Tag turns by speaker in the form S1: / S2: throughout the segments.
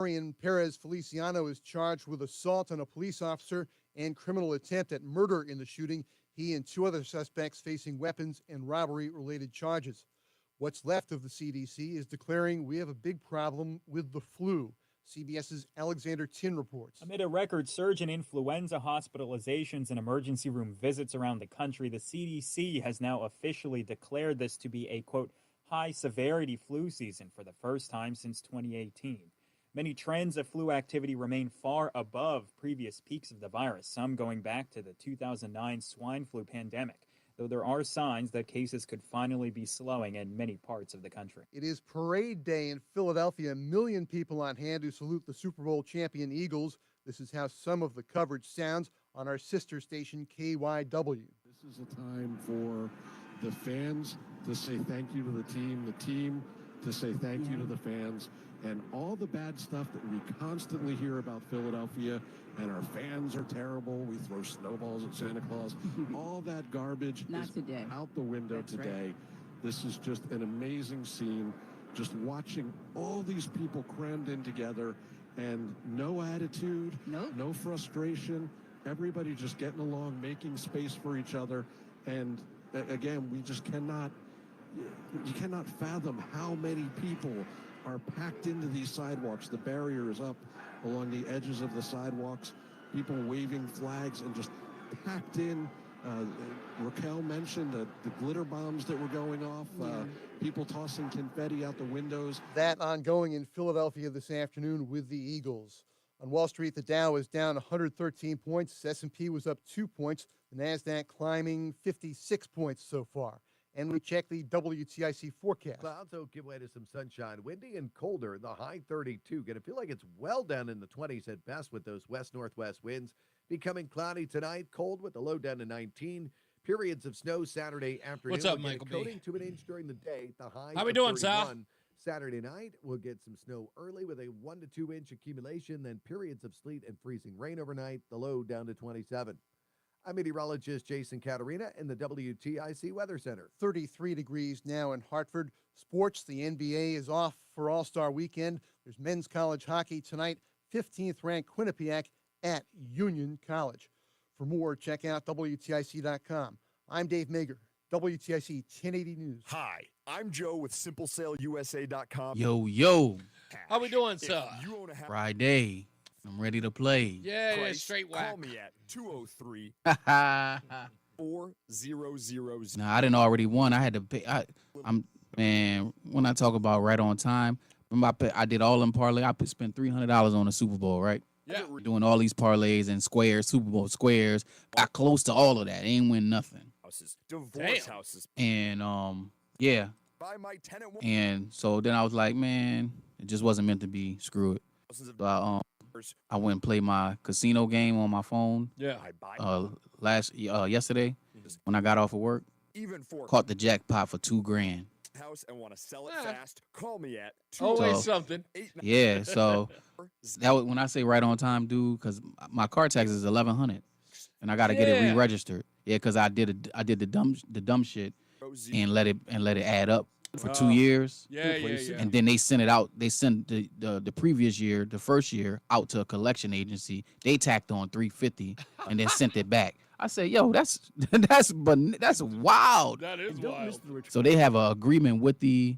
S1: Marian Perez Feliciano is charged with assault on a police officer and criminal attempt at murder in the shooting. He and two other suspects facing weapons and robbery-related charges. What's left of the CDC is declaring we have a big problem with the flu. CBS's Alexander Tin reports.
S2: Amid a record surge in influenza hospitalizations and emergency room visits around the country, the CDC has now officially declared this to be a, quote, high-severity flu season for the first time since 2018. Many trends of flu activity remain far above previous peaks of the virus, some going back to the 2009 swine flu pandemic, though there are signs that cases could finally be slowing in many parts of the country.
S1: It is parade day in Philadelphia. 1 million people on hand to salute the Super Bowl champion Eagles. This is how some of the coverage sounds on our sister station, KYW.
S3: This is a time for the fans to say thank you to the team to say thank you to the fans, and all the bad stuff that we constantly hear about Philadelphia, and our fans are terrible, we throw snowballs at Santa Claus, all that garbage is out the window today. Right. This is just an amazing scene, just watching all these people crammed in together, and no attitude, no frustration, everybody just getting along, making space for each other, and again, we just you cannot fathom how many people are packed into these sidewalks. The barrier is up along the edges of the sidewalks, people waving flags and just packed in. Raquel mentioned the glitter bombs that were going off, people tossing confetti out the windows.
S1: That ongoing in Philadelphia this afternoon with the Eagles. On Wall Street, the Dow is down 113 points. S&P was up 2 points. The NASDAQ climbing 56 points so far. And we check the WTIC forecast.
S4: Clouds will give way to some sunshine. Windy and colder, the high 32. Going to feel like it's well down in the 20s at best with those west-northwest winds. Becoming cloudy tonight, cold with the low down to 19. Periods of snow Saturday afternoon.
S5: What's up, Michael B?
S4: Coating to an inch during the day. The high
S5: How we doing,
S4: 31.
S5: Sal?
S4: Saturday night, we'll get some snow early with a 1 to 2 inch accumulation. Then periods of sleet and freezing rain overnight. The low down to 27. I'm meteorologist Jason Caterina in the WTIC Weather Center.
S1: 33 degrees now in Hartford. Sports, the NBA is off for All-Star Weekend. There's men's college hockey tonight. 15th ranked Quinnipiac at Union College. For more, check out WTIC.com. I'm Dave Mager, WTIC 1080 News.
S6: Hi, I'm Joe with SimpleSaleUSA.com.
S5: Yo. How we doing, sir?
S7: Friday. I'm ready to play.
S5: Yeah, straight whack.
S6: Call me at 203 4000.
S7: Nah, I didn't already won. I had to pay. When I talk about right on time, remember I did all them parlay. I spent $300 on the Super Bowl, right?
S5: Yeah.
S7: Doing all these parlays and squares, Super Bowl squares. Got close to all of that. Ain't win nothing.
S6: Divorce houses.
S7: And yeah.
S6: Buy my tenant.
S7: And so then I was like, man, it just wasn't meant to be. Screw it. So I went and played my casino game on my phone.
S5: Yeah.
S7: Yesterday when I got off of work.
S6: Even for
S7: caught the jackpot for $2,000.
S6: House and want to sell it fast. Call me at
S5: always something.
S7: Yeah, so that was when I say right on time, dude, because my car tax is $1,100, and I got to get it re-registered. Yeah, because I did the dumb shit and let it add up for 2 years.
S5: Yeah.
S7: And then they sent it out. They sent the previous year, the first year, out to a collection agency. They tacked on $350 and then sent it back. I said, yo, that's wild.
S5: That is wild.
S7: So they have an agreement with the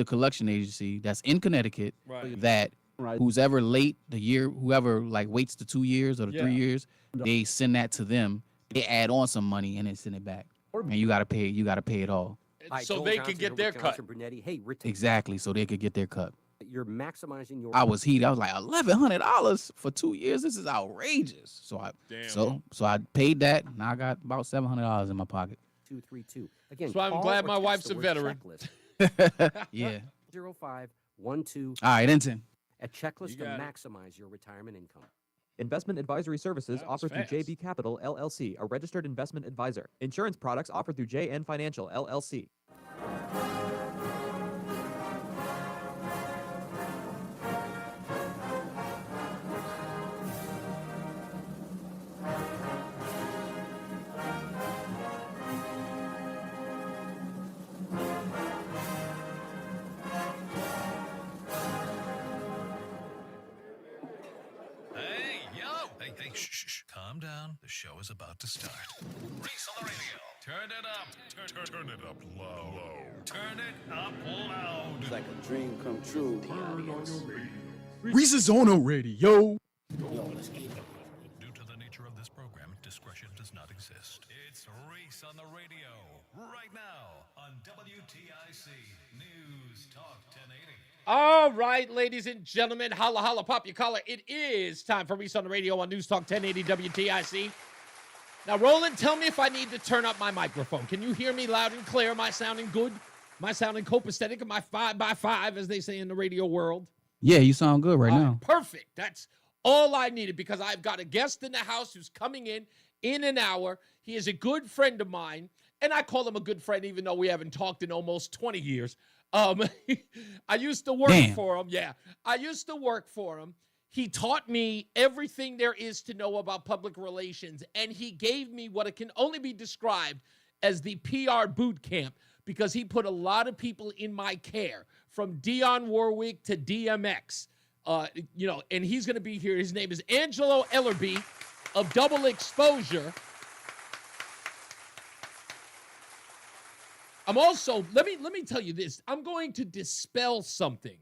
S7: collection agency that's in Connecticut, that who's ever late whoever like waits the 2 years or the 3 years, they send that to them. They add on some money and then send it back. And you gotta pay it all.
S5: So they can get their cut.
S7: Exactly, so they could get their cut.
S8: You're maximizing your.
S7: I was heated. I was like, $1,100 for 2 years. This is outrageous. So I paid that. Now I got about $700 in my pocket.
S8: 232. Again,
S5: so I'm glad my wife's a veteran.
S7: Yeah.
S8: 0512.
S7: All right, Enton.
S8: A checklist to maximize your retirement income.
S9: Investment advisory services offered through JB Capital, LLC, a registered investment advisor. Insurance products offered through JN Financial, LLC.
S10: shh. Calm down. The show is about to start. Reese on the radio. Turn it up. Turn it up low. Turn it up loud.
S11: It's like a dream come true.
S1: Reese's on radio.
S11: Yo, let's get it.
S10: Due to the nature of this program, discretion does not exist. It's Reese on the radio. Right now on WTIC News Talk 1080.
S5: All right, ladies and gentlemen, holla, holla, pop your collar. It is time for Reese on the radio on News Talk 1080 WTIC. Now, Roland, tell me if I need to turn up my microphone. Can you hear me loud and clear? Am I sounding good? Am I sounding copacetic? Am I 5x5, as they say in the radio world?
S7: Yeah, you sound good right now.
S5: Perfect. That's all I needed because I've got a guest in the house who's coming in an hour. He is a good friend of mine, and I call him a good friend even though we haven't talked in almost 20 years. I used to work for him. Yeah, I used to work for him. He taught me everything there is to know about public relations, and he gave me what it can only be described as the PR boot camp because he put a lot of people in my care, from Dionne Warwick to DMX. And he's going to be here. His name is Angelo Ellerby of Double Exposure. I'm also, let me tell you this. I'm going to dispel something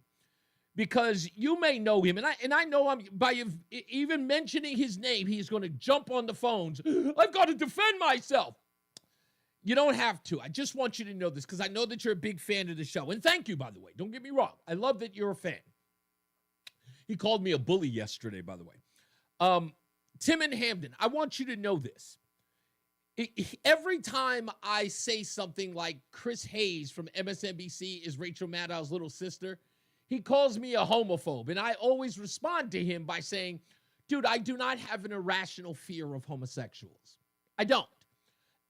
S5: because you may know him, and I know by even mentioning his name, he's going to jump on the phones. I've got to defend myself. You don't have to. I just want you to know this because I know that you're a big fan of the show. And thank you, by the way. Don't get me wrong. I love that you're a fan. He called me a bully yesterday, by the way. Tim in Hamden, I want you to know this. Every time I say something like Chris Hayes from MSNBC is Rachel Maddow's little sister, he calls me a homophobe. And I always respond to him by saying, dude, I do not have an irrational fear of homosexuals. I don't.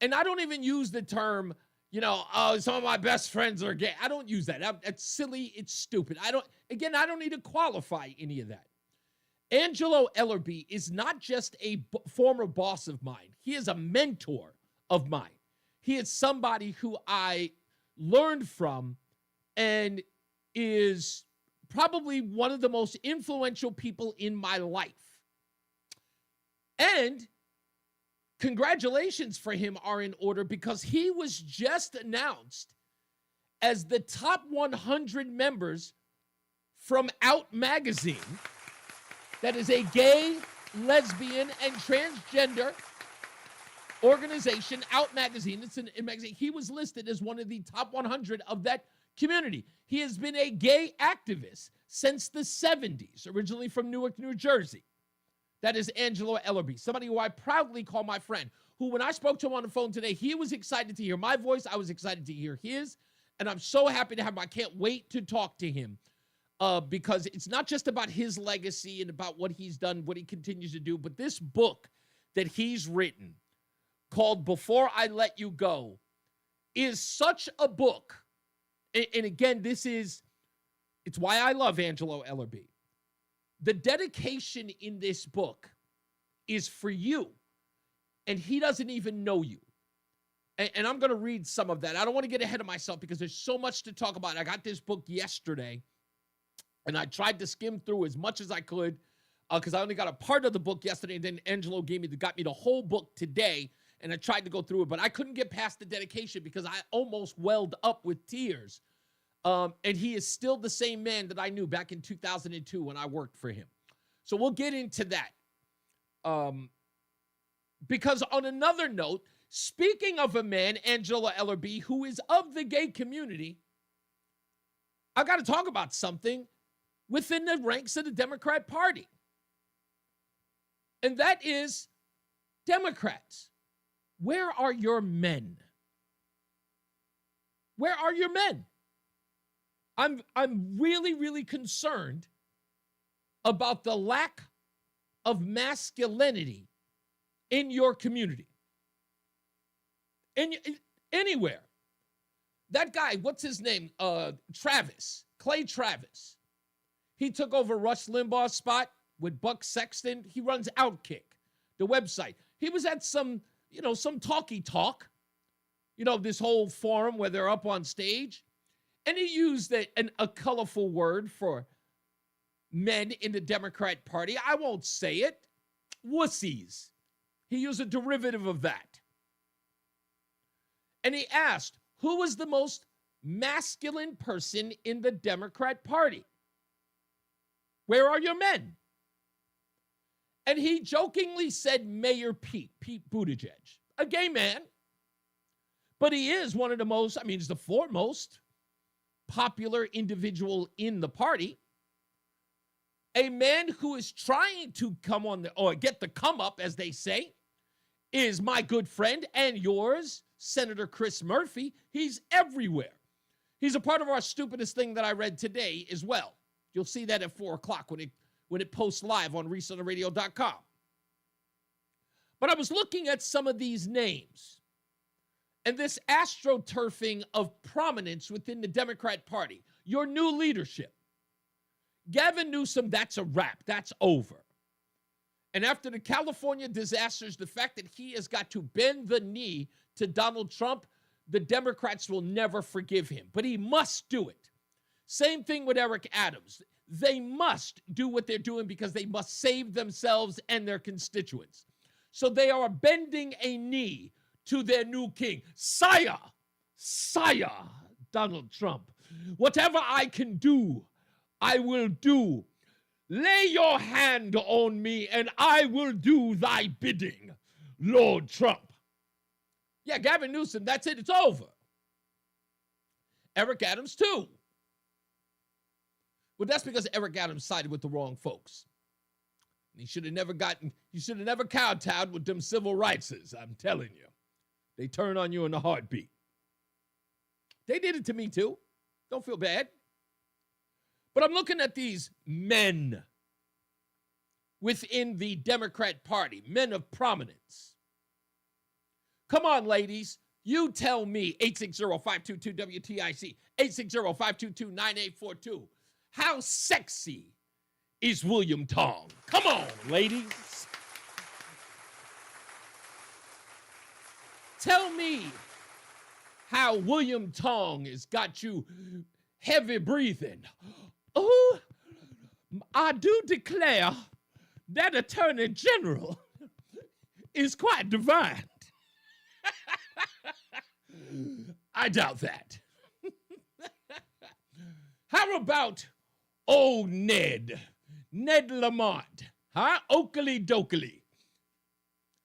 S5: And I don't even use the term, some of my best friends are gay. I don't use that. That's silly. It's stupid. I don't need to qualify any of that. Angelo Ellerby is not just a former boss of mine. He is a mentor of mine. He is somebody who I learned from and is probably one of the most influential people in my life. And congratulations for him are in order because he was just announced as the top 100 members from Out Magazine. That is a gay, lesbian, and transgender organization, Out Magazine. It's a magazine. He was listed as one of the top 100 of that community. He has been a gay activist since the 70s, originally from Newark, New Jersey. That is Angelo Ellerby, somebody who I proudly call my friend, who when I spoke to him on the phone today, he was excited to hear my voice. I was excited to hear his, and I'm so happy to have him. I can't wait to talk to him. Because it's not just about his legacy and about what he's done, what he continues to do, but this book that he's written called Before I Let You Go is such a book. And again, it's why I love Angelo Ellerby. The dedication in this book is for you, and he doesn't even know you. And I'm going to read some of that. I don't want to get ahead of myself because there's so much to talk about. I got this book yesterday. And I tried to skim through as much as I could because I only got a part of the book yesterday. And then Angelo got me the whole book today. And I tried to go through it. But I couldn't get past the dedication because I almost welled up with tears. And he is still the same man that I knew back in 2002 when I worked for him. So we'll get into that. Because on another note, speaking of a man, Angelo Ellerby, who is of the gay community, I got to talk about something within the ranks of the Democrat Party. And that is Democrats. Where are your men? Where are your men? I'm really, really concerned about the lack of masculinity in your community. Anywhere. That guy, what's his name? Clay Travis. He took over Rush Limbaugh's spot with Buck Sexton. He runs Outkick, the website. He was at some talky talk, this whole forum where they're up on stage. And he used a colorful word for men in the Democrat Party. I won't say it. wussies. He used a derivative of that. And he asked, who was the most masculine person in the Democrat Party? Where are your men? And he jokingly said Mayor Pete Buttigieg, a gay man. But he is one of the most, he's the foremost popular individual in the party. A man who is trying to come on, or get the come up, as they say, is my good friend and yours, Senator Chris Murphy. He's everywhere. He's a part of our stupidest thing that I read today as well. You'll see that at 4 o'clock when it posts live on ReeseOnTheRadio.com. But I was looking at some of these names and this astroturfing of prominence within the Democrat Party. Your new leadership. Gavin Newsom, that's a wrap. That's over. And after the California disasters, the fact that he has got to bend the knee to Donald Trump, the Democrats will never forgive him. But he must do it. Same thing with Eric Adams. They must do what they're doing because they must save themselves and their constituents. So they are bending a knee to their new king. Sire, Donald Trump, whatever I can do, I will do. Lay your hand on me and I will do thy bidding, Lord Trump. Yeah, Gavin Newsom, that's it. It's over. Eric Adams, too. Well, that's because Eric Adams sided with the wrong folks. He should have never kowtowed with them civil rightses, I'm telling you. They turn on you in a heartbeat. They did it to me, too. Don't feel bad. But I'm looking at these men within the Democrat Party, men of prominence. Come on, ladies. You tell me, 860-522-WTIC, 860-522-9842. How sexy is William Tong? Come on, ladies. Tell me how William Tong has got you heavy breathing. Oh, I do declare that Attorney General is quite divine. I doubt that. How about old Ned Lamont? Huh? Oakley dokley.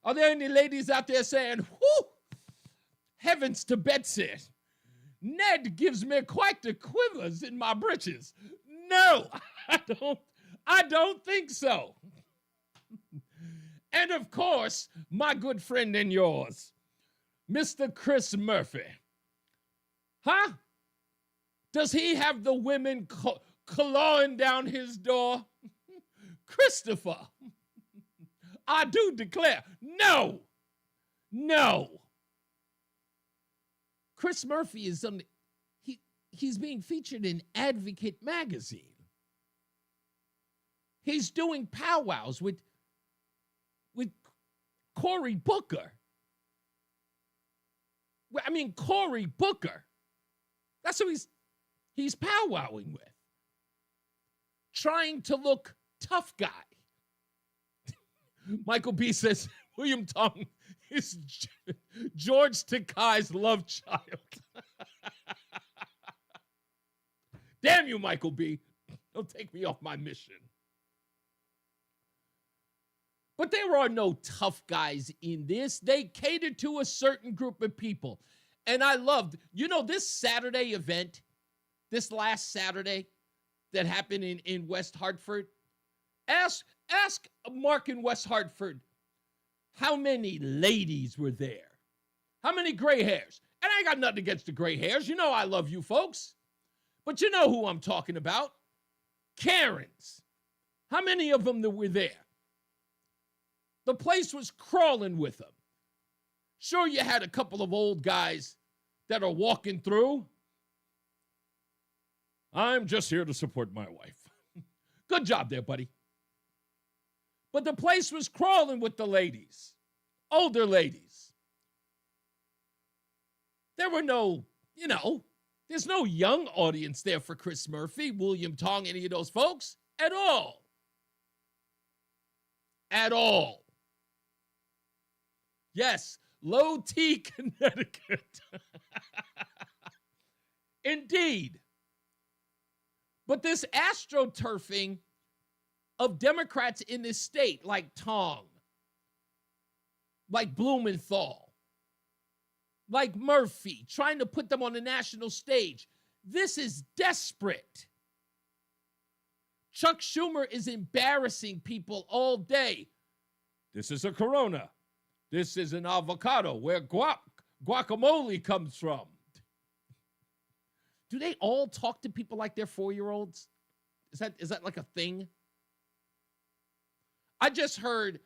S5: Are there any ladies out there saying, whoo, heavens to Betsy, Ned gives me quite the quivers in my britches? No, I don't think so. And of course, my good friend and yours, Mr. Chris Murphy. Huh? Does he have the women clawing down his door? Christopher, I do declare, no. Chris Murphy is he's being featured in Advocate magazine. He's doing powwows with Cory Booker. Cory Booker. That's who he's powwowing with. Trying to look tough guy. Michael B says, William Tong is George Takei's love child. Damn you, Michael B. Don't take me off my mission. But there are no tough guys in this. They cater to a certain group of people. And I loved, this Saturday event, this last Saturday that happened in West Hartford. Ask Mark in West Hartford how many ladies were there. How many gray hairs? And I ain't got nothing against the gray hairs. You know I love you folks. But you know who I'm talking about. Karens. How many of them were there? The place was crawling with them. Sure, you had a couple of old guys that are walking through. I'm just here to support my wife. Good job there, buddy. But the place was crawling with the ladies, older ladies. There were no, there's no young audience there for Chris Murphy, William Tong, any of those folks at all. At all. Yes, Low T, Connecticut. Indeed. But this astroturfing of Democrats in this state, like Tong, like Blumenthal, like Murphy, trying to put them on the national stage, this is desperate. Chuck Schumer is embarrassing people all day. This is a Corona. This is an avocado where guacamole comes from. Do they all talk to people like they're 4-year-olds? Is that like a thing? I just heard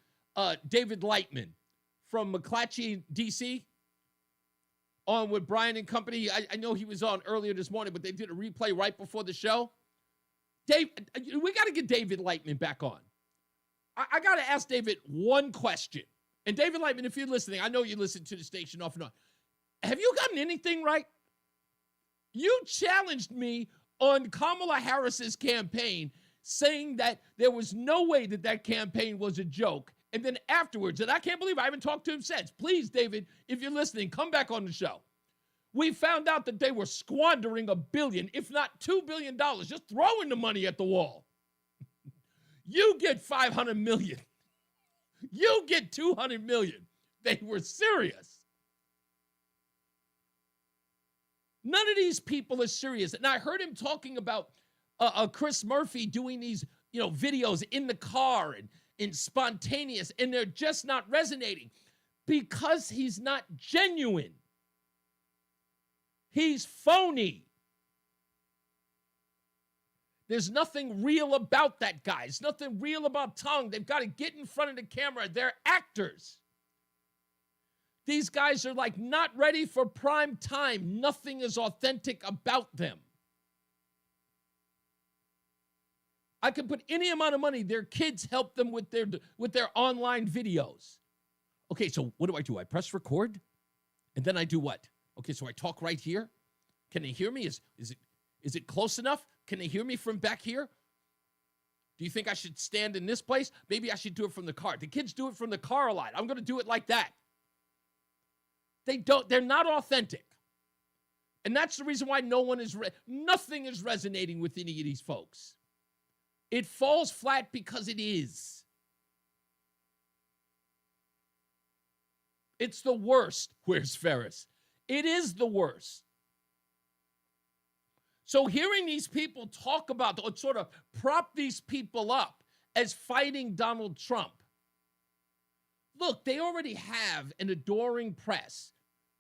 S5: David Lightman from McClatchy, D.C., on with Brian and company. I know he was on earlier this morning, but they did a replay right before the show. Dave, we got to get David Lightman back on. I got to ask David one question. And David Lightman, if you're listening, I know you listen to the station off and on. Have you gotten anything right? You challenged me on Kamala Harris's campaign, saying that there was no way that campaign was a joke. And then afterwards, and I can't believe I haven't talked to him since. Please, David, if you're listening, come back on the show. We found out that they were squandering $1 billion, if not $2 billion, just throwing the money at the wall. You get $500 million. You get $200 million. They were serious. None of these people are serious. And I heard him talking about Chris Murphy doing these, videos in the car and spontaneous, and they're just not resonating because he's not genuine. He's phony. There's nothing real about that guy. There's nothing real about Tong. They've got to get in front of the camera. They're actors. These guys are like not ready for prime time. Nothing is authentic about them. I could put any amount of money. Their kids help them with their online videos. Okay, so what do? I press record, and then I do what? Okay, so I talk right here. Can they hear me? Is it close enough? Can they hear me from back here? Do you think I should stand in this place? Maybe I should do it from the car. The kids do it from the car a lot. I'm going to do it like that. They're not authentic. And that's the reason why nothing is resonating with any of these folks. It falls flat because it is. It's the worst. Where's Ferris? It is the worst. So hearing these people talk about, or sort of prop these people up as fighting Donald Trump. Look, they already have an adoring press.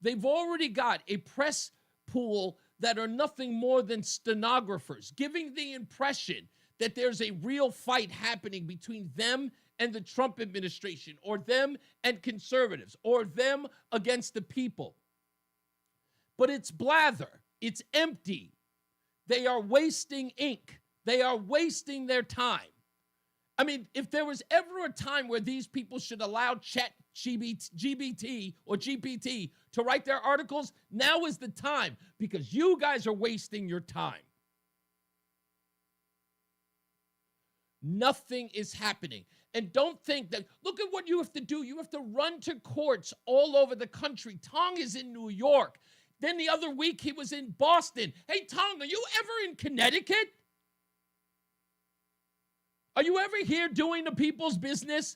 S5: They've already got a press pool that are nothing more than stenographers, giving the impression that there's a real fight happening between them and the Trump administration, or them and conservatives, or them against the people. But it's blather. It's empty. They are wasting ink. They are wasting their time. I mean, if there was ever a time where these people should allow GPT to write their articles, now is the time, because you guys are wasting your time. Nothing is happening. And don't think that, look at what you have to do. You have to run to courts all over the country. Tong is in New York. Then the other week he was in Boston. Hey, Tong, are you ever in Connecticut? Are you ever here doing the people's business?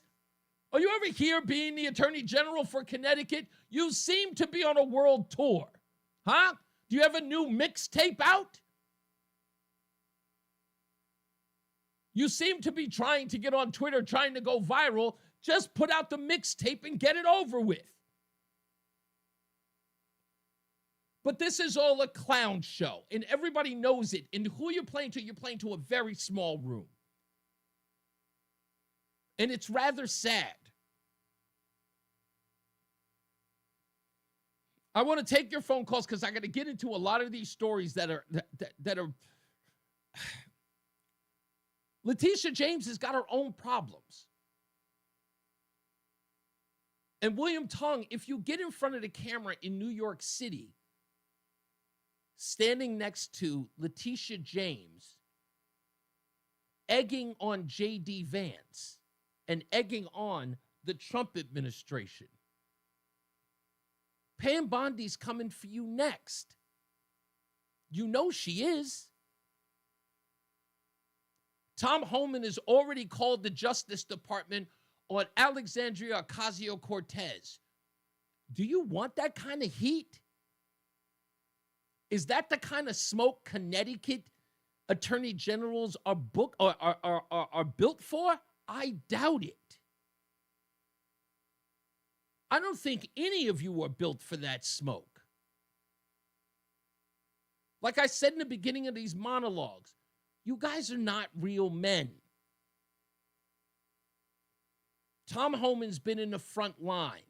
S5: Are you ever here being the Attorney General for Connecticut? You seem to be on a world tour. Huh? Do you have a new mixtape out? You seem to be trying to get on Twitter, trying to go viral. Just put out the mixtape and get it over with. But this is all a clown show, and everybody knows it. And who you're playing to a very small room. And it's rather sad. I want to take your phone calls because I got to get into a lot of these stories that are Letitia James has got her own problems. And William Tong, if you get in front of the camera in New York City, standing next to Letitia James, egging on J.D. Vance and egging on the Trump administration, Pam Bondi's coming for you next. You know she is. Tom Homan has already called the Justice Department on Alexandria Ocasio-Cortez. Do you want that kind of heat? Is that the kind of smoke Connecticut attorney generals are built for? I doubt it. I don't think any of you are built for that smoke. Like I said in the beginning of these monologues, you guys are not real men. Tom Homan's been in the front line.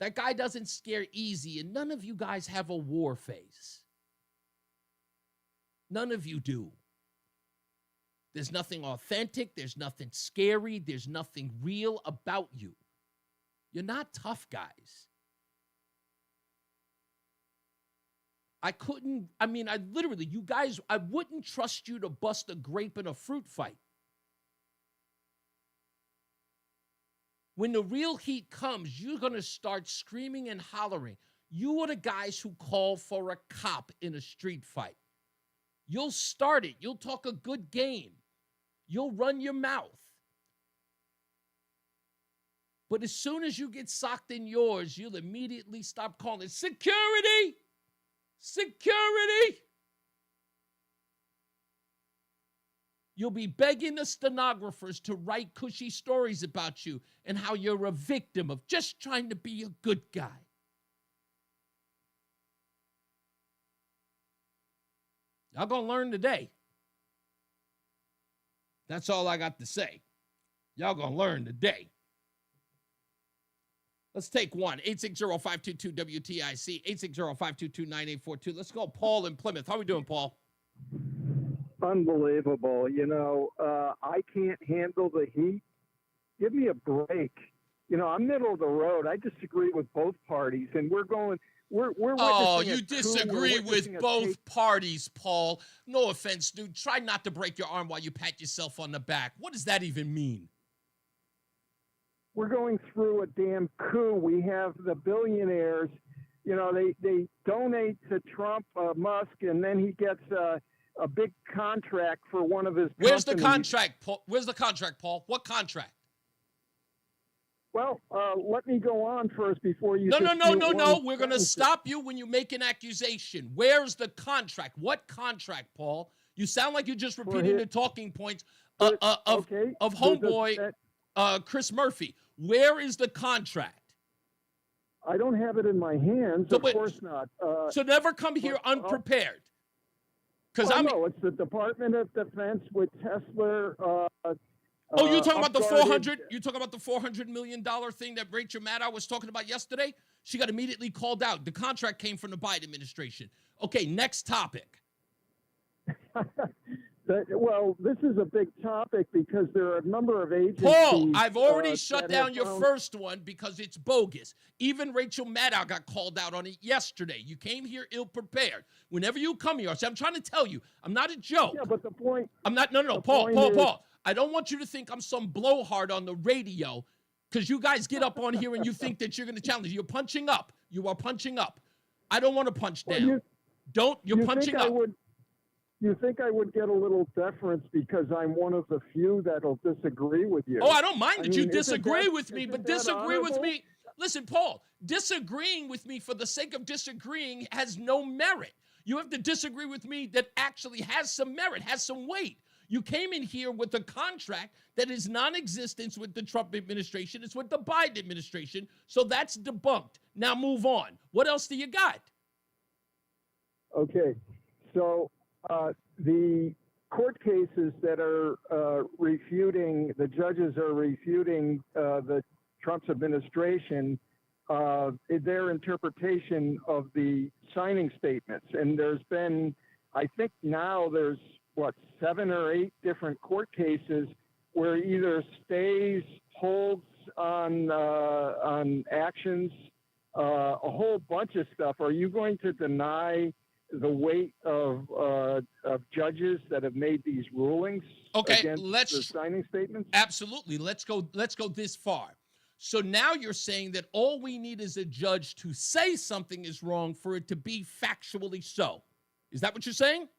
S5: That guy doesn't scare easy, and none of you guys have a war face. None of you do. There's nothing authentic. There's nothing scary. There's nothing real about you. You're not tough guys. I literally, you guys, I wouldn't trust you to bust a grape in a fruit fight. When the real heat comes, you're going to start screaming and hollering. You are the guys who call for a cop in a street fight. You'll start it. You'll talk a good game. You'll run your mouth. But as soon as you get socked in yours, you'll immediately stop calling it security. Security. You'll be begging the stenographers to write cushy stories about you and how you're a victim of just trying to be a good guy. Y'all gonna learn today. That's all I got to say. Y'all gonna learn today. Let's take one. 860-522-WTIC, 860-522-9842. Let's go, Paul in Plymouth. How are we doing, Paul?
S12: Unbelievable. You know, I can't handle the heat. Give me a break. You know, I'm middle of the road. I disagree with both parties, and we're
S5: oh, you disagree with both parties, Paul. No offense, dude. Try not to break your arm while you pat yourself on the back. What does that even mean?
S12: We're going through a damn coup. We have the billionaires, you know, they donate to Trump, Musk, and then he gets a big contract for one of his
S5: Where's the
S12: companies.
S5: contract, Paul? Where's the contract, Paul? What contract?
S12: Well, let me go on first before you...
S5: No. We're going to stop you when you make an accusation. Where's the contract? What contract, Paul? You sound like you're just repeating the talking points of homeboy Chris Murphy. Where is the contract?
S12: I don't have it in my hands. Of course not.
S5: So never come here unprepared.
S12: No, it's the Department of Defense with Tesla.
S5: You're talking about the 400? You're talking about the $400 million thing that Rachel Maddow was talking about yesterday? She got immediately called out. The contract came from the Biden administration. Okay, next topic.
S12: Well, this is a big topic because there are a number of agencies.
S5: Paul, I've already shut down your first one because it's bogus. Even Rachel Maddow got called out on it yesterday. You came here ill-prepared. Whenever you come here, I'm trying to tell you, I'm not a joke.
S12: Yeah, but the point...
S5: I'm not... No, Paul. I don't want you to think I'm some blowhard on the radio because you guys get up on here and you think that you're going to challenge. You're punching up. You are punching up. I don't want to punch down. You're punching up.
S12: You think I would get a little deference because I'm one of the few that'll disagree with you?
S5: Oh, I don't mind that you disagree with me, but disagree with me. Listen, Paul, disagreeing with me for the sake of disagreeing has no merit. You have to disagree with me that actually has some merit, has some weight. You came in here with a contract that is non-existent with the Trump administration. It's with the Biden administration. So that's debunked. Now move on. What else do you got?
S12: Okay. So the court cases that are refuting, the judges are refuting the Trump's administration, their interpretation of the signing statements. And there's been, I think now there's, 7 or 8 different court cases where either stays, holds on actions, a whole bunch of stuff. Are you going to deny the weight of judges that have made these rulings against the signing statements?
S5: Absolutely. Let's go this far. So now you're saying that all we need is a judge to say something is wrong for it to be factually so. Is that what you're saying?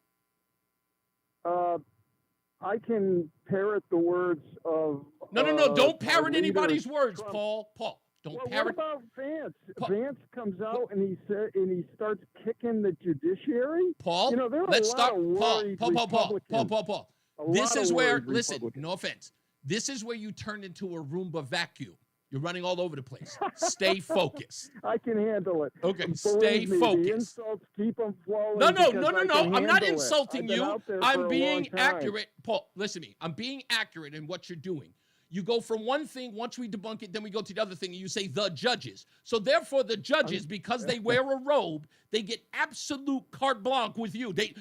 S12: I can parrot the words of.
S5: No. Don't parrot
S12: leader
S5: anybody's words,
S12: Trump.
S5: Paul. Don't
S12: Well,
S5: parrot.
S12: what about Vance? Vance comes out and he starts kicking the judiciary.
S5: Paul,
S12: You know, there are
S5: let's
S12: a lot
S5: stop.
S12: of worried Republicans.
S5: Paul.
S12: A
S5: This
S12: lot
S5: is
S12: of
S5: where,
S12: worried
S5: listen,
S12: Republicans.
S5: no offense. This is where you turn into a Roomba vacuum. You're running all over the place. Stay focused.
S12: I can handle it.
S5: Okay,
S12: Believe
S5: stay
S12: me, the
S5: focused.
S12: insults keep them flowing.
S5: No.
S12: because I can
S5: I'm not
S12: handle it.
S5: insulting
S12: I've been
S5: you.
S12: out there for
S5: I'm
S12: a
S5: being
S12: long time.
S5: accurate. Paul, listen to me. I'm being accurate in what you're doing. You go from one thing, once we debunk it, then we go to the other thing, and you say the judges. So therefore, the judges, because they wear a robe, they get absolute carte blanche with you. The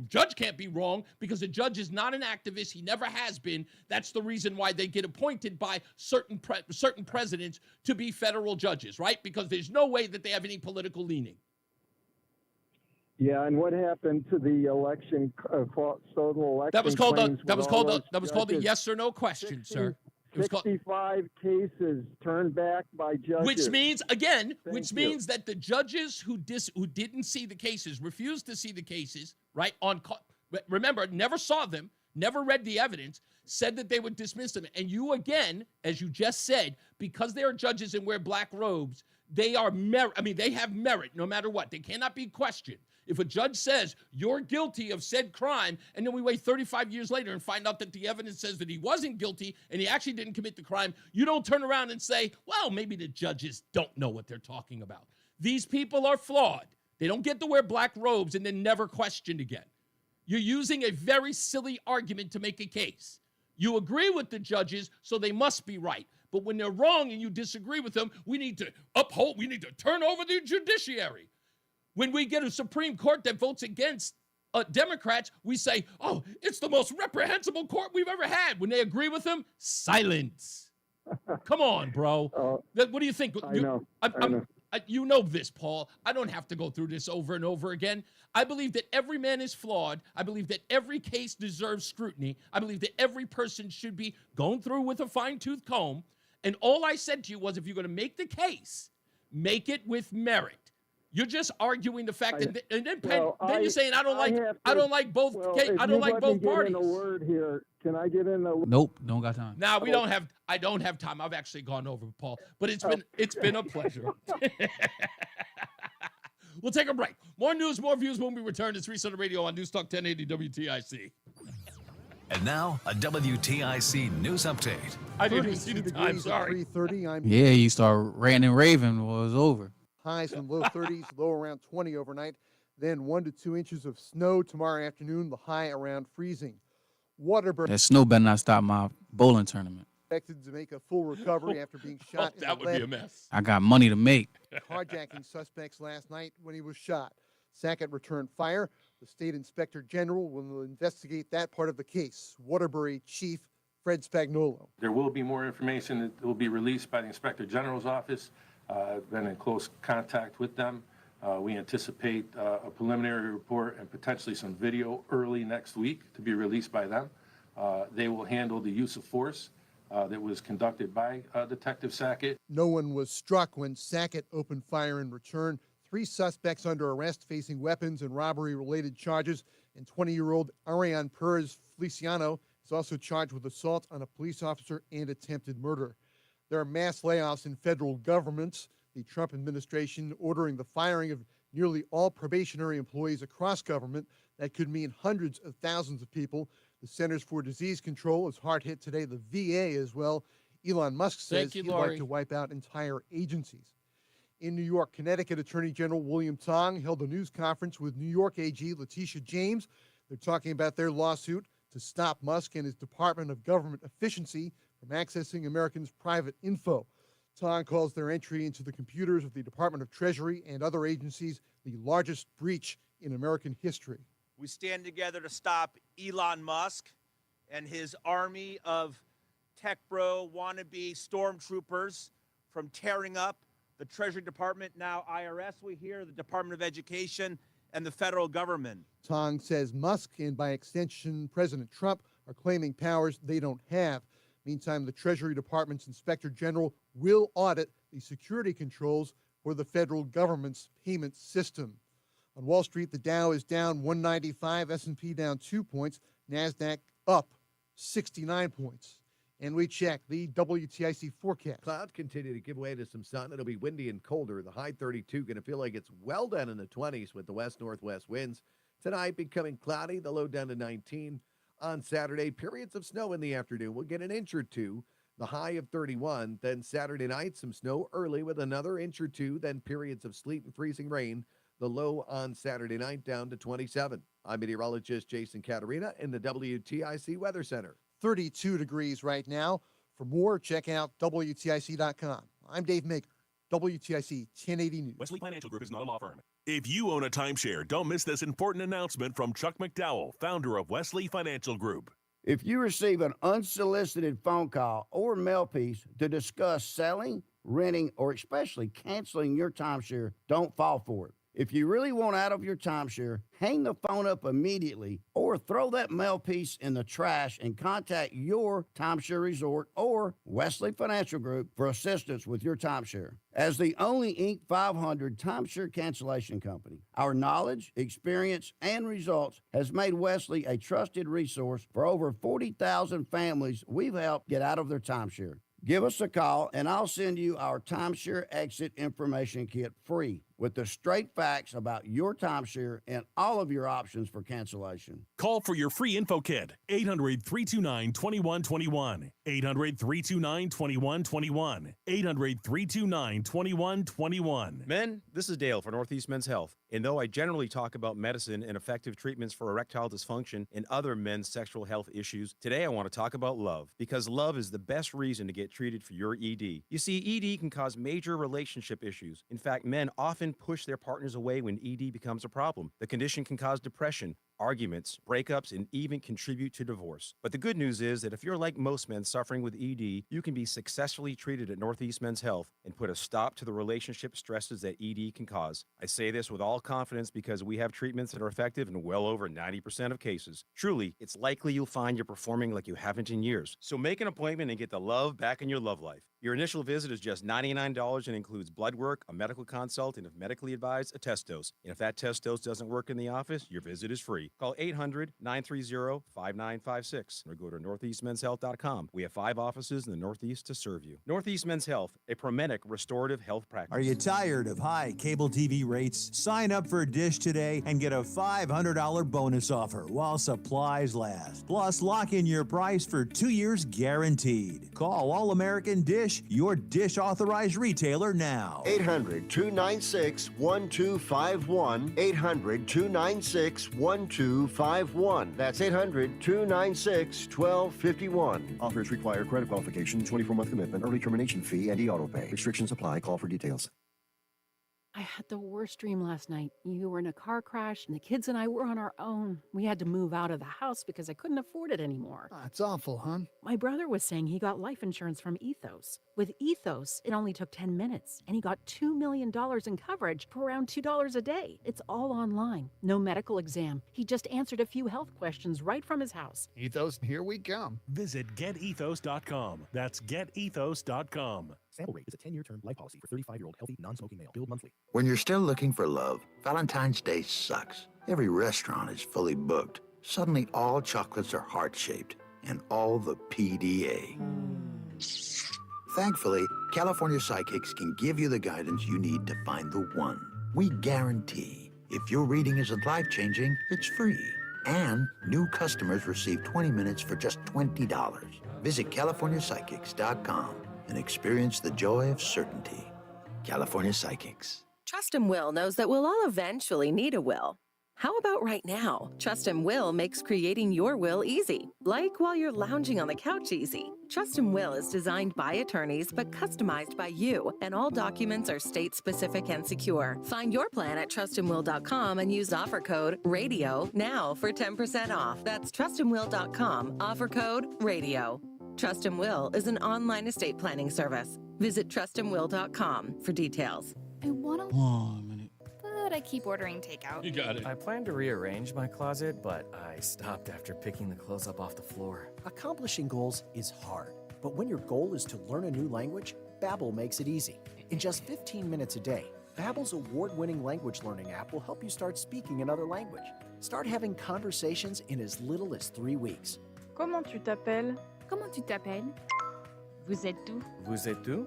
S5: judge can't be wrong because the judge is not an activist. He never has been. That's the reason why they get appointed by certain presidents to be federal judges, right? Because there's no way that they have any political leaning.
S12: Yeah, and what happened to the election? Stolen election.
S5: That was called a
S12: judges?
S5: yes or no question, sir. It was called,
S12: 65 cases turned back by judges.
S5: which means again,
S12: Thank you.
S5: means that the judges who didn't see the cases, refused to see the cases, right? Remember, never saw them, never read the evidence, said that they would dismiss them. And you again, as you just said, because they are judges and wear black robes, they are they have merit no matter what. They cannot be questioned. If a judge says you're guilty of said crime, and then we wait 35 years later and find out that the evidence says that he wasn't guilty and he actually didn't commit the crime, you don't turn around and say, well, maybe the judges don't know what they're talking about. These people are flawed. They don't get to wear black robes and then never questioned again. You're using a very silly argument to make a case. You agree with the judges, so they must be right. But when they're wrong and you disagree with them, we need to turn over the judiciary. When we get a Supreme Court that votes against Democrats, we say, oh, it's the most reprehensible court we've ever had. When they agree with them, silence. Come on, bro. What do you think?
S12: I know.
S5: You know this, Paul. I don't have to go through this over and over again. I believe that every man is flawed. I believe that every case deserves scrutiny. I believe that every person should be going through with a fine-tooth comb. And all I said to you was, if you're going to make the case, make it with merit. You're just arguing the fact that, and then you're saying I don't like both parties.
S12: Get in a word here. Can I get in a?
S7: Nope, don't got time.
S5: Now I don't have time. I've actually gone over, Paul, but it's been a pleasure. We'll take a break. More news, more views when we return. It's Reese on the radio on NewsTalk 1080 WTIC.
S10: And now, a WTIC news update.
S5: I didn't see the time. Sorry.
S1: 3:30.
S7: Yeah, you start ranting and raving. Well, it's over.
S1: Highs in low 30s, low around 20 overnight. Then 1 to 2 inches of snow tomorrow afternoon, the high around freezing. Waterburn
S7: That snow better not stop my bowling tournament.
S1: expected to make a full recovery after being shot in
S5: That
S1: the
S5: would be
S1: leg.
S5: a mess.
S7: I got money to make.
S1: Carjacking suspects last night when he was shot. Sackett returned fire. The state inspector general will investigate that part of the case. Waterbury Chief Fred Spagnuolo.
S13: There will be more information that will be released by the inspector general's office. I've been in close contact with them. We anticipate a preliminary report and potentially some video early next week to be released by them. They will handle the use of force that was conducted by Detective Sackett.
S1: No one was struck when Sackett opened fire in return. 3 suspects under arrest facing weapons and robbery-related charges. And 20-year-old Ariane Perez Feliciano is also charged with assault on a police officer and attempted murder. There are mass layoffs in federal governments. The Trump administration ordering the firing of nearly all probationary employees across government. That could mean hundreds of thousands of people. The Centers for Disease Control is hard hit today. The VA as well. Elon Musk says he'd like to wipe out entire agencies. In New York, Connecticut Attorney General William Tong held a news conference with New York AG Letitia James. They're talking about their lawsuit to stop Musk and his Department of Government Efficiency from accessing Americans' private info. Tong calls their entry into the computers of the Department of Treasury and other agencies the largest breach in American history.
S14: We stand together to stop Elon Musk and his army of tech bro wannabe stormtroopers from tearing up the Treasury Department, now IRS, we hear, the Department of Education, and the federal government.
S1: Tong says Musk and by extension President Trump are claiming powers they don't have. Meantime, the Treasury Department's Inspector General will audit the security controls for the federal government's payment system. On Wall Street, the Dow is down 195, S&P down 2 points, NASDAQ up 69 points. And we check the WTIC forecast.
S4: Clouds continue to give way to some sun. It'll be windy and colder. The high 32 going to feel like it's well down in the 20s with the west-northwest winds. Tonight becoming cloudy, the low down to 19. On Saturday, periods of snow in the afternoon. We'll get an inch or two, the high of 31. Then Saturday night, some snow early with another inch or two. Then periods of sleet and freezing rain. The low on Saturday night down to 27. I'm meteorologist Jason Caterina in the WTIC Weather Center.
S1: 32 degrees right now. For more, check out WTIC.com. I'm Dave Maker, WTIC 1080 News.
S15: Wesley Financial Group is not a law firm. If you own a timeshare, don't miss this important announcement from Chuck McDowell, founder of Wesley Financial Group.
S11: If you receive an unsolicited phone call or mail piece to discuss selling, renting, or especially canceling your timeshare, don't fall for it. If you really want out of your timeshare, hang the phone up immediately or throw that mail piece in the trash and contact your timeshare resort or Wesley Financial Group for assistance with your timeshare. As the only Inc. 500 timeshare cancellation company, our knowledge, experience, and results has made Wesley a trusted resource for over 40,000 families we've helped get out of their timeshare. Give us a call, and I'll send you our timeshare exit information kit free with the straight facts about your timeshare and all of your options for cancellation.
S15: Call for your free info kit, 800-329-2121, 800-329-2121, 800-329-2121.
S16: Men, this is Dale for Northeast Men's Health. And though I generally talk about medicine and effective treatments for erectile dysfunction and other men's sexual health issues, today I want to talk about love, because love is the best reason to get treated for your ED. You see, ED can cause major relationship issues. In fact, men often push their partners away when ED becomes a problem. The condition can cause depression, arguments, breakups, and even contribute to divorce. But the good news is that if you're like most men suffering with ED, you can be successfully treated at Northeast Men's Health and put a stop to the relationship stresses that ED can cause. I say this with all confidence because we have treatments that are effective in well over 90% of cases. Truly, it's likely you'll find you're performing like you haven't in years. So make an appointment and get the love back in your love life. Your initial visit is just $99 and includes blood work, a medical consult, and if medically advised, a test dose. And if that test dose doesn't work in the office, your visit is free. Call 800-930-5956 or go to northeastmenshealth.com. We have 5 offices in the Northeast to serve you. Northeast Men's Health, a Promenic restorative health practice.
S17: Are you tired of high cable TV rates? Sign up for Dish today and get a $500 bonus offer while supplies last. Plus, lock in your price for 2 years guaranteed. Call All American Dish, your Dish authorized retailer now.
S18: 800-296-1251. 800-296-1251. That's 800-296-1251.
S19: Offers require credit qualification, 24-month commitment, early termination fee, and e-auto pay. Restrictions apply. Call for details.
S20: I had the worst dream last night. You were in a car crash, and the kids and I were on our own. We had to move out of the house because I couldn't afford it anymore.
S21: It's awful, hon.
S20: My brother was saying he got life insurance from Ethos. With Ethos, it only took 10 minutes, and he got $2 million in coverage for around $2 a day. It's all online. No medical exam. He just answered a few health questions right from his house.
S21: Ethos, here we come.
S15: Visit getethos.com. That's getethos.com.
S9: Sample rate is a 10-year term life policy for 35-year-old healthy, non-smoking male. Billed monthly.
S22: When you're still looking for love, Valentine's Day sucks. Every restaurant is fully booked. Suddenly, all chocolates are heart-shaped, and all the PDA. Thankfully, California Psychics can give you the guidance you need to find the one. We guarantee if your reading isn't life-changing, it's free. And new customers receive 20 minutes for just $20. Visit CaliforniaPsychics.com and experience the joy of certainty. California Psychics.
S23: Trust and Will knows that we'll all eventually need a will. How about right now? Trust and Will makes creating your will easy, like while you're lounging on the couch easy. Trust and Will is designed by attorneys but customized by you, and all documents are state-specific and secure. Find your plan at trustandwill.com and use offer code RADIO now for 10% off. That's trustandwill.com, offer code RADIO. Trust and Will is an online estate planning service. Visit trustandwill.com for details.
S24: I want to... But I keep ordering takeout.
S5: You got it.
S25: I plan to rearrange my closet, but I stopped after picking the clothes up off the floor. Accomplishing goals is hard,
S2: But when your goal is to learn a new language, Babbel makes it easy. In just 15 minutes a day, Babbel's award-winning language learning app will help you start speaking another language. Start having conversations in as little as 3 weeks.
S3: Comment tu t'appelles?
S24: Comment tu t'appelles? Vous êtes où?
S3: Vous êtes où?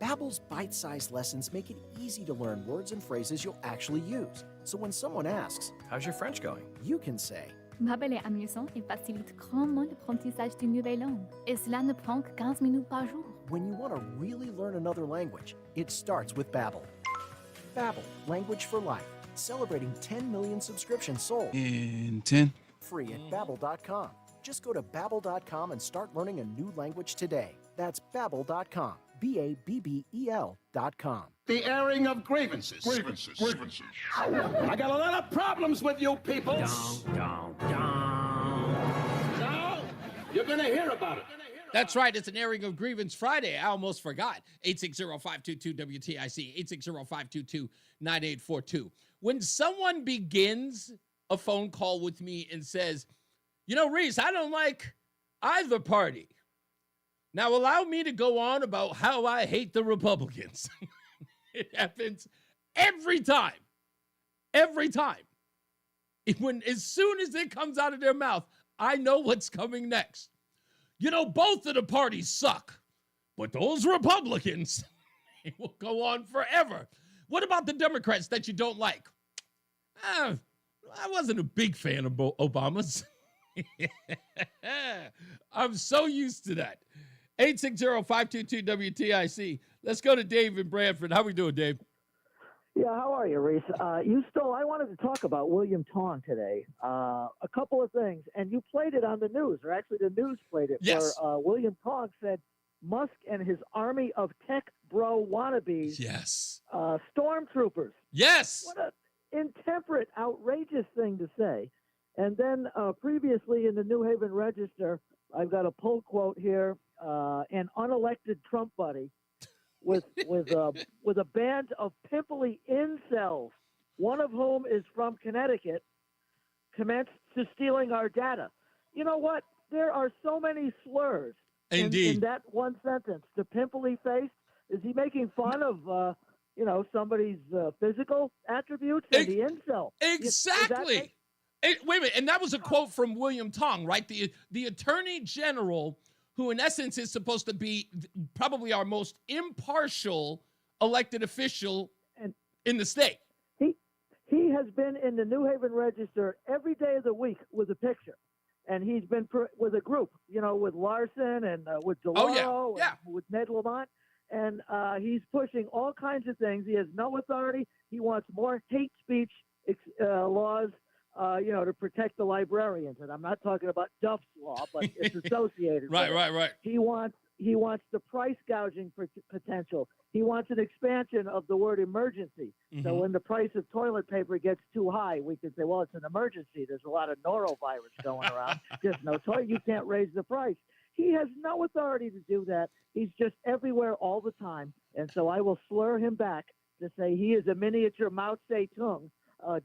S2: Babbel's bite-sized lessons make it easy to learn words and phrases you'll actually use. So when someone asks,
S3: How's your French going?
S2: you can say,
S24: Babbel est amusant et facilite grandement l'apprentissage d'une nouvelle langue. Et cela ne prend que 15 minutes par jour.
S2: when you want to really learn another language, it starts with Babbel. Babbel, language for life. Celebrating 10 million subscriptions sold.
S7: In 10.
S2: Free at Babbel.com. Just go to Babbel.com and start learning a new language today. That's Babbel.com. Babbel.com.
S6: The airing of grievances. Grievances. I got a lot of problems with you people. So, you're going to hear about it.
S5: That's right. It's an airing of grievance Friday. I almost forgot. 860-522-WTIC, 860-522-9842. When someone begins a phone call with me and says, you know, Reese, I don't like either party. Now allow me to go on about how I hate the Republicans. It happens every time. Every time. As soon as it comes out of their mouth, I know what's coming next. You know, both of the parties suck, but those Republicans, they will go on forever. What about the Democrats that you don't like? I wasn't a big fan of Obama's. I'm so used to that. 860-522-WTIC. Let's go to Dave in Brantford. How we doing, Dave?
S8: Yeah, how are you, Reese? I wanted to talk about William Tong today. A couple of things, and you played it on the news, or actually the news played it,
S5: yes.
S8: where William Tong said Musk and his army of tech bro wannabes,
S5: yes,
S8: stormtroopers.
S5: Yes.
S8: What an intemperate, outrageous thing to say. And then previously in the New Haven Register, I've got a pull quote here, an unelected Trump buddy with a band of pimply incels, one of whom is from Connecticut, commenced to stealing our data. You know what? There are so many slurs in that one sentence. The pimply faced, is he making fun of somebody's physical attributes and the incel?
S5: Exactly. Wait a minute, and that was a quote from William Tong, right? The Attorney General, who in essence is supposed to be probably our most impartial elected official in the state.
S8: He has been in the New Haven Register every day of the week with a picture. And he's been with a group, with Larson and with DeLauro and with Ned Lamont. And he's pushing all kinds of things. He has no authority. He wants more hate speech laws, to protect the librarians. And I'm not talking about Duff's law, but it's associated with it.
S5: Right.
S8: He wants the price gouging potential. He wants an expansion of the word emergency.
S5: Mm-hmm.
S8: So when the price of toilet paper gets too high, we can say, well, it's an emergency. There's a lot of norovirus going around. There's no toilet. You can't raise the price. He has no authority to do that. He's just everywhere all the time. And so I will slur him back to say he is a miniature Mao Zedong,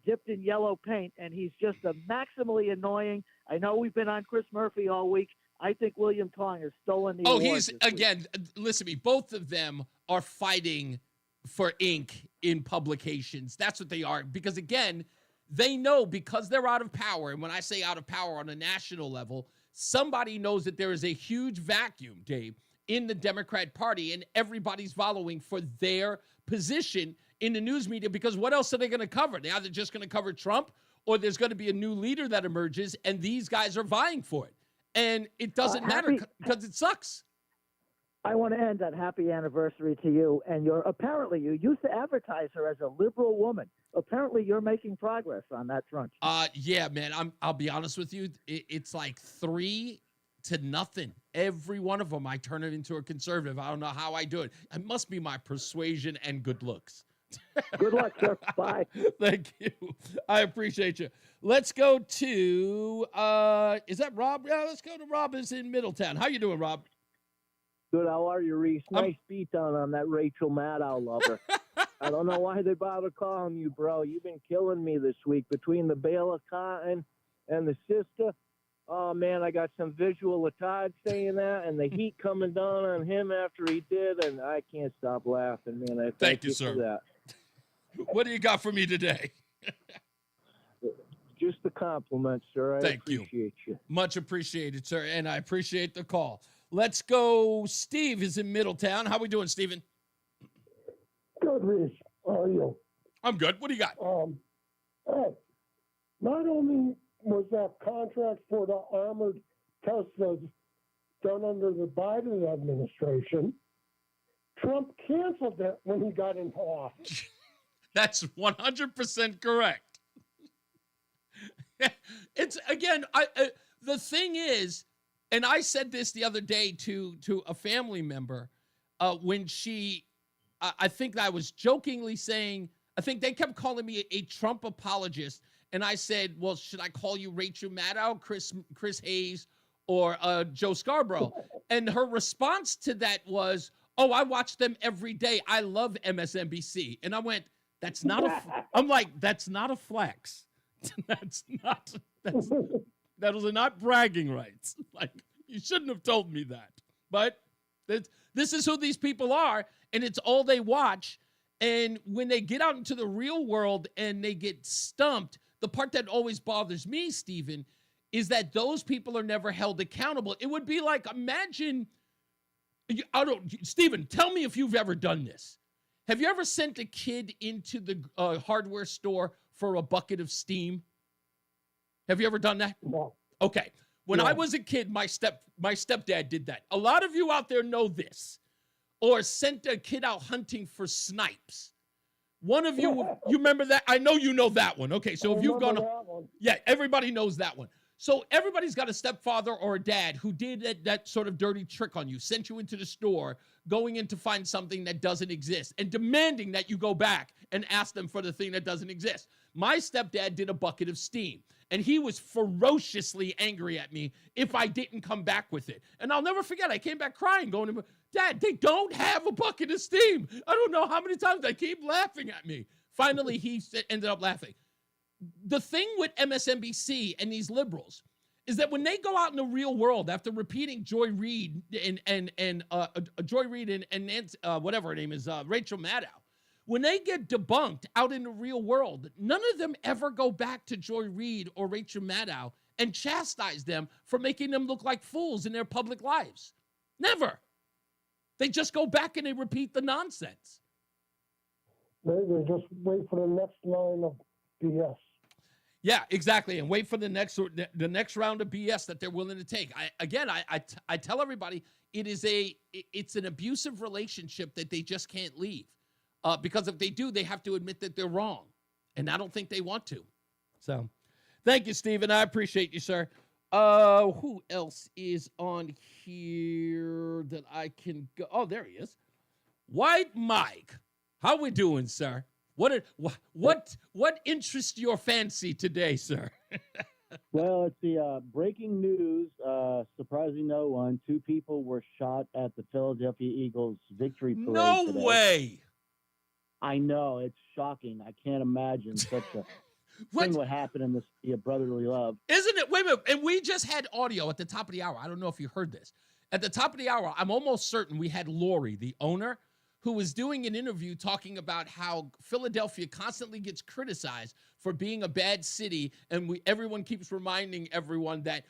S8: dipped in yellow paint, and he's just a maximally annoying. I know we've been on Chris Murphy all week. I think William Tong has stolen the awards this week.
S5: Listen to me, both of them are fighting for ink in publications. That's what they are. Because again, they know because they're out of power, and when I say out of power on a national level, somebody knows that there is a huge vacuum, Dave, in the Democrat Party, and everybody's following for their position in the news media, because what else are they going to cover? They're either just going to cover Trump, or there's going to be a new leader that emerges, and these guys are vying for it. And it doesn't matter because it sucks.
S8: I want to end on happy anniversary to you. And you used to advertise her as a liberal woman. Apparently, you're making progress on that front.
S5: Yeah, man. I'll be honest with you. It's like 3-0. Every one of them, I turn it into a conservative. I don't know how I do it. It must be my persuasion and good looks.
S8: Good luck, sir. Bye.
S5: Thank you. I appreciate you. Let's go to, is that Rob? Yeah, let's go to Rob is in Middletown. How you doing, Rob?
S25: Good. How are you, Reese? Nice beat down on that Rachel Maddow lover. I don't know why they bother calling you, bro. You've been killing me this week between the bale of cotton and the sister. oh man, I got some visual of Todd saying that, and the heat coming down on him after he did, and I can't stop laughing, man. I thank
S5: you, sir.
S25: for that.
S5: What do you got for me today?
S25: Just a compliment, sir. I appreciate you.
S5: Much appreciated, sir, and I appreciate the call. Let's go. Steve is in Middletown. How we doing, Steven?
S4: Good, Reese. How are you?
S5: I'm good. What do you got?
S4: Hey, not only was that contract for the armored Teslas done under the Biden administration, Trump canceled it when he got into office.
S5: That's 100% correct. It's again, the thing is, and I said this the other day to a family member when I think I was jokingly saying, I think they kept calling me a Trump apologist, and I said, well, should I call you Rachel Maddow, Chris Hayes, or Joe Scarborough? And her response to that was, oh, I watch them every day. I love MSNBC. And I went, that's not I'm like, that's not a flex. Those are not bragging rights. Like, you shouldn't have told me that. But this is who these people are, and it's all they watch. And when they get out into the real world and they get stumped, the part that always bothers me, Stephen, is that those people are never held accountable. It would be like, imagine, Stephen, tell me if you've ever done this. Have you ever sent a kid into the hardware store for a bucket of steam? Have you ever done that?
S4: No.
S5: Okay. When I was a kid, my stepdad did that. A lot of you out there know this. Or sent a kid out hunting for snipes. One of you, you remember that? I know you know that one. Okay, so if you've gone, yeah, everybody knows that one. So everybody's got a stepfather or a dad who did that sort of dirty trick on you, sent you into the store, going in to find something that doesn't exist, and demanding that you go back and ask them for the thing that doesn't exist. My stepdad did a bucket of steam, and he was ferociously angry at me if I didn't come back with it. And I'll never forget, I came back crying, going, Dad, they don't have a bucket of steam. I don't know how many times they keep laughing at me. Finally, he ended up laughing. The thing with MSNBC and these liberals is that when they go out in the real world after repeating Joy Reid and Nancy, whatever her name is, Rachel Maddow, when they get debunked out in the real world, none of them ever go back to Joy Reid or Rachel Maddow and chastise them for making them look like fools in their public lives. Never. They just go back and they repeat the nonsense.
S4: They just wait for the next line of BS.
S5: Yeah, exactly, and wait for the next round of BS that they're willing to take. I tell everybody it's an abusive relationship that they just can't leave, because if they do, they have to admit that they're wrong, and I don't think they want to. So, thank you, Stephen. I appreciate you, sir. Who else is on here that I can go? Oh, there he is. White Mike. How we doing, sir? What interests your fancy today, sir?
S25: Well, it's the breaking news, surprising no one. 2 people were shot at the Philadelphia Eagles victory parade
S5: No
S25: today.
S5: way.
S25: I know, it's shocking. I can't imagine such a thing would happen in the city of brotherly love.
S5: Isn't it? Wait a minute. And we just had audio at the top of the hour. I don't know if you heard this. At the top of the hour, I'm almost certain we had Lori, the owner, who was doing an interview talking about how Philadelphia constantly gets criticized for being a bad city, and everyone keeps reminding everyone that,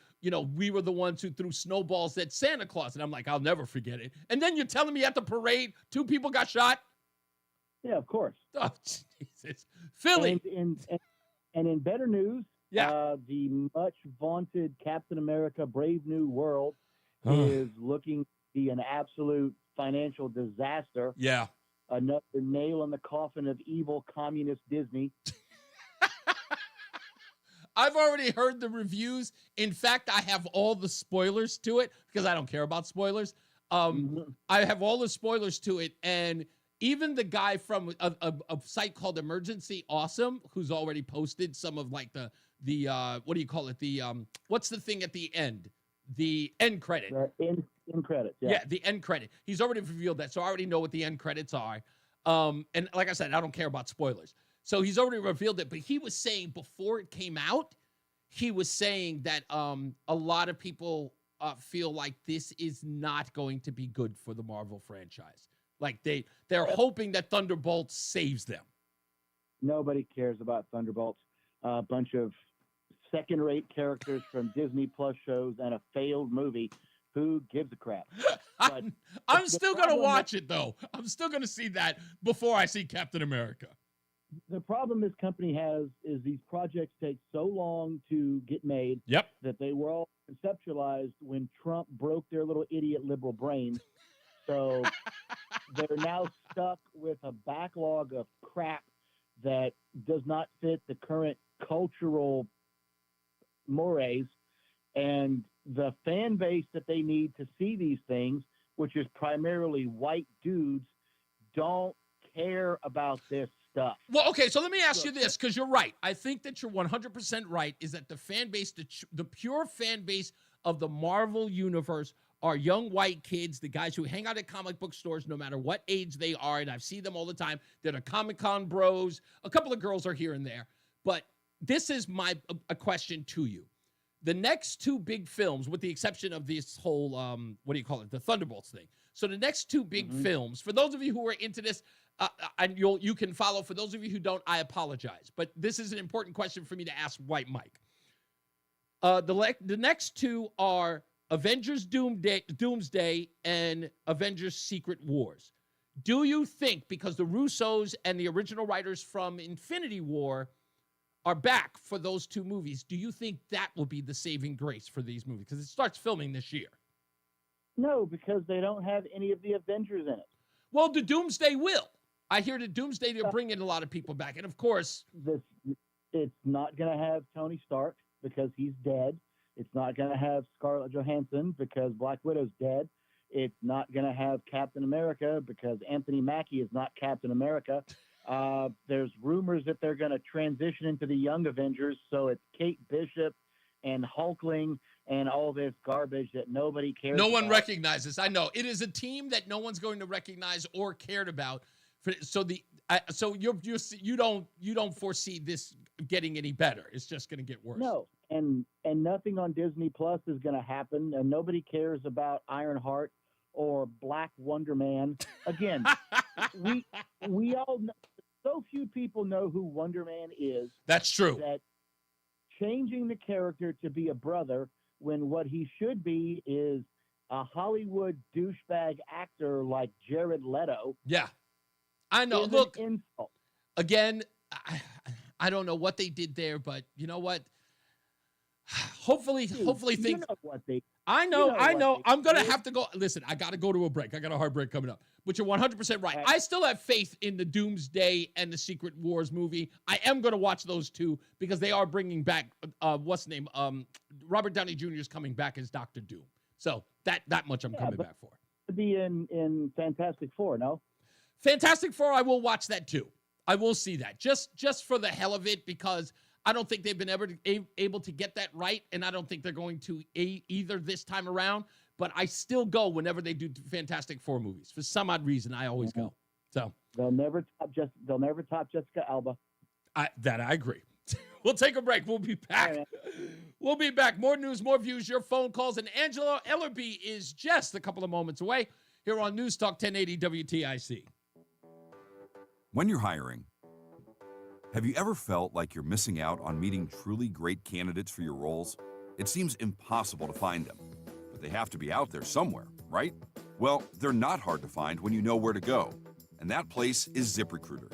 S5: we were the ones who threw snowballs at Santa Claus. And I'm like, I'll never forget it. And then you're telling me at the parade, 2 people got shot?
S25: Yeah, of course.
S5: Oh, Jesus. Philly.
S25: And in better news, the much vaunted Captain America Brave New World is looking to be an absolute financial disaster.
S5: Yeah.
S25: Another nail in the coffin of evil communist Disney.
S5: I've already heard the reviews. In fact, I have all the spoilers to it because I don't care about spoilers. I have all the spoilers to it, and even the guy from a site called Emergency Awesome, who's already posted some of like the what do you call it? The what's the thing at the end? The end credit.
S25: End credits.
S5: Yeah, the end credit. He's already revealed that, so I already know what the end credits are. And like I said, I don't care about spoilers. So he's already revealed it, but he was saying before it came out, he was saying that a lot of people feel like this is not going to be good for the Marvel franchise. Like they're hoping that Thunderbolts saves them.
S25: Nobody cares about Thunderbolts. A bunch of second-rate characters from Disney Plus shows and a failed movie. Who gives a crap?
S5: I'm still going to watch it, though. I'm still going to see that before I see Captain America.
S25: The problem this company has is these projects take so long to get made that they were all conceptualized when Trump broke their little idiot liberal brains. So they're now stuck with a backlog of crap that does not fit the current cultural mores, and the fan base that they need to see these things, which is primarily white dudes, don't care about this stuff.
S5: Well, okay, so let me ask you this, because you're right. I think that you're 100% right, is that the fan base, the pure fan base of the Marvel universe are young white kids, the guys who hang out at comic book stores no matter what age they are, and I've seen them all the time. They're the Comic-Con bros. A couple of girls are here and there. But this is a question to you. The next two big films, with the exception of this whole, the Thunderbolts thing. So the next two big films, for those of you who are into this, and you can follow. For those of you who don't, I apologize. But this is an important question for me to ask White Mike. The next two are Avengers Doomsday and Avengers Secret Wars. Do you think, because the Russos and the original writers from Infinity War are back for those two movies, do you think that will be the saving grace for these movies? Because it starts filming this year.
S25: No, because they don't have any of the Avengers in it.
S5: Well, the Doomsday will. I hear the Doomsday, they're bringing a lot of people back. And of course,
S25: it's not going to have Tony Stark because he's dead. It's not going to have Scarlett Johansson because Black Widow's dead. It's not going to have Captain America because Anthony Mackie is not Captain America. There's rumors that they're going to transition into the Young Avengers, so it's Kate Bishop and Hulkling and all this garbage that nobody cares about.
S5: No one recognizes. I know. It is a team that no one's going to recognize or cared about. So you don't foresee this getting any better. It's just going to get worse.
S25: No, and nothing on Disney Plus is going to happen, and nobody cares about Ironheart or Black Wonder Man. Again, we all know, so few people know who Wonder Man is.
S5: That's true.
S25: That changing the character to be a brother when what he should be is a Hollywood douchebag actor like Jared Leto.
S5: Yeah. I know. Look, again, I don't know what they did there, but you know what? Hopefully things.
S25: You know what they.
S5: I know. I'm going to have to go. Listen, I got to go to a break. I got a hard break coming up. But you're 100% right. I still have faith in the Doomsday and the Secret Wars movie. I am going to watch those two because they are bringing back, what's the name? Robert Downey Jr. is coming back as Dr. Doom. So that much I'm coming back for.
S25: To be in Fantastic Four, no?
S5: Fantastic Four, I will watch that too. I will see that just for the hell of it, because I don't think they've been able to get that right, and I don't think they're going to either this time around. But I still go whenever they do Fantastic Four movies. For some odd reason, I always go. So
S25: they'll never top Jessica Alba.
S5: I agree. We'll take a break. We'll be back. Right. We'll be back. More news, more views, your phone calls, and Angela Ellerby is just a couple of moments away here on News Talk 1080 WTIC.
S1: When you're hiring, have you ever felt like you're missing out on meeting truly great candidates for your roles? It seems impossible to find them, but they have to be out there somewhere, right? Well, they're not hard to find when you know where to go, and that place is ZipRecruiter.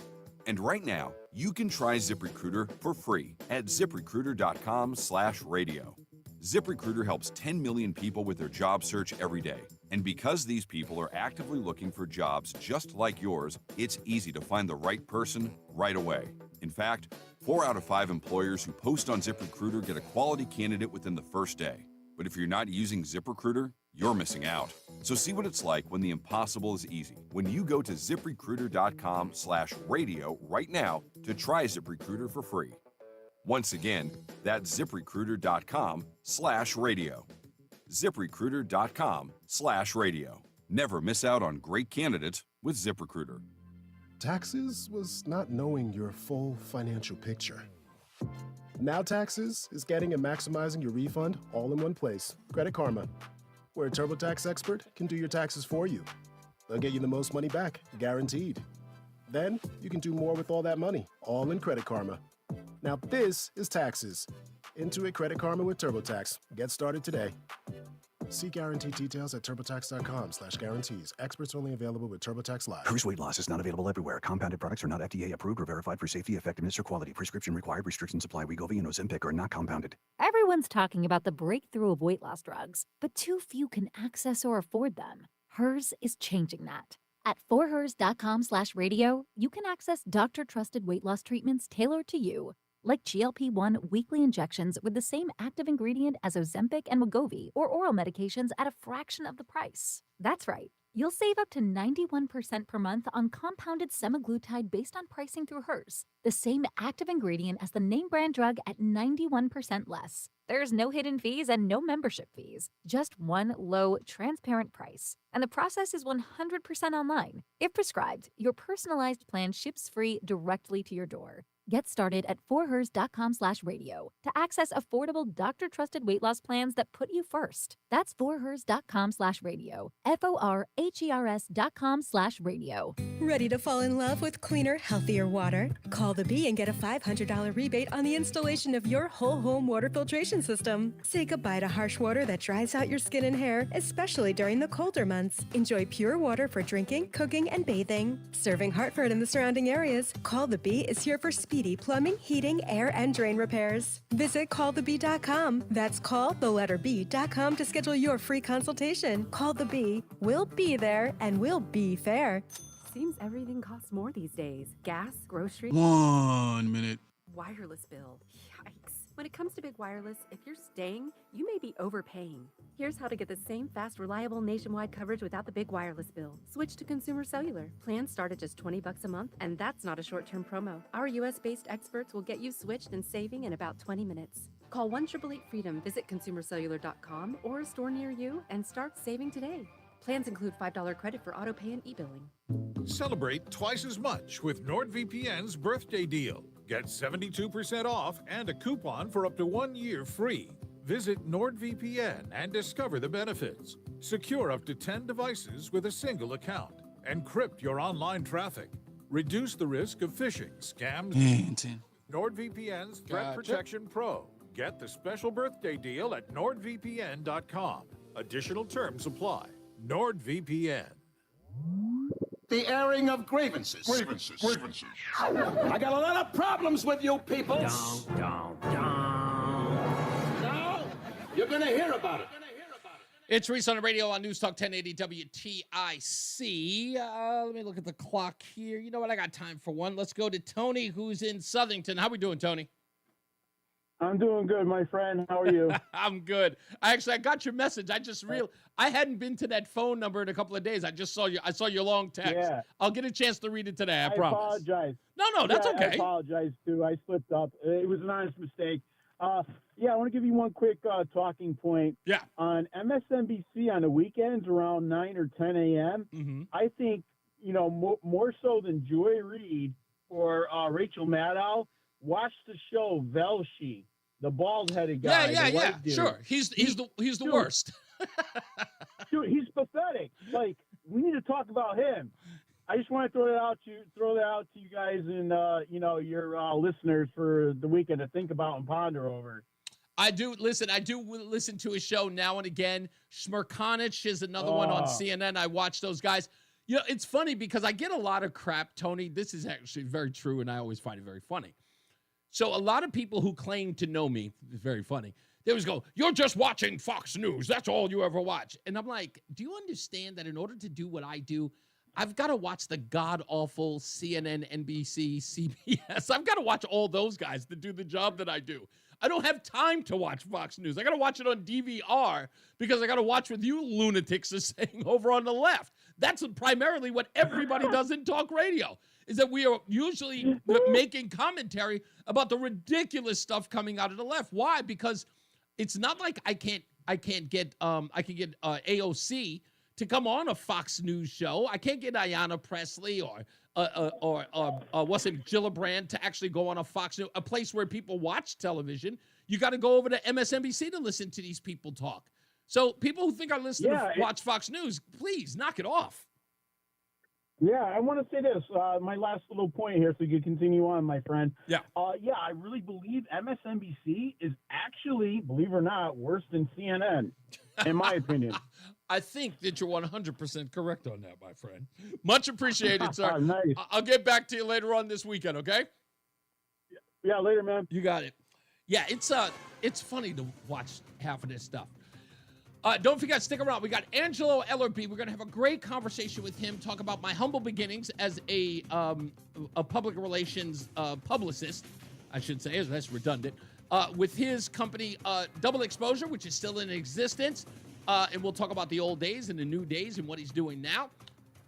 S1: And right now, you can try ZipRecruiter for free at ZipRecruiter.com/radio. ZipRecruiter helps 10 million people with their job search every day. And because these people are actively looking for jobs just like yours, it's easy to find the right person right away. In fact, 4 out of 5 employers who post on ZipRecruiter get a quality candidate within the first day. But if you're not using ZipRecruiter, you're missing out. So see what it's like when the impossible is easy. When you go to ZipRecruiter.com/radio right now to try ZipRecruiter for free. Once again, that's ZipRecruiter.com/radio. ZipRecruiter.com/radio. Never miss out on great candidates with ZipRecruiter.
S10: Taxes was not knowing your full financial picture. Now Taxes is getting and maximizing your refund all in one place. Credit Karma, where a TurboTax expert can do your taxes for you. They'll get you the most money back, guaranteed. Then you can do more with all that money, all in Credit Karma. Now this is taxes. Intuit Credit Karma with TurboTax. Get started today. See guarantee details at turbotax.com/guarantees. Experts only available with TurboTax Live.
S11: Hers weight loss is not available everywhere. Compounded products are not FDA approved or verified for safety, effectiveness, or quality. Prescription required. Restrictions apply. Wegovy and Ozempic are not compounded.
S12: Everyone's talking about the breakthrough of weight loss drugs, but too few can access or afford them. Hers is changing that. At forhers.com/radio, you can access doctor-trusted weight loss treatments tailored to you, like GLP-1 weekly injections with the same active ingredient as Ozempic and Wegovy, or oral medications at a fraction of the price. That's right. You'll save up to 91% per month on compounded semaglutide based on pricing through Hers, the same active ingredient as the name brand drug at 91% less. There's no hidden fees and no membership fees, just one low, transparent price. And the process is 100% online. If prescribed, your personalized plan ships free directly to your door. Get started at forhers.com/radio to access affordable doctor-trusted weight loss plans that put you first. That's forhers.com/radio. FORHERS.com/radio.
S13: Ready to fall in love with cleaner, healthier water? Call the Bee and get a $500 rebate on the installation of your whole home water filtration system. Say goodbye to harsh water that dries out your skin and hair, especially during the colder months. Enjoy pure water for drinking, cooking, and bathing. Serving Hartford and the surrounding areas, Call the Bee is here for speedy plumbing, heating, air, and drain repairs. Visit callthebee.com. That's calltheletter.com to schedule your free consultation. Call the Bee. We'll be there, and we'll be fair.
S14: Seems everything costs more these days. Gas, groceries.
S7: 1 minute.
S14: Wireless bill. Yikes. When it comes to big wireless, if you're staying, you may be overpaying. Here's how to get the same fast, reliable nationwide coverage without the big wireless bill. Switch to Consumer Cellular. Plans start at just $20 a month, and that's not a short-term promo. Our US-based experts will get you switched and saving in about 20 minutes. Call 1-888-FREEDOM, visit consumercellular.com or a store near you, and start saving today. Plans include $5 credit for autopay and e-billing.
S26: Celebrate twice as much with NordVPN's birthday deal. Get 72% off and a coupon for up to 1 year free. Visit NordVPN and discover the benefits. Secure up to 10 devices with a single account. Encrypt your online traffic. Reduce the risk of phishing, scams. NordVPN's Threat Protection Pro. Get the special birthday deal at nordvpn.com. Additional terms apply. NordVPN.
S6: The airing of grievances. I got a lot of problems with you people. Now, you're going to hear about it.
S5: It's Reese on the radio on NewsTalk 1080 WTIC. Let me look at the clock here. You know what? I got time for one. Let's go to Tony, who's in Southington. How we doing, Tony?
S25: I'm doing good, my friend. How are you?
S5: I'm good. I got your message. I just I hadn't been to that phone number in a couple of days. I saw your long text.
S25: Yeah.
S5: I'll get a chance to read it today. I promise.
S25: Apologize.
S5: No, that's okay.
S25: I apologize too. I slipped up. It was an honest mistake. I want to give you one quick talking point.
S5: Yeah.
S25: On MSNBC on the weekends around 9 or 10 a.m., I think, more so than Joy Reid or Rachel Maddow, watch the show Velshi, the bald-headed guy.
S5: Yeah. Sure. He's the worst.
S25: Dude, he's pathetic. Like, we need to talk about him. I just want to throw that out to you guys and your listeners for the weekend to think about and ponder over.
S5: I do listen to his show now and again. Smirkanich is another one on CNN. I watch those guys. It's funny because I get a lot of crap, Tony. This is actually very true, and I always find it very funny. So a lot of people who claim to know me, it's very funny. They always go, "You're just watching Fox News. That's all you ever watch." And I'm like, do you understand that in order to do what I do, I've got to watch the god-awful CNN, NBC, CBS. I've got to watch all those guys to do the job that I do. I don't have time to watch Fox News. I got to watch it on DVR because I got to watch what you lunatics are saying over on the left. That's primarily what everybody does in talk radio, is that we are usually making commentary about the ridiculous stuff coming out of the left. Why? Because it's not like I can get AOC to come on a Fox News show. I can't get Ayanna Pressley or what's it, Gillibrand to actually go on a Fox News, a place where people watch television. You got to go over to MSNBC to listen to these people talk. So people who think I listen to watch Fox News, please knock it off.
S25: Yeah, I want to say this. My last little point here, so you can continue on, my friend.
S5: Yeah.
S25: I really believe MSNBC is actually, believe it or not, worse than CNN, in my opinion.
S5: I think that you're 100% correct on that, my friend. Much appreciated, sir.
S25: Nice.
S5: I'll get back to you later on this weekend, okay?
S25: Yeah, later, man.
S5: You got it. Yeah, it's funny to watch half of this stuff. Don't forget, stick around. We got Angelo Ellerby. We're going to have a great conversation with him, talk about my humble beginnings as a public relations publicist, I should say, as that's redundant, with his company, Double Exposure, which is still in existence. And we'll talk about the old days and the new days and what he's doing now.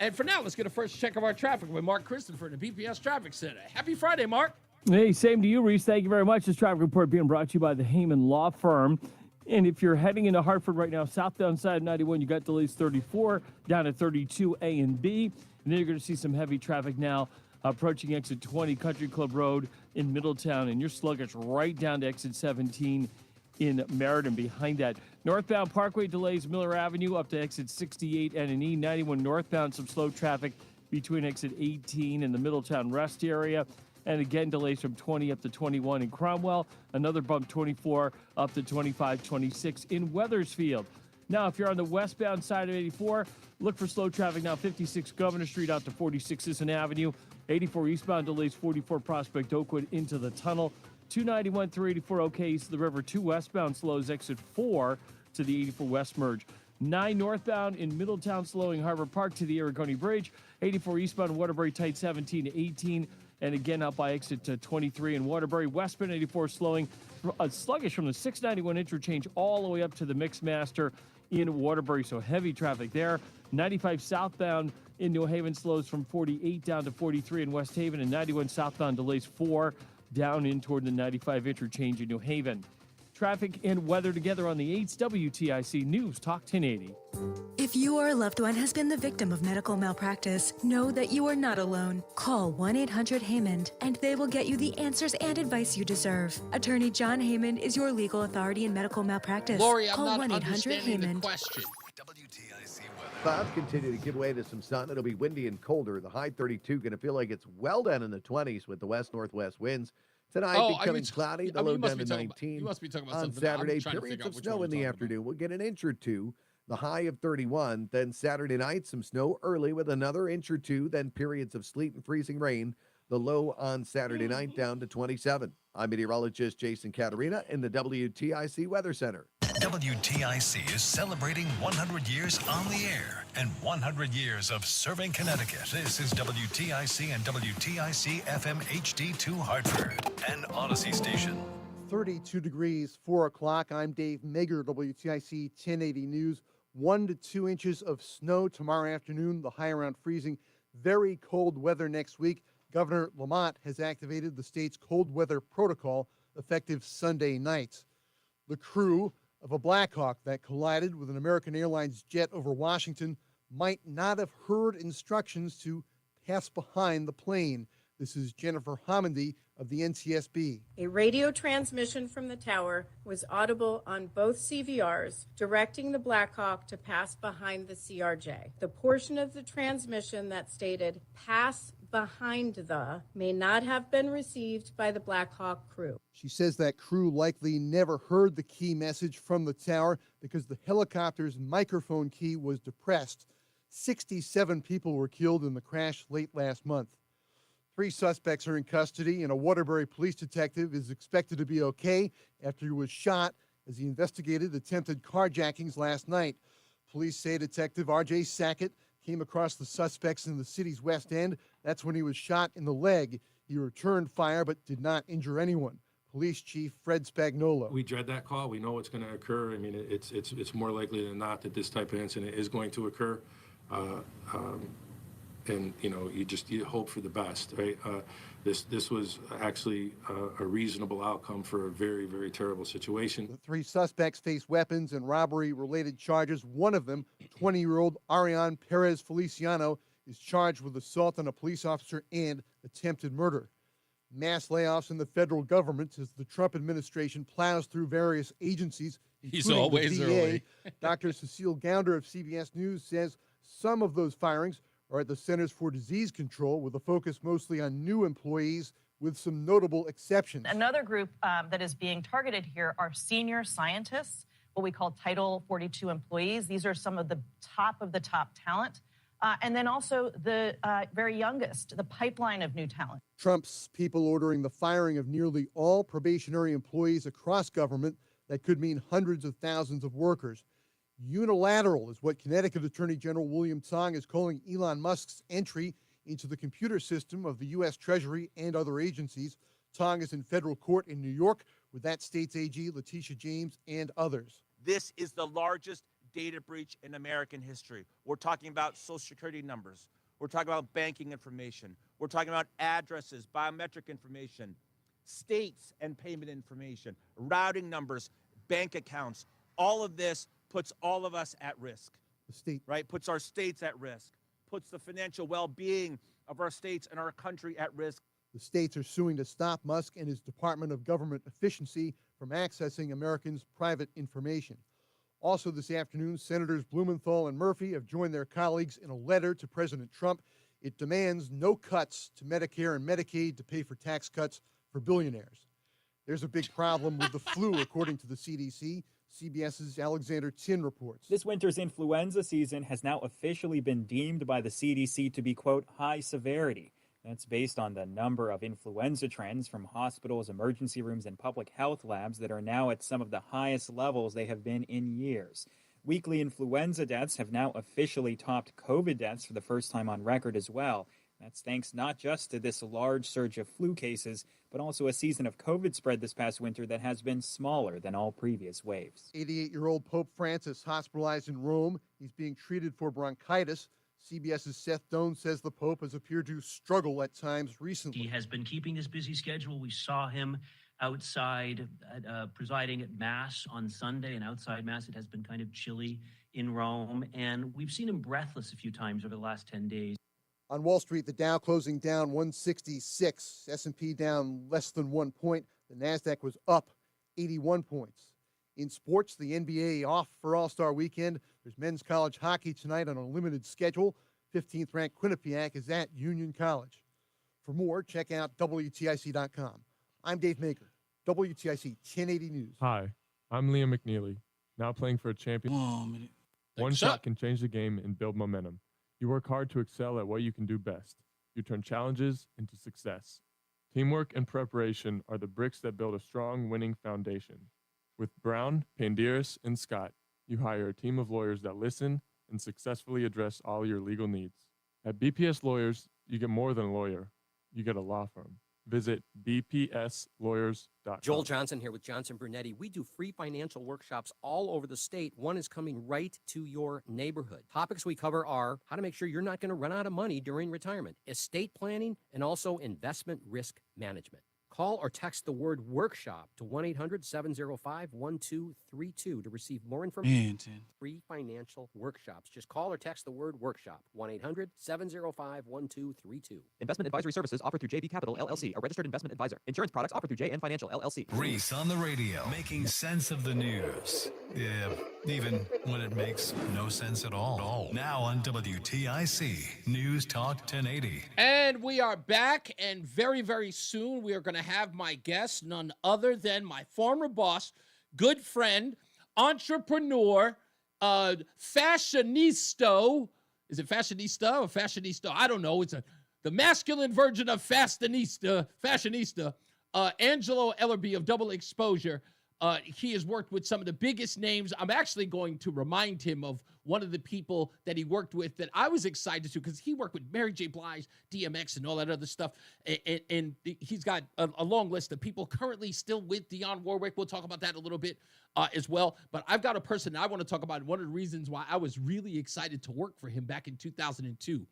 S5: And for now, let's get a first check of our traffic with Mark Christopher in the BPS Traffic Center. Happy Friday, Mark.
S16: Hey, same to you, Reese. Thank you very much. This traffic report being brought to you by the Heyman Law Firm. And if you're heading into Hartford right now, southbound side of 91, you got delays 34 down at 32 A and B. And then you're going to see some heavy traffic now approaching exit 20 Country Club Road in Middletown. And you're sluggish right down to exit 17 in Meriden. Behind that, northbound Parkway delays Miller Avenue up to exit 68 and E. 91 northbound, some slow traffic between exit 18 and the Middletown Rest area. And again, delays from 20 up to 21 in Cromwell. Another bump 24 up to 25, 26 in Wethersfield. Now, if you're on the westbound side of 84, look for slow traffic now 56 Governor Street out to 46 Sisson Avenue. 84 eastbound delays 44 Prospect Oakwood into the tunnel. 291 through 84 OK east of the river. 2 westbound slows exit 4 to the 84 West merge. 9 northbound in Middletown slowing Harbor Park to the Aragoni Bridge. 84 eastbound Waterbury tight 17 to 18. And again, out by exit 23 in Waterbury. Westbound 84 slowing sluggish from the 691 interchange all the way up to the Mixmaster in Waterbury. So heavy traffic there. 95 southbound in New Haven slows from 48 down to 43 in West Haven. And 91 southbound delays 4 down in toward the 95 interchange in New Haven. Traffic and weather together on the 8th WTIC News Talk 1080.
S13: If you or a loved one has been the victim of medical malpractice, know that you are not alone. Call 1-800-HEYMAN and they will get you the answers and advice you deserve. Attorney John Heyman is your legal authority in medical malpractice.
S5: Lori, I'm
S13: Call
S5: not understanding the
S13: 1-800-HEYMAN.
S5: question.
S17: Clouds continue to give way to some sun. It'll be windy and colder. The high 32 going to feel like it's well down in the 20s with the west-northwest winds. Tonight, becoming cloudy, the low down to 19.
S5: You must be talking about
S17: on
S5: something.
S17: Saturday, periods of snow in the afternoon. We'll get an inch or two, the high of 31. Then Saturday night, some snow early with another inch or two, then periods of sleet and freezing rain. The low on Saturday night down to 27. I'm meteorologist Jason Caterina in the WTIC Weather Center.
S18: WTIC is celebrating 100 years on the air and 100 years of serving Connecticut. This is WTIC and WTIC FM HD2 Hartford, an Odyssey station.
S19: 32 degrees, 4 o'clock. I'm Dave Mager, WTIC 1080 News. 1 to 2 inches of snow tomorrow afternoon, the high around freezing. Very cold weather next week. Governor Lamont has activated the state's cold weather protocol effective Sunday night. The crew of a Blackhawk that collided with an American Airlines jet over Washington might not have heard instructions to pass behind the plane. This is Jennifer Homendy of the NTSB.
S20: A radio transmission from the tower was audible on both CVRs, directing the Blackhawk to pass behind the CRJ. The portion of the transmission that stated pass behind the may not have been received by the Blackhawk crew.
S19: She says that crew likely never heard the key message from the tower because the helicopter's microphone key was depressed. 67 people were killed in the crash late last month. 3 suspects are in custody, and a Waterbury police detective is expected to be okay after he was shot as he investigated attempted carjackings last night. Police say Detective R.J. Sackett came across the suspects in the city's West End. That's when he was shot in the leg. He returned fire but did not injure anyone. Police Chief Fred Spagnuolo.
S21: We dread that call. We know what's going to occur. I mean, it's more likely than not that this type of incident is going to occur. and you hope for the best, right? This was actually a reasonable outcome for a very, very terrible situation.
S19: The 3 suspects face weapons and robbery-related charges. One of them, 20-year-old Ariane Perez Feliciano, is charged with assault on a police officer and attempted murder. Mass layoffs in the federal government as the Trump administration plows through various agencies.
S5: He's always
S19: the
S5: early.
S19: Dr. Cecile Gounder of CBS News says some of those firings are at the Centers for Disease Control, with a focus mostly on new employees, with some notable exceptions.
S3: Another group that is being targeted here are senior scientists, what we call Title 42 employees. These are some of the top talent. And then also the very youngest, the pipeline of new talent.
S19: Trump's people ordering the firing of nearly all probationary employees across government. That could mean hundreds of thousands of workers. Unilateral is what Connecticut Attorney General William Tong is calling Elon Musk's entry into the computer system of the U.S. Treasury and other agencies. Tong is in federal court in New York with that state's AG, Letitia James, and others.
S9: This is the largest data breach in American history. We're talking about Social Security numbers. We're talking about banking information. We're talking about addresses, biometric information, states and payment information, routing numbers, bank accounts. All of this puts all of us at risk.
S19: The state,
S9: right? Puts our states at risk, puts the financial well-being of our states and our country at risk.
S19: The states are suing to stop Musk and his Department of Government Efficiency from accessing Americans' private information. Also this afternoon, Senators Blumenthal and Murphy have joined their colleagues in a letter to President Trump. It demands no cuts to Medicare and Medicaid to pay for tax cuts for billionaires. There's a big problem with the flu, according to the CDC. CBS's Alexander Tin reports.
S15: This winter's influenza season has now officially been deemed by the CDC to be, quote, high severity. That's based on the number of influenza trends from hospitals, emergency rooms, and public health labs that are now at some of the highest levels they have been in years. Weekly influenza deaths have now officially topped COVID deaths for the first time on record as well. That's thanks not just to this large surge of flu cases, but also a season of COVID spread this past winter that has been smaller than all previous waves.
S19: 88-year-old Pope Francis hospitalized in Rome. He's being treated for bronchitis. CBS's Seth Doan says the Pope has appeared to struggle at times recently.
S22: He has been keeping this busy schedule. We saw him outside presiding at Mass on Sunday, and outside Mass it has been kind of chilly in Rome, and we've seen him breathless a few times over the last 10 days.
S19: On Wall Street, the Dow closing down 166, S&P down less than 1 point. The Nasdaq was up 81 points. In sports, the NBA off for All-Star Weekend. There's men's college hockey tonight on a limited schedule. 15th-ranked Quinnipiac is at Union College. For more, check out WTIC.com. I'm Dave Maker, WTIC 1080 News.
S23: Hi, I'm Liam McNeely, now playing for a champion. One shot can change the game and build momentum. You work hard to excel at what you can do best. You turn challenges into success. Teamwork and preparation are the bricks that build a strong, winning foundation. With Brown, Panderis, and Scott, you hire a team of lawyers that listen and successfully address all your legal needs. At BPS Lawyers, you get more than a lawyer. You get a law firm. Visit bpslawyers.com.
S24: Joel Johnson here with Johnson Brunetti. We do free financial workshops all over the state. One is coming right to your neighborhood. Topics we cover are how to make sure you're not going to run out of money during retirement, estate planning, and also investment risk management. Call or text the word workshop to 1-800-705-1232 to receive more information. Free financial workshops. Just call or text the word workshop. 1-800-705-1232.
S27: Investment advisory services offered through JB Capital, LLC, a registered investment advisor. Insurance products offered through JN Financial, LLC.
S18: Reese on the radio, making sense of the news. Yeah, even when it makes no sense at all. Now on WTIC, News Talk 1080.
S5: And we are back, and very, very soon we are going to have my guest, none other than my former boss, good friend, entrepreneur, fashionista. Is it fashionista or fashionista? I don't know. It's the masculine version of fashionista. Angelo Ellerby of Double Exposure. He has worked with some of the biggest names. I'm actually going to remind him of one of the people that he worked with that I was excited to, because he worked with Mary J. Blige, DMX, and all that other stuff. And he's got a long list of people currently still with Dionne Warwick. We'll talk about that a little bit as well. But I've got a person I want to talk about. One of the reasons why I was really excited to work for him back in 2002.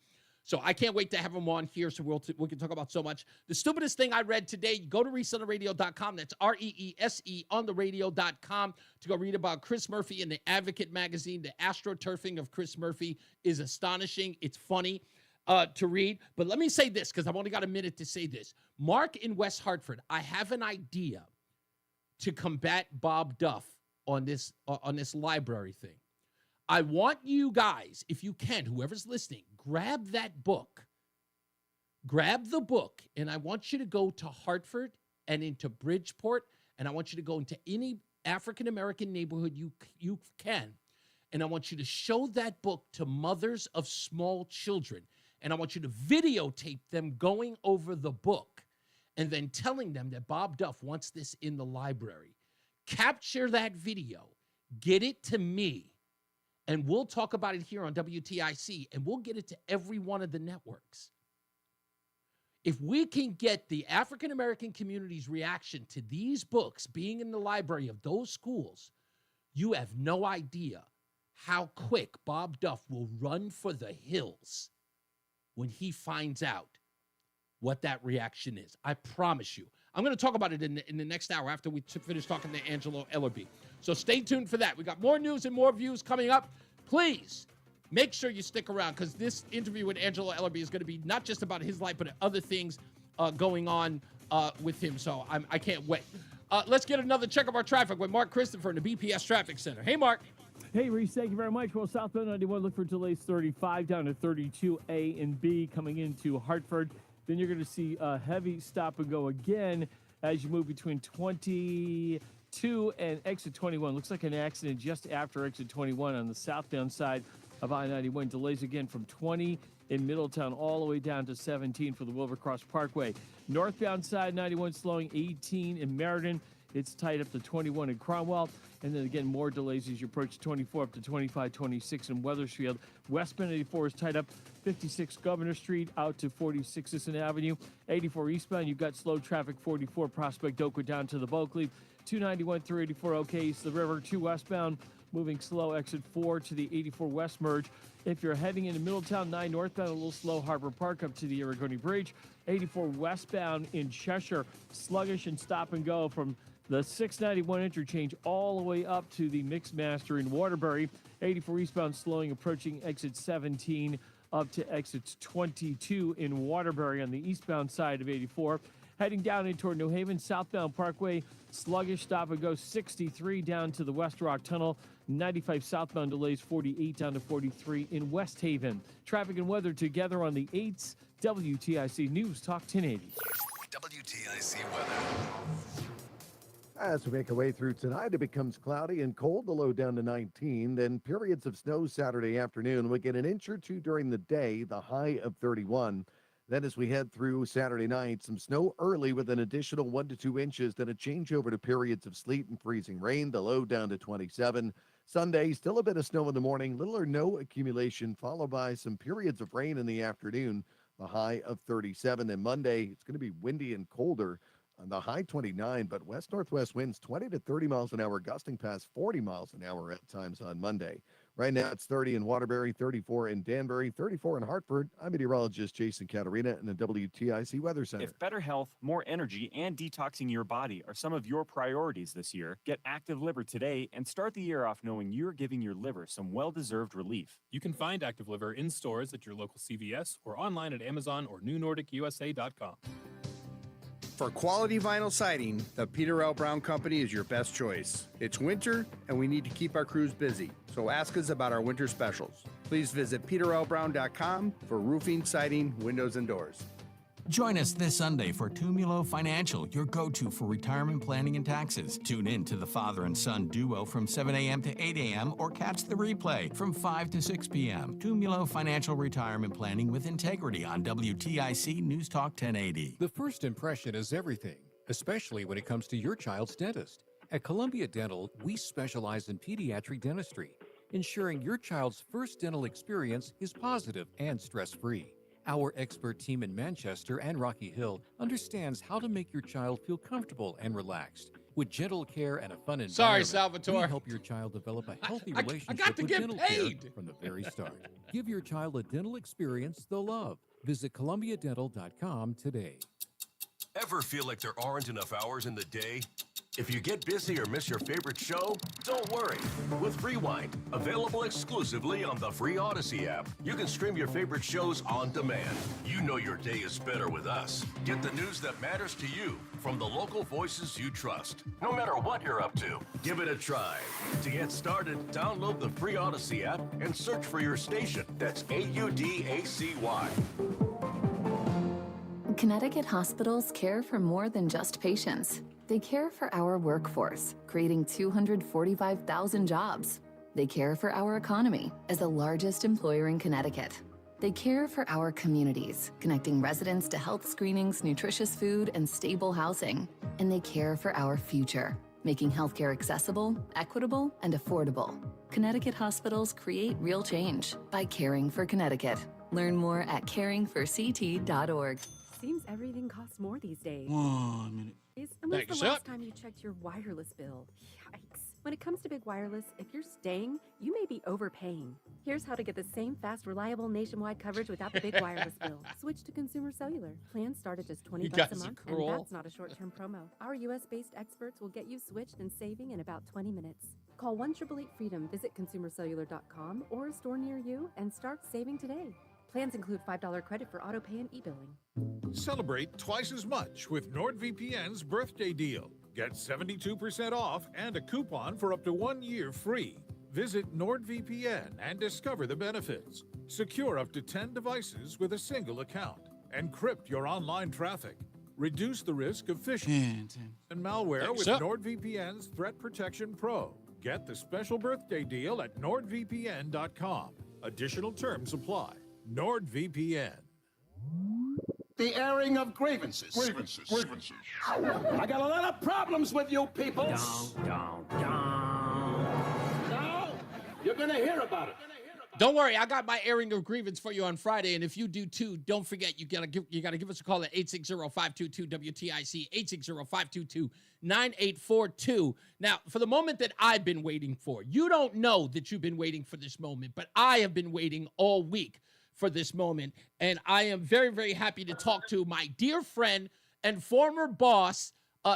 S5: So I can't wait to have him on here so we can talk about so much. The stupidest thing I read today, go to reeseontheradio.com. That's REESE on the radio.com to go read about Chris Murphy in the Advocate magazine. The astroturfing of Chris Murphy is astonishing. It's funny to read. But let me say this, because I've only got a minute to say this. Mark in West Hartford, I have an idea to combat Bob Duff on this library thing. I want you guys, if you can, whoever's listening, grab that book. Grab the book, and I want you to go to Hartford and into Bridgeport, and I want you to go into any African-American neighborhood you can, and I want you to show that book to mothers of small children, and I want you to videotape them going over the book and then telling them that Bob Duff wants this in the library. Capture that video, get it to me, and we'll talk about it here on WTIC, and we'll get it to every one of the networks. If we can get the African-American community's reaction to these books being in the library of those schools, you have no idea how quick Bob Duff will run for the hills when he finds out what that reaction is. I promise you. I'm going to talk about it in the next hour after we finish talking to Angelo Ellerby. So stay tuned for that. We got more news and more views coming up. Please make sure you stick around, because this interview with Angelo Ellerby is going to be not just about his life, but other things going on with him. So I can't wait. Let's get another check of our traffic with Mark Christopher in the BPS Traffic Center. Hey, Mark.
S16: Hey, Reese, thank you very much. Well, southbound 91, look for delays 35 down to 32A and B coming into Hartford. Then you're going to see a heavy stop and go again as you move between 22 and exit 21. Looks like an accident just after exit 21 on the southbound side of I-91. Delays again from 20 in Middletown all the way down to 17 for the Wilbercross Parkway. Northbound side 91 slowing 18 in Meriden. It's tight up to 21 in Cromwell. And then again, more delays as you approach 24 up to 25, 26 in Wethersfield. Westbound 84 is tight up 56 Governor Street out to 46 Sisson Avenue. 84 eastbound, you've got slow traffic 44 Prospect Oakwood down to the Bulkley. 291 through 84 OK east of the river. 2 westbound moving slow exit 4 to the 84 west merge. If you're heading into Middletown, 9 northbound, a little slow Harbor Park up to the Aragoni Bridge. 84 westbound in Cheshire, sluggish and stop and go from the 691 interchange all the way up to the Mixmaster in Waterbury. 84 eastbound slowing, approaching exit 17 up to exit 22 in Waterbury on the eastbound side of 84. Heading down in toward New Haven, southbound Parkway, sluggish stop and go 63 down to the West Rock Tunnel. 95 southbound delays 48 down to 43 in West Haven. Traffic and weather together on the 8s. WTIC News Talk 1080.
S18: WTIC weather.
S17: As we make our way through tonight, it becomes cloudy and cold, the low down to 19. Then periods of snow Saturday afternoon. We get an inch or two during the day, the high of 31. Then as we head through Saturday night, some snow early with an additional 1 to 2 inches. Then a change over to periods of sleet and freezing rain, the low down to 27. Sunday, still a bit of snow in the morning, little or no accumulation, followed by some periods of rain in the afternoon, the high of 37. And Monday, it's going to be windy and colder. On the high 29, but west-northwest winds 20 to 30 miles an hour, gusting past 40 miles an hour at times on Monday. Right now, it's 30 in Waterbury, 34 in Danbury, 34 in Hartford. I'm meteorologist Jason Caterina in the WTIC Weather Center.
S1: If better health, more energy, and detoxing your body are some of your priorities this year, get Active Liver today and start the year off knowing you're giving your liver some well-deserved relief.
S2: You can find Active Liver in stores at your local CVS or online at Amazon or NewNordicUSA.com.
S4: For quality vinyl siding, the Peter L. Brown Company is your best choice. It's winter, and we need to keep our crews busy, so ask us about our winter specials. Please visit peterlbrown.com for roofing, siding, windows, and doors.
S8: Join us this Sunday for Tumulo Financial, your go-to for retirement planning and taxes. Tune in to the father and son duo from 7 a.m. to 8 a.m. or catch the replay from 5 to 6 p.m. Tumulo Financial Retirement Planning with Integrity on WTIC News Talk 1080.
S10: The first impression is everything, especially when it comes to your child's dentist. At Columbia Dental, we specialize in pediatric dentistry, ensuring your child's first dental experience is positive and stress-free. Our expert team in Manchester and Rocky Hill understands how to make your child feel comfortable and relaxed, With gentle care and a fun environment,
S5: Sorry, Salvatore.
S10: we help your child develop a healthy
S5: I
S10: relationship
S5: got to
S10: with
S5: get
S10: dental
S5: paid.
S10: care from the very start. Give your child a dental experience they'll love. Visit ColumbiaDental.com today.
S6: Ever feel like there aren't enough hours in the day? If you get busy or miss your favorite show, don't worry. With Rewind, available exclusively on the free Odyssey app, you can stream your favorite shows on demand. You know your day is better with us. Get the news that matters to you from the local voices you trust. No matter what you're up to, give it a try. To get started, download the free Odyssey app and search for your station. That's AUDACY.
S7: Connecticut hospitals care for more than just patients. They care for our workforce, creating 245,000 jobs. They care for our economy as the largest employer in Connecticut. They care for our communities, connecting residents to health screenings, nutritious food, and stable housing. And they care for our future, making healthcare accessible, equitable, and affordable. Connecticut hospitals create real change by caring for Connecticut. Learn more at caringforct.org.
S11: Seems everything costs more these days.
S5: 1 minute.
S11: And when's
S5: Thanks,
S11: the last
S5: up.
S11: time you checked your wireless bill? Yikes. When it comes to big wireless, if you're staying, you may be overpaying. Here's how to get the same fast, reliable nationwide coverage without the big wireless bill. Switch to Consumer Cellular. Plans start at just $20
S5: You
S11: a
S5: guys are
S11: month,
S5: cruel.
S11: and that's not a short-term promo. Our U.S.-based experts will get you switched and saving in about 20 minutes. Call 1-888-FREEDOM, visit ConsumerCellular.com or a store near you, and start saving today. Plans include $5 credit for auto pay and e-billing.
S12: Celebrate twice as much with NordVPN's birthday deal. Get 72% off and a coupon for up to 1 year free. Visit NordVPN and discover the benefits. Secure up to 10 devices with a single account. Encrypt your online traffic. Reduce the risk of phishing and malware
S5: Thanks,
S12: with
S5: up.
S12: NordVPN's Threat Protection Pro. Get the special birthday deal at NordVPN.com. Additional terms apply. NordVPN.
S14: The airing of grievances. I got a lot of problems with you people. No, you're gonna hear about it.
S5: Don't worry, I got my airing of grievance for you on Friday, and if you do too, don't forget you gotta give us a call at 860-522-WTIC, 860-522-9842. Now, for the moment that I've been waiting for, you don't know that you've been waiting for this moment, but I have been waiting all week for this moment, and I am very, very happy to talk to my dear friend and former boss,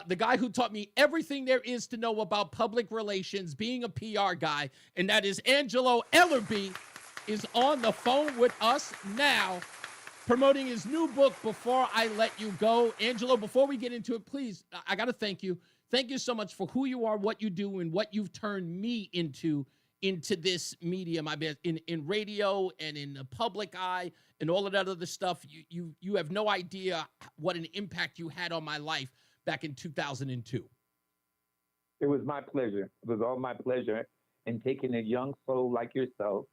S5: the guy who taught me everything there is to know about public relations, being a PR guy, and that is Angelo Ellerby, is on the phone with us now, promoting his new book, Before I Let You Go. Angelo, before we get into it, please, I got to thank you. Thank you so much for who you are, what you do, and what you've turned me into this medium. I've been in radio and in the public eye and all of that other stuff. You have no idea what an impact you had on my life back in 2002.
S25: It was my pleasure. It was all my pleasure. And taking a young soul like yourself,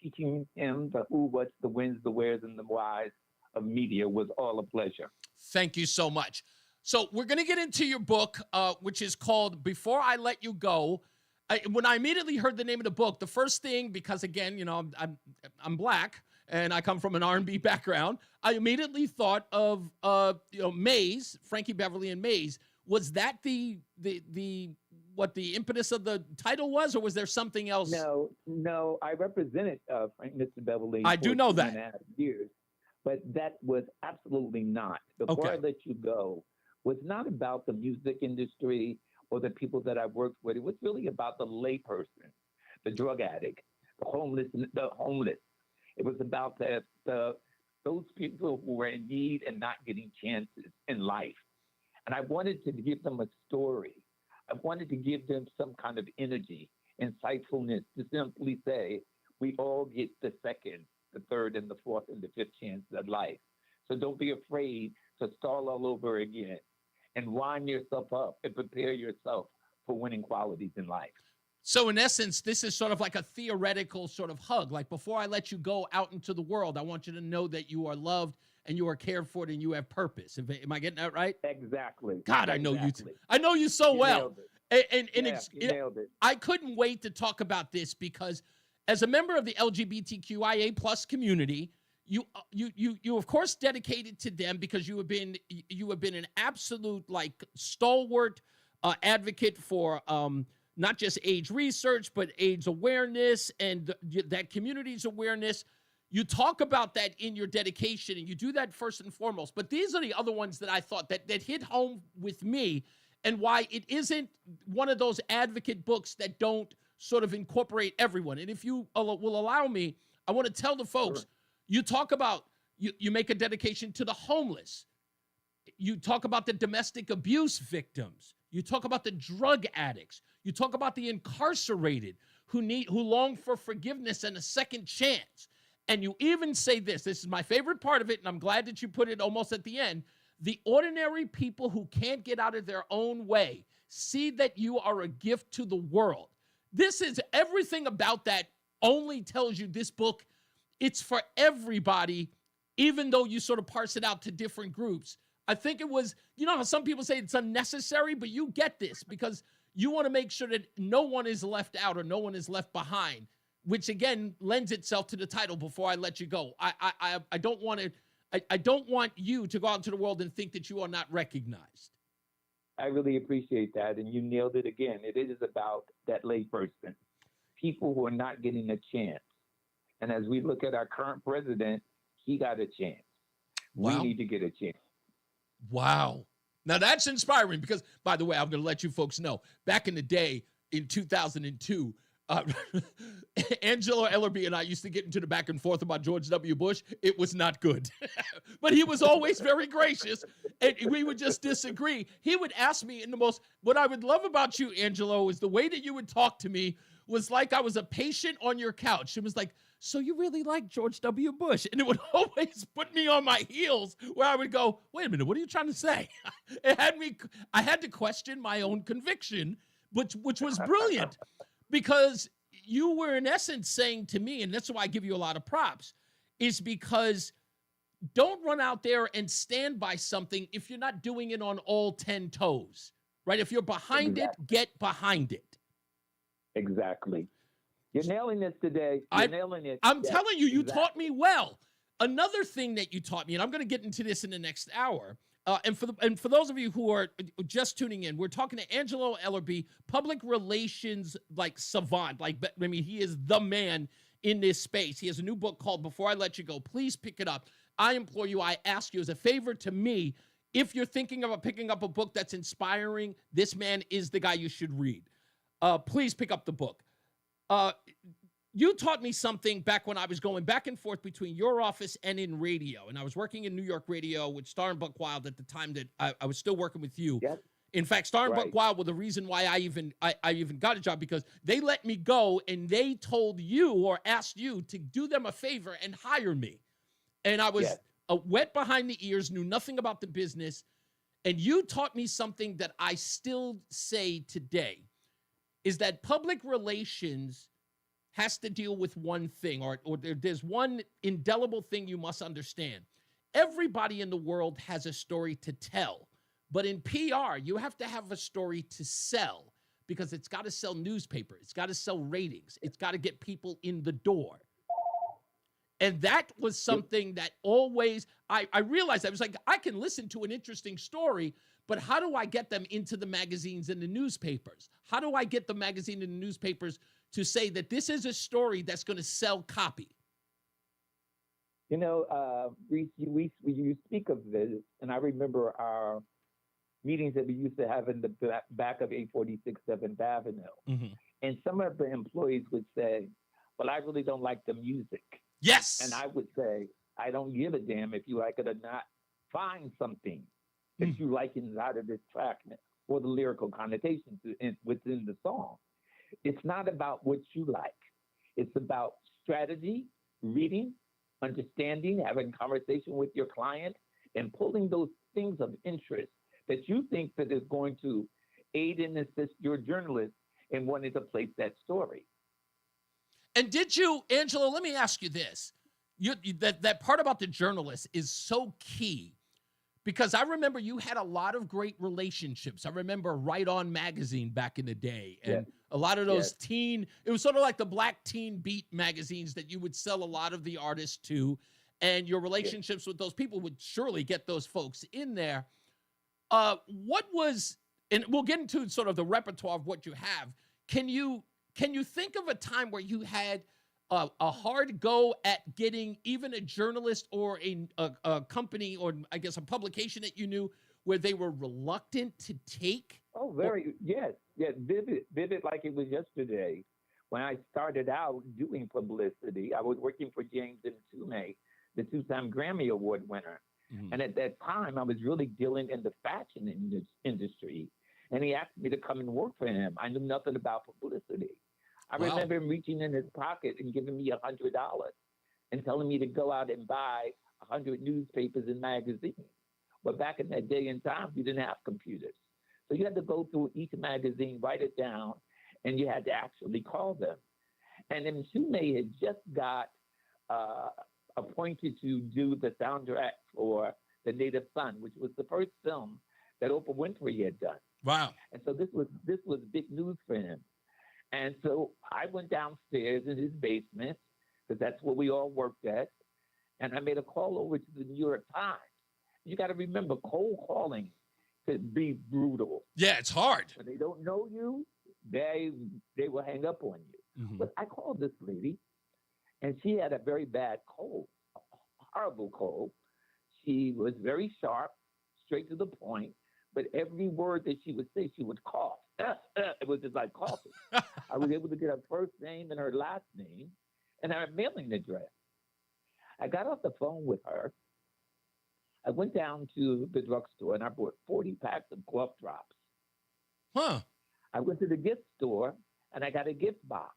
S25: teaching him the who, what's, the whens, the wheres, and the whys of media was all a pleasure.
S5: Thank you so much. So we're going to get into your book, which is called Before I Let You Go. When I immediately heard the name of the book, the first thing, because again, you know, I'm black and I come from an R&B background, I immediately thought of Maze, Frankie Beverly and Maze. Was that what the impetus of the title was, or was there something else?
S25: No, I represented Mr. Beverly.
S5: I do know that.
S25: 2.5 years, but that was absolutely not. Before I Let You Go was not about the music industry or the people that I worked with. It was really about the layperson, the drug addict, the homeless. It was about those people who were in need and not getting chances in life. And I wanted to give them a story. I wanted to give them some kind of energy, insightfulness, to simply say, we all get the second, the third, and the fourth, and the fifth chance at life. So don't be afraid to start all over again and wind yourself up and prepare yourself for winning qualities in life.
S5: So in essence, this is sort of like a theoretical sort of hug. Like, before I let you go out into the world, I want you to know that you are loved and you are cared for and you have purpose. Am I getting that right?
S25: Exactly.
S5: God, I know you. I know you so well. And
S25: you nailed it.
S5: I couldn't wait to talk about this because as a member of the LGBTQIA plus community, you of course dedicated to them because you have been an absolute like stalwart advocate for not just AIDS research, but AIDS awareness and that community's awareness. You talk about that in your dedication, and you do that first and foremost. But these are the other ones that I thought that hit home with me, and why it isn't one of those advocate books that don't sort of incorporate everyone. And if you will allow me, I want to tell the folks, you talk about, you make a dedication to the homeless. You talk about the domestic abuse victims. You talk about the drug addicts. You talk about the incarcerated who long for forgiveness and a second chance. And you even say this is my favorite part of it, and I'm glad that you put it almost at the end. The ordinary people who can't get out of their own way see that you are a gift to the world. This is everything about that only tells you this book, it's for everybody, even though you sort of parse it out to different groups. I think it was, you know how some people say it's unnecessary, but you get this because you want to make sure that no one is left out or no one is left behind, which again lends itself to the title, Before I Let You Go. I don't want you to go out into the world and think that you are not recognized.
S25: I really appreciate that, and you nailed it again. It is about that layperson, people who are not getting a chance. And as we look at our current president, he got a chance.
S5: Wow.
S25: We need to get a chance.
S5: Wow. Now that's inspiring because, by the way, I'm going to let you folks know, back in the day in 2002, Angelo Ellerby and I used to get into the back and forth about George W. Bush. It was not good. But he was always very gracious, and we would just disagree. He would ask me what I would love about you, Angelo, is the way that you would talk to me was like I was a patient on your couch. It was like, so you really like George W. Bush? And it would always put me on my heels where I would go, wait a minute, what are you trying to say? I had to question my own conviction, which was brilliant. Because you were in essence saying to me, and that's why I give you a lot of props, is because don't run out there and stand by something if you're not doing it on all 10 toes, right? If you're behind it, get behind it.
S25: Exactly. You're nailing this today. You're nailing it.
S5: I'm telling you, you taught me well. Another thing that you taught me, and I'm going to get into this in the next hour, and for those of you who are just tuning in, we're talking to Angelo Ellerby, public relations like savant. He is the man in this space. He has a new book called Before I Let You Go. Please pick it up. I implore you, I ask you as a favor to me, if you're thinking about picking up a book that's inspiring, this man is the guy you should read. Please pick up the book. You taught me something back when I was going back and forth between your office and in radio. And I was working in New York radio with Star and Buck Wild at the time that I was still working with you.
S25: Yep.
S5: In fact, Star and Buck Wild were the reason why I even got a job, because they let me go and they told you or asked you to do them a favor and hire me. And I was wet behind the ears, knew nothing about the business. And you taught me something that I still say today, is that public relations has to deal with one thing, or there's one indelible thing you must understand. Everybody in the world has a story to tell, but in PR, you have to have a story to sell, because it's got to sell newspaper, it's got to sell ratings, it's got to get people in the door. And that was something that always, I realized, I was like, I can listen to an interesting story, but how do I get them into the magazines and the newspapers? How do I get the magazine and the newspapers to say that this is a story that's going to sell copy?
S25: You know, Reese, you speak of this, and I remember our meetings that we used to have in the back of 846 7th Avenue.
S5: Mm-hmm.
S25: And some of the employees would say, well, I really don't like the music.
S5: Yes.
S25: And I would say, I don't give a damn if you like it or not. Find something that you like inside of this track or the lyrical connotations within the song. It's not about what you like. It's about strategy, reading, understanding, having conversation with your client, and pulling those things of interest that you think that is going to aid and assist your journalist in wanting to place that story.
S5: And did you, Angelo, let me ask you this. That part about the journalist is so key, because I remember you had a lot of great relationships. I remember Right On Magazine back in the day, and a lot of those it was sort of like the Black Teen Beat magazines that you would sell a lot of the artists to, and your relationships with those people would surely get those folks in there. What was and we'll get into sort of the repertoire of what you have. Can you think of a time where you had a hard go at getting even a journalist or a company, or I guess a publication that you knew, where they were reluctant to take?
S25: Oh, yes. Vivid like it was yesterday. When I started out doing publicity, I was working for James M. Tume, the two-time Grammy Award winner.
S5: Mm-hmm.
S25: And at that time, I was really dealing in the fashion industry. And he asked me to come and work for him. I knew nothing about publicity. I remember him reaching in his pocket and giving me $100 and telling me to go out and buy 100 newspapers and magazines. But back in that day and time, you didn't have computers. So you had to go through each magazine, write it down, and you had to actually call them. And then Tume had just got appointed to do the soundtrack for The Native Son, which was the first film that Oprah Winfrey had done.
S5: Wow.
S25: And so this was big news for him. And so I went downstairs in his basement, because that's where we all worked at, and I made a call over to the New York Times. You got to remember, cold calling could be brutal.
S5: Yeah, it's hard.
S25: When they don't know you, they will hang up on you.
S5: Mm-hmm.
S25: But I called this lady, and she had a very bad cold, a horrible cold. She was very sharp, straight to the point, but every word that she would say, she would cough. It was just like coughing. I was able to get her first name and her last name and her mailing address. I got off the phone with her. I went down to the drugstore and I bought 40 packs of cough drops. I went to the gift store and I got a gift box.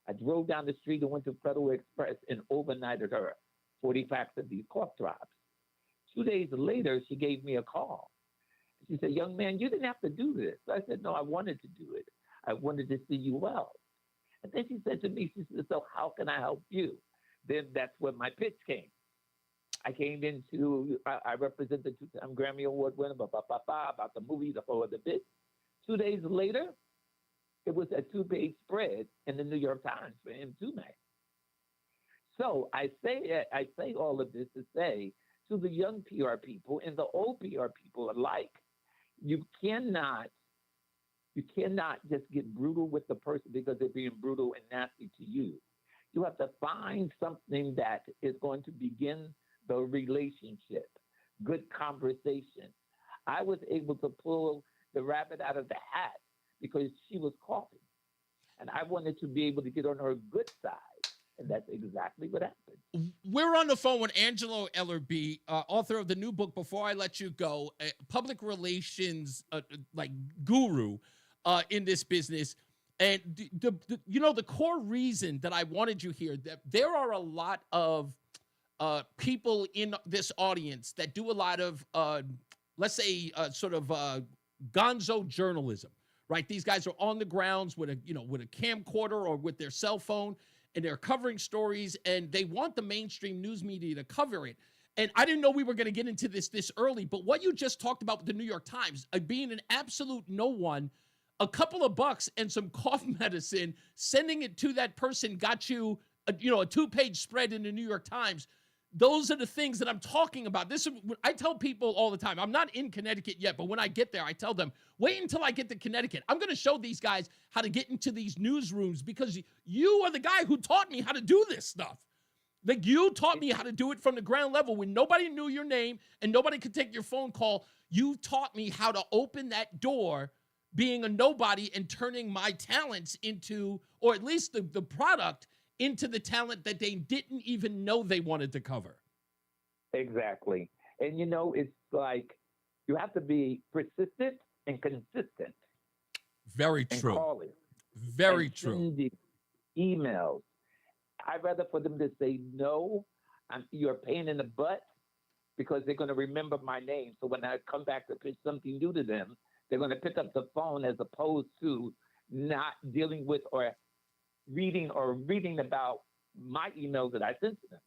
S25: I drove down the street and went to Federal Express and overnighted her 40 packs of these cough drops. 2 days later, she gave me a call. She said, "Young man, you didn't have to do this." I said, "No, I wanted to do it. I wanted to see you well." And then she said to me, she said, "So how can I help you?" Then that's when my pitch came. I came into, I represent the two-time Grammy Award winner, about the movie, the whole of the bit. 2 days later, it was a 2-page spread in the New York Times for him to make. So I say all of this to say to the young PR people and the old PR people alike, you cannot just get brutal with the person because they're being brutal and nasty to you. You have to find something that is going to begin the relationship, good conversation. I was able to pull the rabbit out of the hat because she was coughing. And I wanted to be able to get on her good side. And that's exactly what happened.
S5: We're on the phone with Angelo Ellerby, author of the new book, Before I Let You Go, a public relations guru in this business. And the core reason that I wanted you here, that there are a lot of people in this audience that do a lot of, let's say, gonzo journalism, right? These guys are on the grounds with a camcorder or with their cell phone, and they're covering stories, and they want the mainstream news media to cover it. And I didn't know we were going to get into this early, but what you just talked about with the New York Times, being an absolute no one, a couple of bucks and some cough medicine, sending it to that person got you, a 2-page spread in the New York Times. Those are the things that I'm talking about. I tell people all the time, I'm not in Connecticut yet, but when I get there, I tell them, wait until I get to Connecticut. I'm going to show these guys how to get into these newsrooms because you are the guy who taught me how to do this stuff. Like, you taught me how to do it from the ground level when nobody knew your name and nobody could take your phone call. You taught me how to open that door, being a nobody and turning my talents into, or at least the product, into the talent that they didn't even know they wanted to cover.
S25: Exactly. And, it's like you have to be persistent and consistent.
S5: Very true.
S25: And call it.
S5: Very true.
S25: Send emails. I'd rather for them to say, no, you're a pain in the butt, because they're going to remember my name. So when I come back to pitch something new to them, they're going to pick up the phone as opposed to not dealing with or reading about my emails that I sent to them.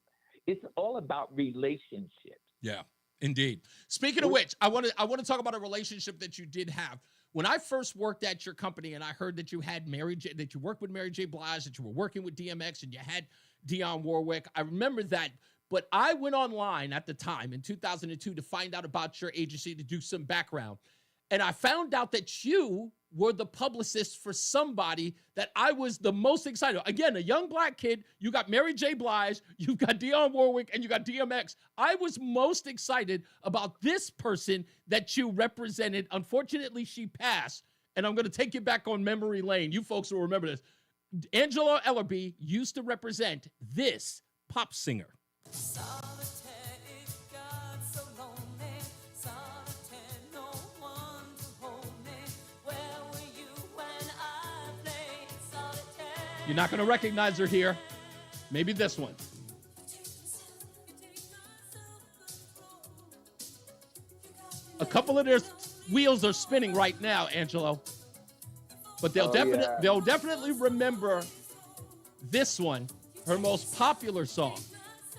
S25: It's all about relationships.
S5: Yeah, indeed. Speaking of which, I want to talk about a relationship that you did have. When I first worked at your company and I heard that you had that you worked with Mary J. Blige, that you were working with DMX and you had Dionne Warwick, I remember that. But I went online at the time in 2002 to find out about your agency to do some background. And I found out that you were the publicist for somebody that I was the most excited about. Again, a young black kid. You got Mary J. Blige, you've got Dionne Warwick, and you got DMX. I was most excited about this person that you represented. Unfortunately, she passed. And I'm going to take you back on memory lane. You folks will remember this. Angela Ellerby used to represent this pop singer. You're not going to recognize her here. Maybe this one. A couple of their wheels are spinning right now, Angelo. But they'll definitely remember this one, her most popular song,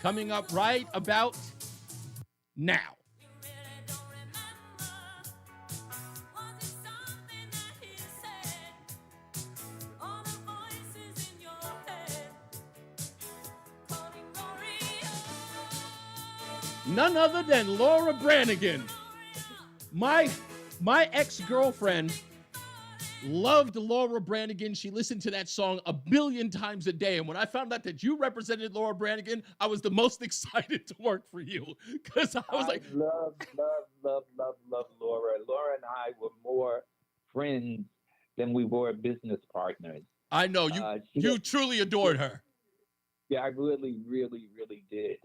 S5: coming up right about now. None other than Laura Branigan. My ex-girlfriend loved Laura Branigan. She listened to that song a billion times a day. And when I found out that you represented Laura Branigan, I was the most excited to work for you. Because I was like,
S25: love Laura. Laura and I were more friends than we were business partners.
S5: I know. You truly adored her.
S25: Yeah, I really, really, really did.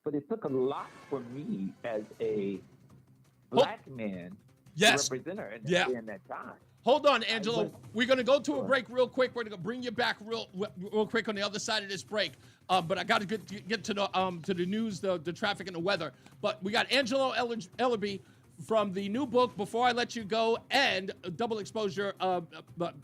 S25: But it took a lot for me as a black man to represent her in that time.
S5: Hold on, Angelo. We're going to go to a break real quick. We're going to bring you back real quick on the other side of this break. But I got to get to the news, the traffic, and the weather. But we got Angelo Ellerby from the new book, Before I Let You Go, and Double Exposure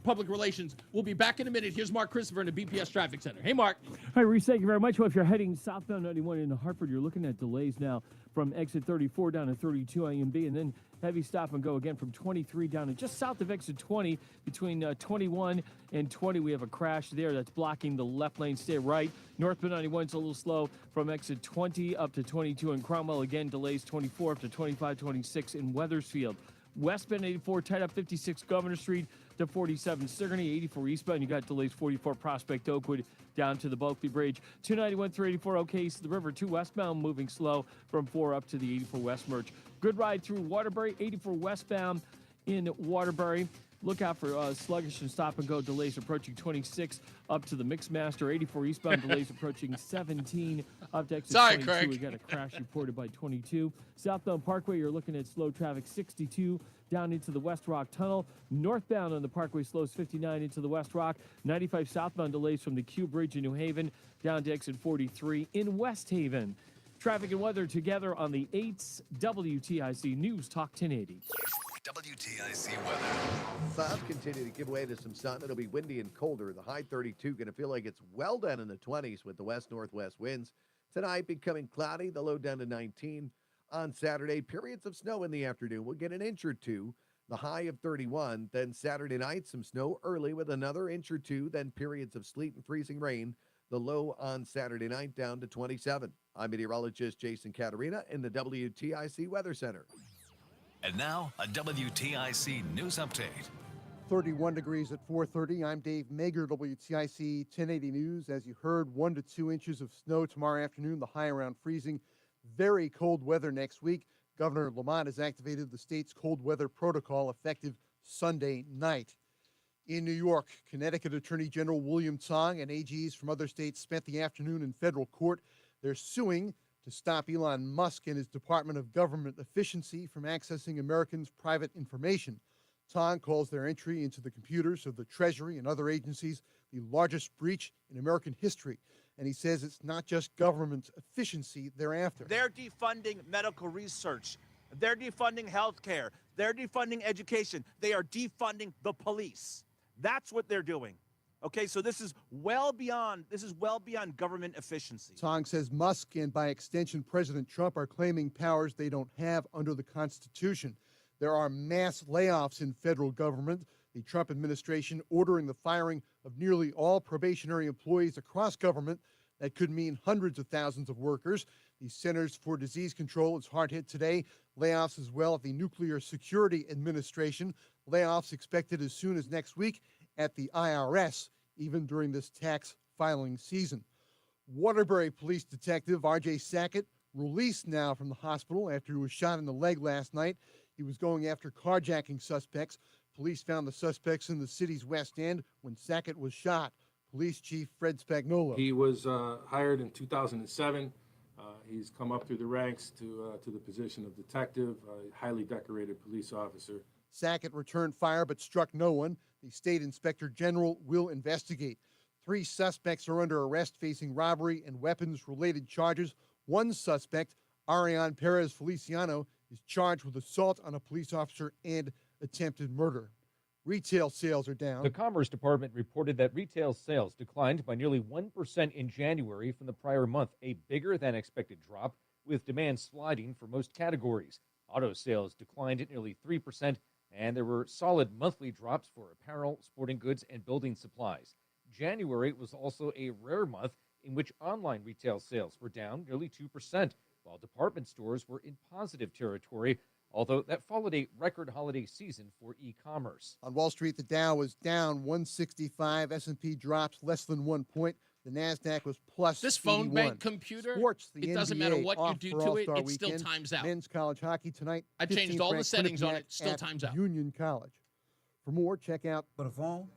S5: Public Relations. We'll be back in a minute. Here's Mark Christopher in the BPS Traffic Center. Hey, Mark.
S16: Hi, Reese. Thank you very much. Well, if you're heading southbound 91 into Hartford, you're looking at delays now from exit 34 down to 32 A and B, and then heavy stop and go again from 23 down to just south of exit 20 between 21 and 20. We have a crash there that's blocking the left lane. Stay right. Northbound 91 is a little slow from exit 20 up to 22 in Cromwell. Again, delays 24 up to 25, 26 in Wethersfield. Westbound 84 tied up 56 Governor Street to 47 Sigourney. 84 eastbound, you got delays 44 Prospect Oakwood down to the Bulkley Bridge. 291 through 84 okay, so the River 2 westbound moving slow from 4 up to the 84 West Merch. Good ride through Waterbury. 84 westbound in Waterbury. Look out for sluggish and stop and go delays approaching 26 up to the Mixmaster. 84 eastbound delays approaching 17 up to exit 22.
S5: Craig.
S16: We got a crash reported by 22. Southbound Parkway, you're looking at slow traffic 62 down into the West Rock Tunnel. Northbound on the Parkway slows 59 into the West Rock. 95 southbound delays from the Q Bridge in New Haven down to exit 43 in West Haven. Traffic and weather together on the 8's WTIC News Talk 1080.
S18: WTIC weather.
S17: Clouds continue to give way to some sun. It'll be windy and colder. The high 32 going to feel like it's well down in the 20s with the west-northwest winds. Tonight becoming cloudy, the low down to 19. On Saturday, periods of snow in the afternoon. We'll get an inch or two. The high of 31. Then Saturday night, some snow early with another inch or two. Then periods of sleet and freezing rain. The low on Saturday night down to 27. I'm meteorologist Jason Caterina in the WTIC Weather Center.
S18: And now, a WTIC news update.
S19: 31 degrees at 4:30. I'm Dave Mager, WTIC 1080 News. As you heard, 1 to 2 inches of snow tomorrow afternoon, the high around freezing. Very cold weather next week. Governor Lamont has activated the state's cold weather protocol effective Sunday night. In New York, Connecticut Attorney General William Tong and AGs from other states spent the afternoon in federal court. They're suing to stop Elon Musk and his Department of Government Efficiency from accessing Americans' private information. Tong calls their entry into the computers of the Treasury and other agencies the largest breach in American history. And he says it's not just government efficiency they're after.
S3: They're defunding medical research. They're defunding healthcare. They're defunding education. They are defunding the police. That's what they're doing. Okay, so this is well beyond government efficiency.
S19: Tong says Musk and by extension President Trump are claiming powers they don't have under the Constitution. There are mass layoffs in federal government. The Trump administration ordering the firing of nearly all probationary employees across government. That could mean hundreds of thousands of workers. The Centers for Disease Control is hard hit today. Layoffs as well at the Nuclear Security Administration. Layoffs expected as soon as next week at the IRS, even during this tax filing season. Waterbury Police Detective R.J. Sackett released now from the hospital after he was shot in the leg last night. He was going after carjacking suspects. Police found the suspects in the city's West End when Sackett was shot. Police Chief Fred Spagnuolo.
S9: He was hired in 2007. He's come up through the ranks to the position of detective, a highly decorated police officer.
S19: Sackett returned fire but struck no one. The state inspector general will investigate. 3 suspects are under arrest facing robbery and weapons-related charges. One suspect, Ariane Perez Feliciano, is charged with assault on a police officer and attempted murder. Retail sales are down.
S13: The Commerce Department reported that retail sales declined by nearly 1% in January from the prior month, a bigger than expected drop, with demand sliding for most categories. Auto sales declined at nearly 3%, and there were solid monthly drops for apparel, sporting goods, and building supplies. January was also a rare month in which online retail sales were down nearly 2%, while department stores were in positive territory, although that followed a record holiday season for e-commerce.
S19: On Wall Street, the Dow was down 165. S&P drops less than 1 point. The NASDAQ was plus
S5: This phone
S19: 81.
S5: bank computer,
S19: Sports, the
S5: it doesn't
S19: NBA
S5: matter what you
S19: off
S5: do
S19: for
S5: to it,
S19: All-Star
S5: it still
S19: weekend.
S5: times out.
S19: Men's college hockey tonight.
S5: I changed
S19: 15th
S5: all the
S19: ranked
S5: settings on
S19: Quinnipiac
S5: it, still
S19: at
S5: times out.
S19: Union College. For more, check out
S14: phone.com.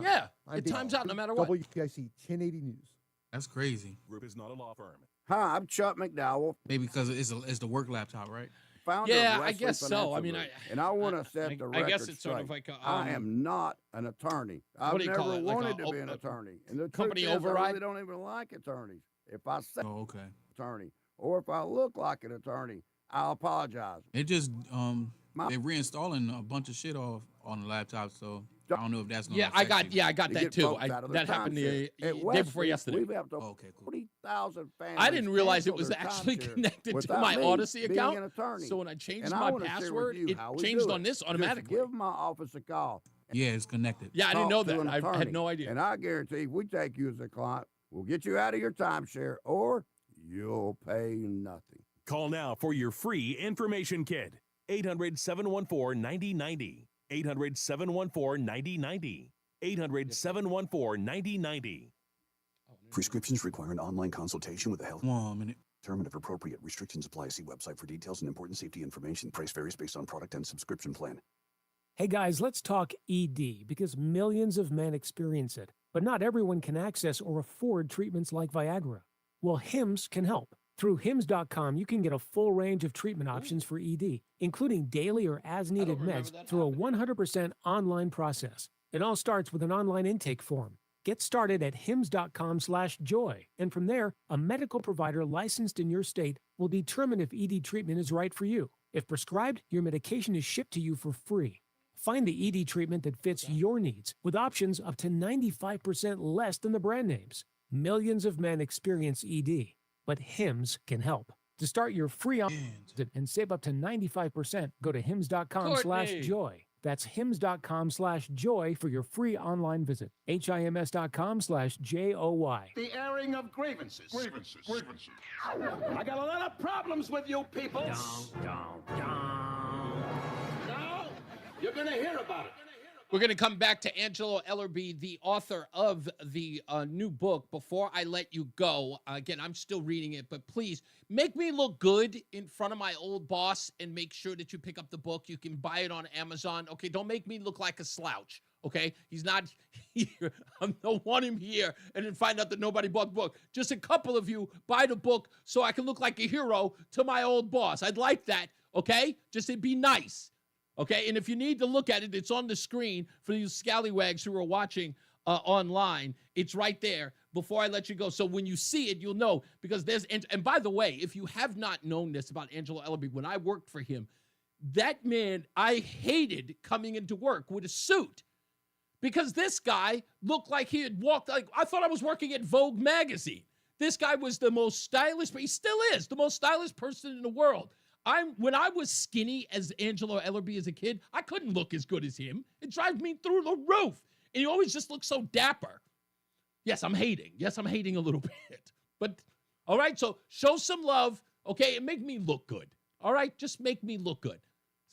S5: Yeah,
S19: I'm
S5: it
S19: Dave.
S5: times out no matter what.
S19: WTIC 1080 News.
S15: That's crazy.
S14: Group is not a law firm.
S20: Hi, I'm Chuck McDowell.
S15: Maybe because it's the work laptop, right?
S20: Founder
S5: Yeah,
S20: of
S5: I
S20: Wesley
S5: guess so.
S20: Financial
S5: I mean,
S20: Group. And I want to set the record
S5: I guess it's sort of
S20: straight.
S5: like a,
S20: I am not an attorney. I've
S5: what do you
S20: never
S5: call it? Like
S20: wanted
S5: a-
S20: to be an
S5: a
S20: attorney. And the
S5: company
S20: truth is, I
S5: override?
S20: really don't even like attorneys. If I say
S15: okay.
S20: attorney, or if I look like an attorney, I'll apologize.
S15: It just they're reinstalling a bunch of shit off on the laptop, so I don't know if that's gonna affect you.
S5: I got
S20: To
S5: that
S20: get
S5: too.
S20: folks out of the
S5: That happened
S20: timeshare.
S5: the
S20: At
S5: day
S20: Wesley,
S5: before yesterday.
S20: We've helped over 40,000 families.
S5: I didn't realize it
S20: cancel
S5: was
S20: their
S5: actually
S20: timeshare
S5: connected to
S20: without
S5: my
S20: me
S5: Odyssey
S20: being
S5: account.
S20: an attorney.
S5: So when I changed
S20: And I
S5: my
S20: wanna share with
S5: password,
S20: you
S5: it
S20: how we
S5: changed
S20: do
S5: on
S20: it.
S5: this
S20: Just
S5: automatically.
S20: give my office a call.
S15: Yeah, it's connected.
S5: Yeah, I didn't know
S20: Talk to
S5: that.
S20: an
S5: I had
S20: attorney,
S5: no idea.
S20: And I guarantee if we take you as a client, we'll get you out of your timeshare or you'll pay nothing.
S6: Call now for your free information kit. 800-714-9090. 800-714-9090. 800-714-9090.
S21: Prescriptions require an online consultation with a health.
S15: 1 minute.
S21: Determined if appropriate. Restrictions apply. See website for details and important safety information. Price varies based on product and subscription plan.
S22: Hey guys, let's talk ED because millions of men experience it, but not everyone can access or afford treatments like Viagra. Well, HIMS can help. Through HIMS.com, you can get a full range of treatment options for ED, including daily or as-needed meds through a 100% online process. It all starts with an online intake form. Get started at hims.com/joy, and from there, a medical provider licensed in your state will determine if ED treatment is right for you. If prescribed, your medication is shipped to you for free. Find the ED treatment that fits your needs with options up to 95% less than the brand names. Millions of men experience ED, but HIMS can help. To start your free and save up to 95%, go to hims.com/joy. That's hims.com/joy for your free online visit. HIMS.com/JOY.
S14: The airing of grievances. I got a lot of problems with you people. Now, you're going to hear about it.
S5: We're going to come back to Angelo Ellerby, the author of the new book, Before I Let You Go. Again, I'm still reading it, but please make me look good in front of my old boss and make sure that you pick up the book. You can buy it on Amazon. Okay, don't make me look like a slouch. Okay, he's not here. I don't want him here and then find out that nobody bought the book. Just a couple of you buy the book so I can look like a hero to my old boss. I'd like that, okay? Just it'd be nice. Okay, and if you need to look at it, it's on the screen for you scallywags who are watching online. It's right there before I let you go. So when you see it, you'll know because there's, and by the way, if you have not known this about Angelo Ellerby, when I worked for him, that man, I hated coming into work with a suit because this guy looked like he had walked, like I thought I was working at Vogue magazine. This guy was the most stylish, but he still is the most stylish person in the world. When I was skinny as Angelo Ellerby as a kid, I couldn't look as good as him. It drives me through the roof. And he always just looks so dapper. Yes, I'm hating. Yes, I'm hating a little bit. But All right, so show some love, okay, and make me look good. All right, just make me look good.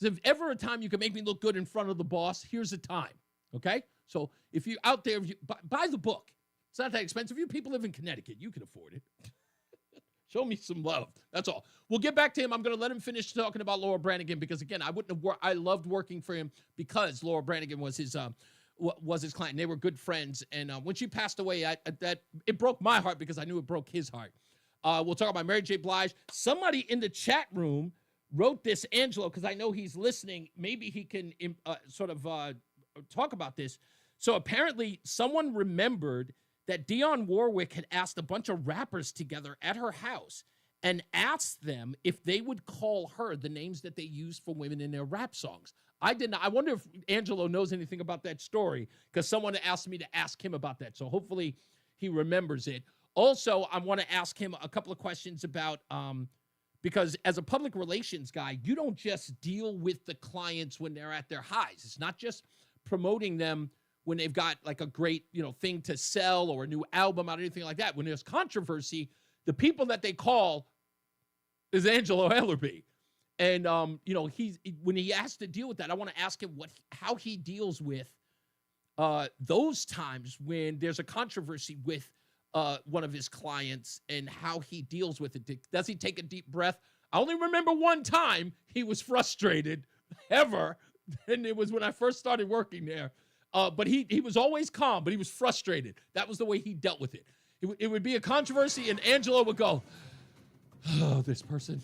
S5: If ever a time you can make me look good in front of the boss, here's a time, okay? So if you're out there, if you, buy the book. It's not that expensive. You people live in Connecticut. You can afford it. Show me some love. That's all. We'll get back to him. I'm going to let him finish talking about Laura Branigan because, again, I loved working for him because Laura Branigan was his client. They were good friends. And when she passed away, it broke my heart because I knew it broke his heart. We'll talk about Mary J. Blige. Somebody in the chat room wrote this, Angelo, because I know he's listening. Maybe he can talk about this. So apparently someone remembered that Dionne Warwick had asked a bunch of rappers together at her house and asked them if they would call her the names that they use for women in their rap songs. I did not. I wonder if Angelo knows anything about that story because someone asked me to ask him about that. So hopefully he remembers it. Also, I want to ask him a couple of questions about, because as a public relations guy, you don't just deal with the clients when they're at their highs. It's not just promoting them when they've got like a great, thing to sell or a new album out or anything like that. When there's controversy, the people that they call is Angelo Ellerby. And, when he has to deal with that, I want to ask him how he deals with those times when there's a controversy with one of his clients and how he deals with it. Does he take a deep breath? I only remember one time he was frustrated ever, and it was when I first started working there. But he was always calm, but he was frustrated. That was the way he dealt with it. It would be a controversy, and Angelo would go, "Oh, this person."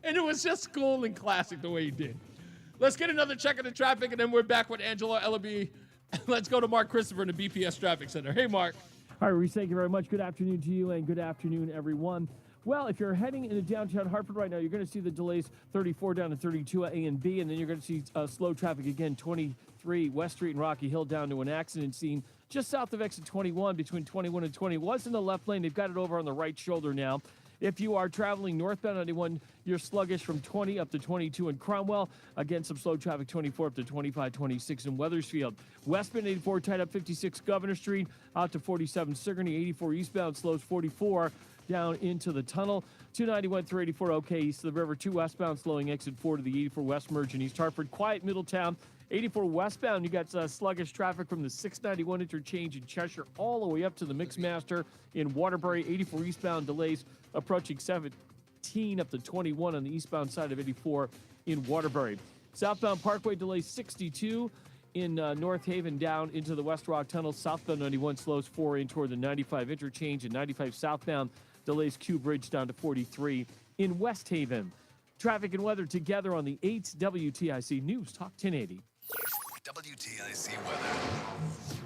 S5: And it was just cool and classic the way he did. Let's get another check of the traffic, and then we're back with Angelo Ellerby. Let's go to Mark Christopher in the BPS Traffic Center. Hey, Mark.
S16: All right, Reese, thank you very much. Good afternoon to you, and good afternoon, everyone. Well, if you're heading into downtown Hartford right now, you're going to see the delays 34 down to 32 A and B, and then you're going to see slow traffic again, 23 West Street and Rocky Hill down to an accident scene just south of exit 21 between 21 and 20. Was in the left lane. They've got it over on the right shoulder now. If you are traveling northbound 91, you're sluggish from 20 up to 22 in Cromwell. Again, some slow traffic 24 up to 25, 26 in Wethersfield. Westbound 84 tied up 56 Governor Street out to 47 Sigourney. 84 eastbound slows 44 down into the tunnel. 291 through 84 okay east of the river. 2 westbound slowing exit 4 to the 84 West merge in East Hartford. Quiet Middletown. 84 westbound, you got sluggish traffic from the 691 interchange in Cheshire all the way up to the Mixmaster in Waterbury. 84 eastbound delays approaching 17 up to 21 on the eastbound side of 84 in Waterbury. Southbound Parkway delays 62 in North Haven down into the West Rock Tunnel. Southbound 91 slows 4 in toward the 95 interchange, and 95 southbound delays Q Bridge down to 43 in West Haven. Traffic and weather together on the 8 WTIC News Talk 1080.
S18: WTIC weather.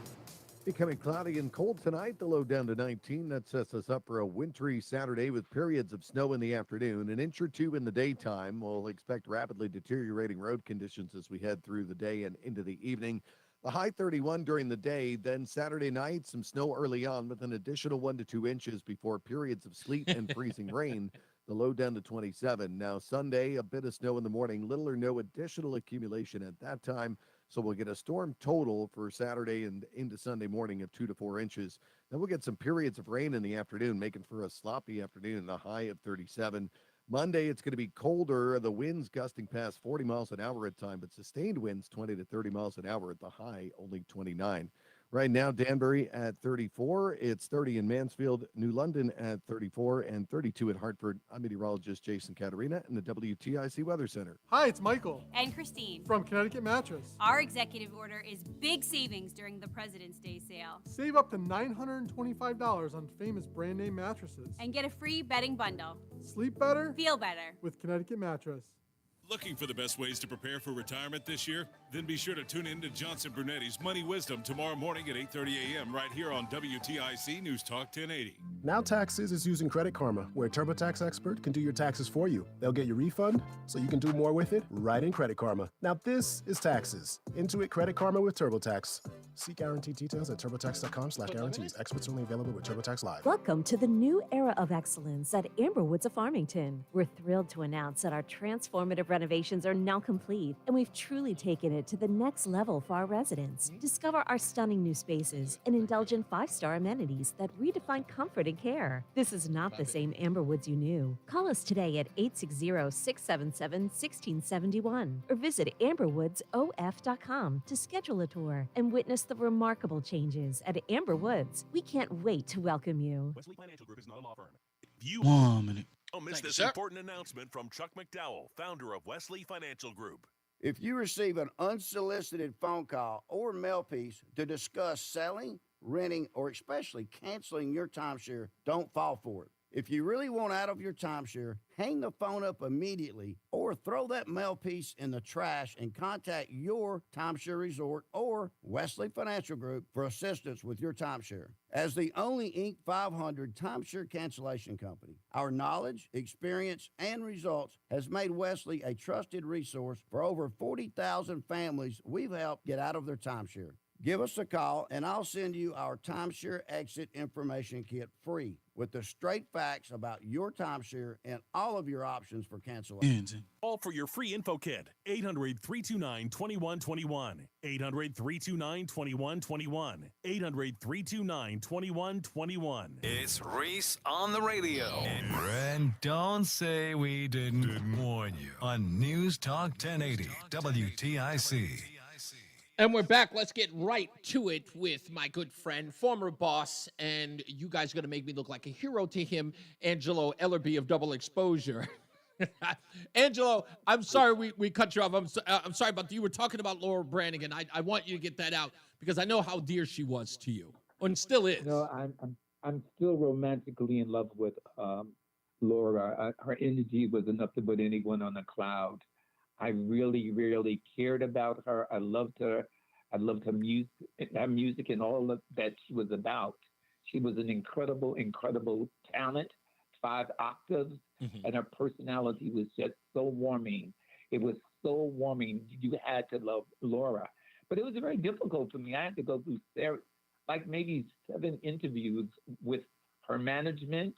S17: Becoming cloudy and cold tonight, the low down to 19. That sets us up for a wintry Saturday with periods of snow in the afternoon, an inch or two in the daytime. We'll expect rapidly deteriorating road conditions as we head through the day and into the evening. The high 31 during the day, then Saturday night, some snow early on with an additional 1 to 2 inches before periods of sleet and freezing rain. The low down to 27. Now Sunday, a bit of snow in the morning, little or no additional accumulation at that time. So we'll get a storm total for Saturday and into Sunday morning of 2 to 4 inches. Then we'll get some periods of rain in the afternoon, making for a sloppy afternoon and a high of 37. Monday, it's going to be colder. The winds gusting past 40 miles an hour at time, but sustained winds 20 to 30 miles an hour at the high, only 29. Right now, Danbury at 34. It's 30 in Mansfield, New London at 34, and 32 at Hartford. I'm meteorologist Jason Caterina in the WTIC Weather Center.
S1: Hi, it's Michael.
S2: And Christine.
S1: From Connecticut Mattress.
S2: Our executive order is big savings during the President's Day sale.
S1: Save up to $925 on famous brand name mattresses.
S2: And get a free bedding bundle.
S1: Sleep better.
S2: Feel better.
S1: With Connecticut Mattress.
S4: Looking for the best ways to prepare for retirement this year? Then be sure to tune in to Johnson Brunetti's Money Wisdom tomorrow morning at 8:30 a.m. right here on WTIC News Talk 1080.
S23: Now Taxes is using Credit Karma, where a TurboTax expert can do your taxes for you. They'll get your refund so you can do more with it right in Credit Karma. Now this is taxes. Intuit Credit Karma with TurboTax. See guaranteed details at turbotax.com/guarantees. Experts only available with TurboTax Live.
S24: Welcome to the new era of excellence at Amberwoods of Farmington. We're thrilled to announce that our transformative
S7: renovations are now complete, and we've truly taken it to the next level for our residents. Discover our stunning new spaces and indulge in 5-star amenities that redefine comfort and care. This is not the same Amber Woods you knew. Call us today at 860-677-1671 or visit amberwoodsof.com to schedule a tour and witness the remarkable changes at Amber Woods. We can't wait to welcome you.
S8: Wesley Financial Group is not a law firm.
S10: You
S15: 1 minute.
S10: don't miss
S15: Thank you,
S10: this
S15: sir.
S10: important announcement from Chuck McDowell, founder of Wesley Financial Group.
S20: If you receive an unsolicited phone call or mail piece to discuss selling, renting, or especially canceling your timeshare, don't fall for it. If you really want out of your timeshare, hang the phone up immediately or throw that mail piece in the trash and contact your timeshare resort or Wesley Financial Group for assistance with your timeshare. As the only Inc. 500 timeshare cancellation company, our knowledge, experience, and results has made Wesley a trusted resource for over 40,000 families we've helped get out of their timeshare. Give us a call, and I'll send you our timeshare exit information kit free with the straight facts about your timeshare and all of your options for cancellation.
S8: Call for your free info kit. 800-329-2121. 800-329-2121. 800-329-2121.
S18: It's Reese on the radio. And don't say we didn't warn you on News Talk 1080 WTIC.
S5: And we're back. Let's get right to it with my good friend, former boss, and you guys are going to make me look like a hero to him, Angelo Ellerby of Double Exposure. Angelo, I'm sorry we cut you off. I'm sorry, but you were talking about Laura Branigan. I want you to get that out because I know how dear she was to you, and still is.
S25: No, I'm still romantically in love with Laura. Her energy was enough to put anyone on a cloud. I really, really cared about her. I loved her. I loved her music and all of that she was about. She was an incredible, incredible talent, 5 octaves, and her personality was just so warming. It was so warming. You had to love Laura. But it was very difficult for me. I had to go through maybe 7 interviews with her management,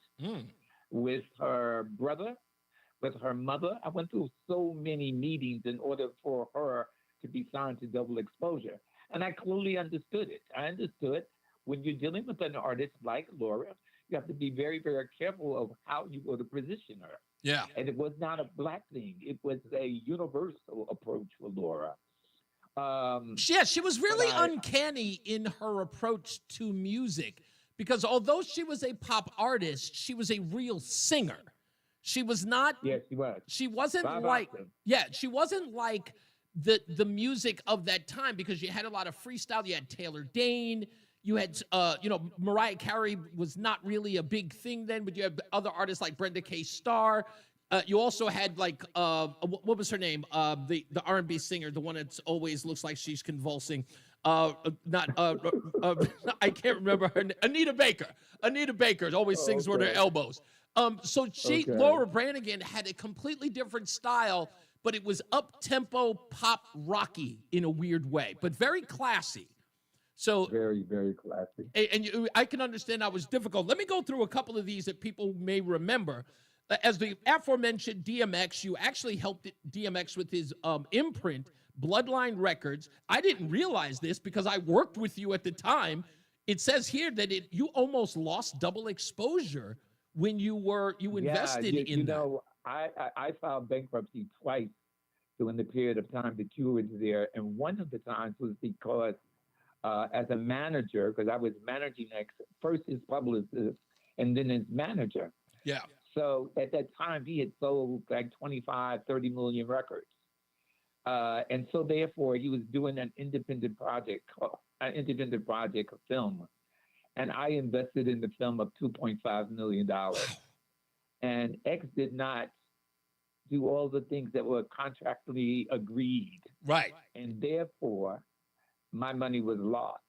S25: with her brother, with her mother. I went through so many meetings in order for her to be signed to Double Exposure. And I clearly understood it. I understood when you're dealing with an artist like Laura, you have to be very, very careful of how you go to position her.
S5: Yeah.
S25: And it was not a black thing. It was a universal approach for Laura.
S5: She was really uncanny in her approach to music because although she was a pop artist, she was a real singer. She was not.
S25: Yes, she was.
S5: She wasn't
S25: 5
S5: like.
S25: octaves.
S5: Yeah, she wasn't like the music of that time because you had a lot of freestyle. You had Taylor Dane. You had Mariah Carey was not really a big thing then, but you had other artists like Brenda K. Starr. You also had like what was her name? The R&B singer, the one that always looks like she's convulsing. I can't remember her name. Anita Baker. Anita Baker always sings with her elbows. Laura Branigan had a completely different style, but it was up-tempo pop rocky in a weird way, but very classy. So
S25: very, very classy.
S5: And I can understand that was difficult. Let me go through a couple of these that people may remember. As the aforementioned DMX, you actually helped DMX with his imprint, Bloodline Records. I didn't realize this because I worked with you at the time. It says here that you almost lost Double Exposure when you invested in that.
S25: I filed bankruptcy twice during the period of time that you were there, and one of the times was because as a manager, because I was managing first his publicist and then his manager.
S5: Yeah.
S25: So at that time, he had sold like 25, 30 million records. And so therefore, he was doing an independent project, a film. And I invested in the film of $2.5 million. And X did not do all the things that were contractually agreed.
S5: Right.
S25: And therefore, my money was lost.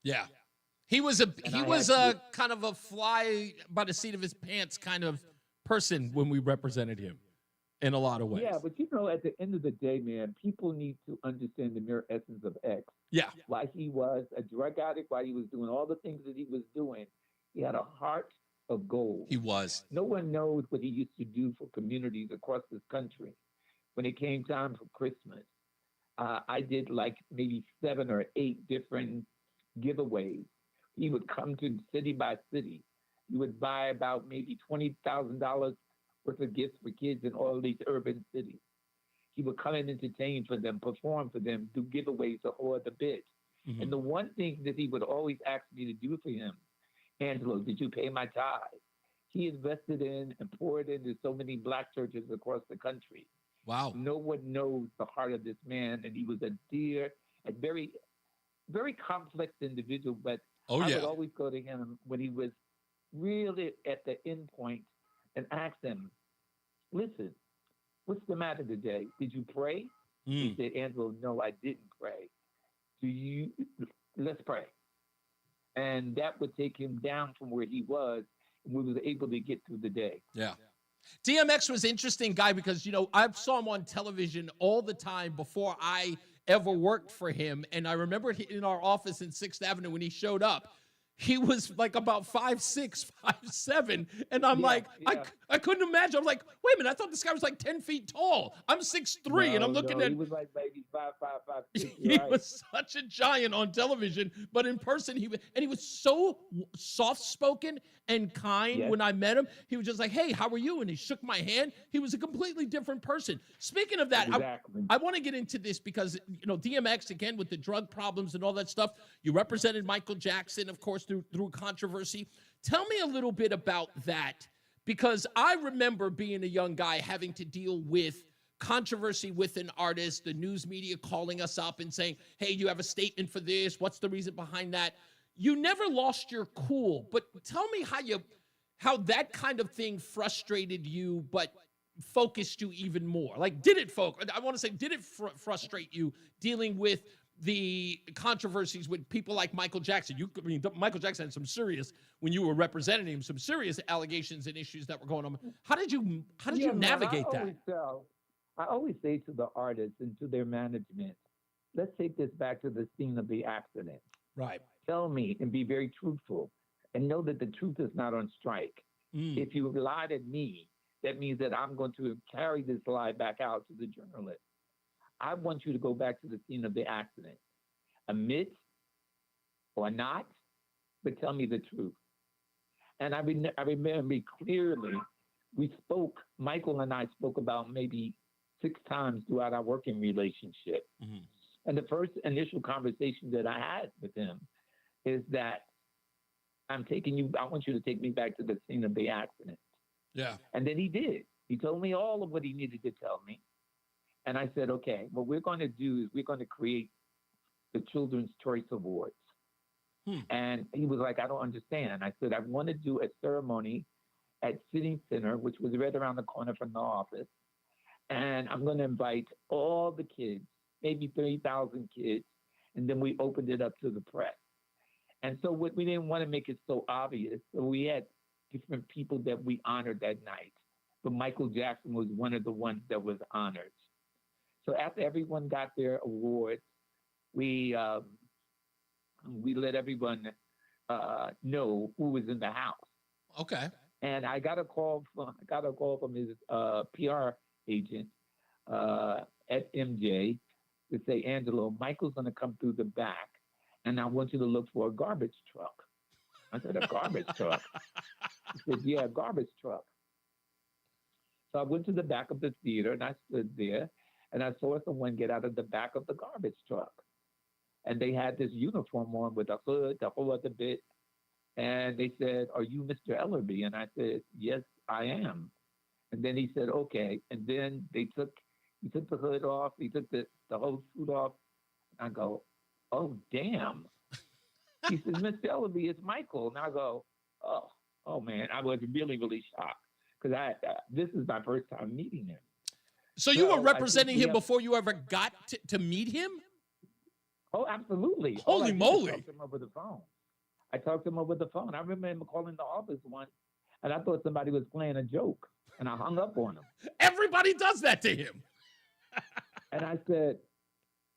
S5: Yeah. He was kind of a fly by the seat of his pants kind of person when we represented him in a lot of ways.
S25: Yeah, but at the end of the day, man, people need to understand the mere essence of X.
S5: Yeah.
S25: Why he was a drug addict, why he was doing all the things that he was doing. He had a heart of gold.
S5: He was.
S25: No one knows what he used to do for communities across this country. when it came time for Christmas, I did like maybe 7 or 8 different giveaways. He would come to city by city. He would buy about maybe $20,000 worth of gifts for kids in all these urban cities. He would come and entertain for them, perform for them, do giveaways to all the bits.
S5: Mm-hmm.
S25: And the one thing that he would always ask me to do for him, Angelo, did you pay my tithes? He invested in and poured into so many Black churches across the country.
S5: Wow.
S25: No one knows the heart of this man, and he was a dear and very, very complex individual, but I would always go to him when he was really at the end point and ask him, listen, what's the matter today? Did you pray? He said, Angelo, no, I didn't pray. Let's pray. And that would take him down from where he was, and we was able to get through the day.
S5: Yeah. DMX was an interesting guy because, you know, I saw him on television all the time before I ever worked for him. And I remember in our office in 6th Avenue when he showed up, he was like about 5'6", 5'7", and I'm I couldn't imagine. I'm like, wait a minute, I thought this guy was like 10 feet tall. I'm 6'3", and I'm looking at.
S25: He was like maybe 5'5", 5'6".
S5: He was such a giant on television, but in person he was so soft spoken and kind. When I met him, he was just like, "Hey, how are you?" And he shook my hand. He was a completely different person. Speaking of that, I want to get into this because, you know, DMX again with the drug problems and all that stuff. You represented Michael Jackson, of course, through controversy. Tell me a little bit about that, because I remember being a young guy having to deal with controversy with an artist, the news media calling us up and saying, hey, you have a statement for this. What's the reason behind that? You never lost your cool, but tell me how that kind of thing frustrated you, but focused you even more. Like, did it frustrate you dealing with the controversies with people like Michael Jackson? Michael Jackson had some serious, when you were representing him, some serious allegations and issues that were going on. How did you navigate that?
S25: I always say to the artists and to their management, let's take this back to the scene of the accident.
S5: Right.
S25: Tell me and be very truthful and know that the truth is not on strike. If you lied at me, that means that I'm going to carry this lie back out to the journalist. I want you to go back to the scene of the accident. Admit or not, but tell me the truth. And I remember clearly, Michael and I spoke about maybe 6 times throughout our working relationship. Mm-hmm. And the first initial conversation that I had with him is that I want you to take me back to the scene of the accident.
S5: Yeah.
S25: And then he did. He told me all of what he needed to tell me. And I said, okay, what we're going to do is we're going to create the Children's Choice Awards. And he was like, I don't understand. I said, I want to do a ceremony at City Center, which was right around the corner from the office. And I'm going to invite all the kids, maybe 3,000 kids. And then we opened it up to the press. And so we didn't want to make it so obvious. So we had different people that we honored that night. But Michael Jackson was one of the ones that was honored. So after everyone got their awards, we let everyone know who was in the house.
S5: Okay.
S25: And I got a call from his PR agent at MJ to say, Angelo, Michael's going to come through the back, and I want you to look for a garbage truck. I said, a garbage truck? He said, yeah, a garbage truck. So I went to the back of the theater, and I stood there, and I saw someone get out of the back of the garbage truck. And they had this uniform on with a hood, the whole other bit. And they said, are you Mr. Ellerby? And I said, yes, I am. And then he said, okay. And then he took the hood off. He took the whole suit off. And I go, oh, damn. He says, Mr. Ellerby, it's Michael. And I go, oh man, I was really, really shocked. Because this is my first time meeting him.
S5: So you were representing him before you ever got to meet him?
S25: Oh, absolutely.
S5: Holy moly.
S25: I talked to him over the phone. I remember him calling the office once, and I thought somebody was playing a joke, and I hung up on him.
S5: Everybody does that to him.
S25: And I said,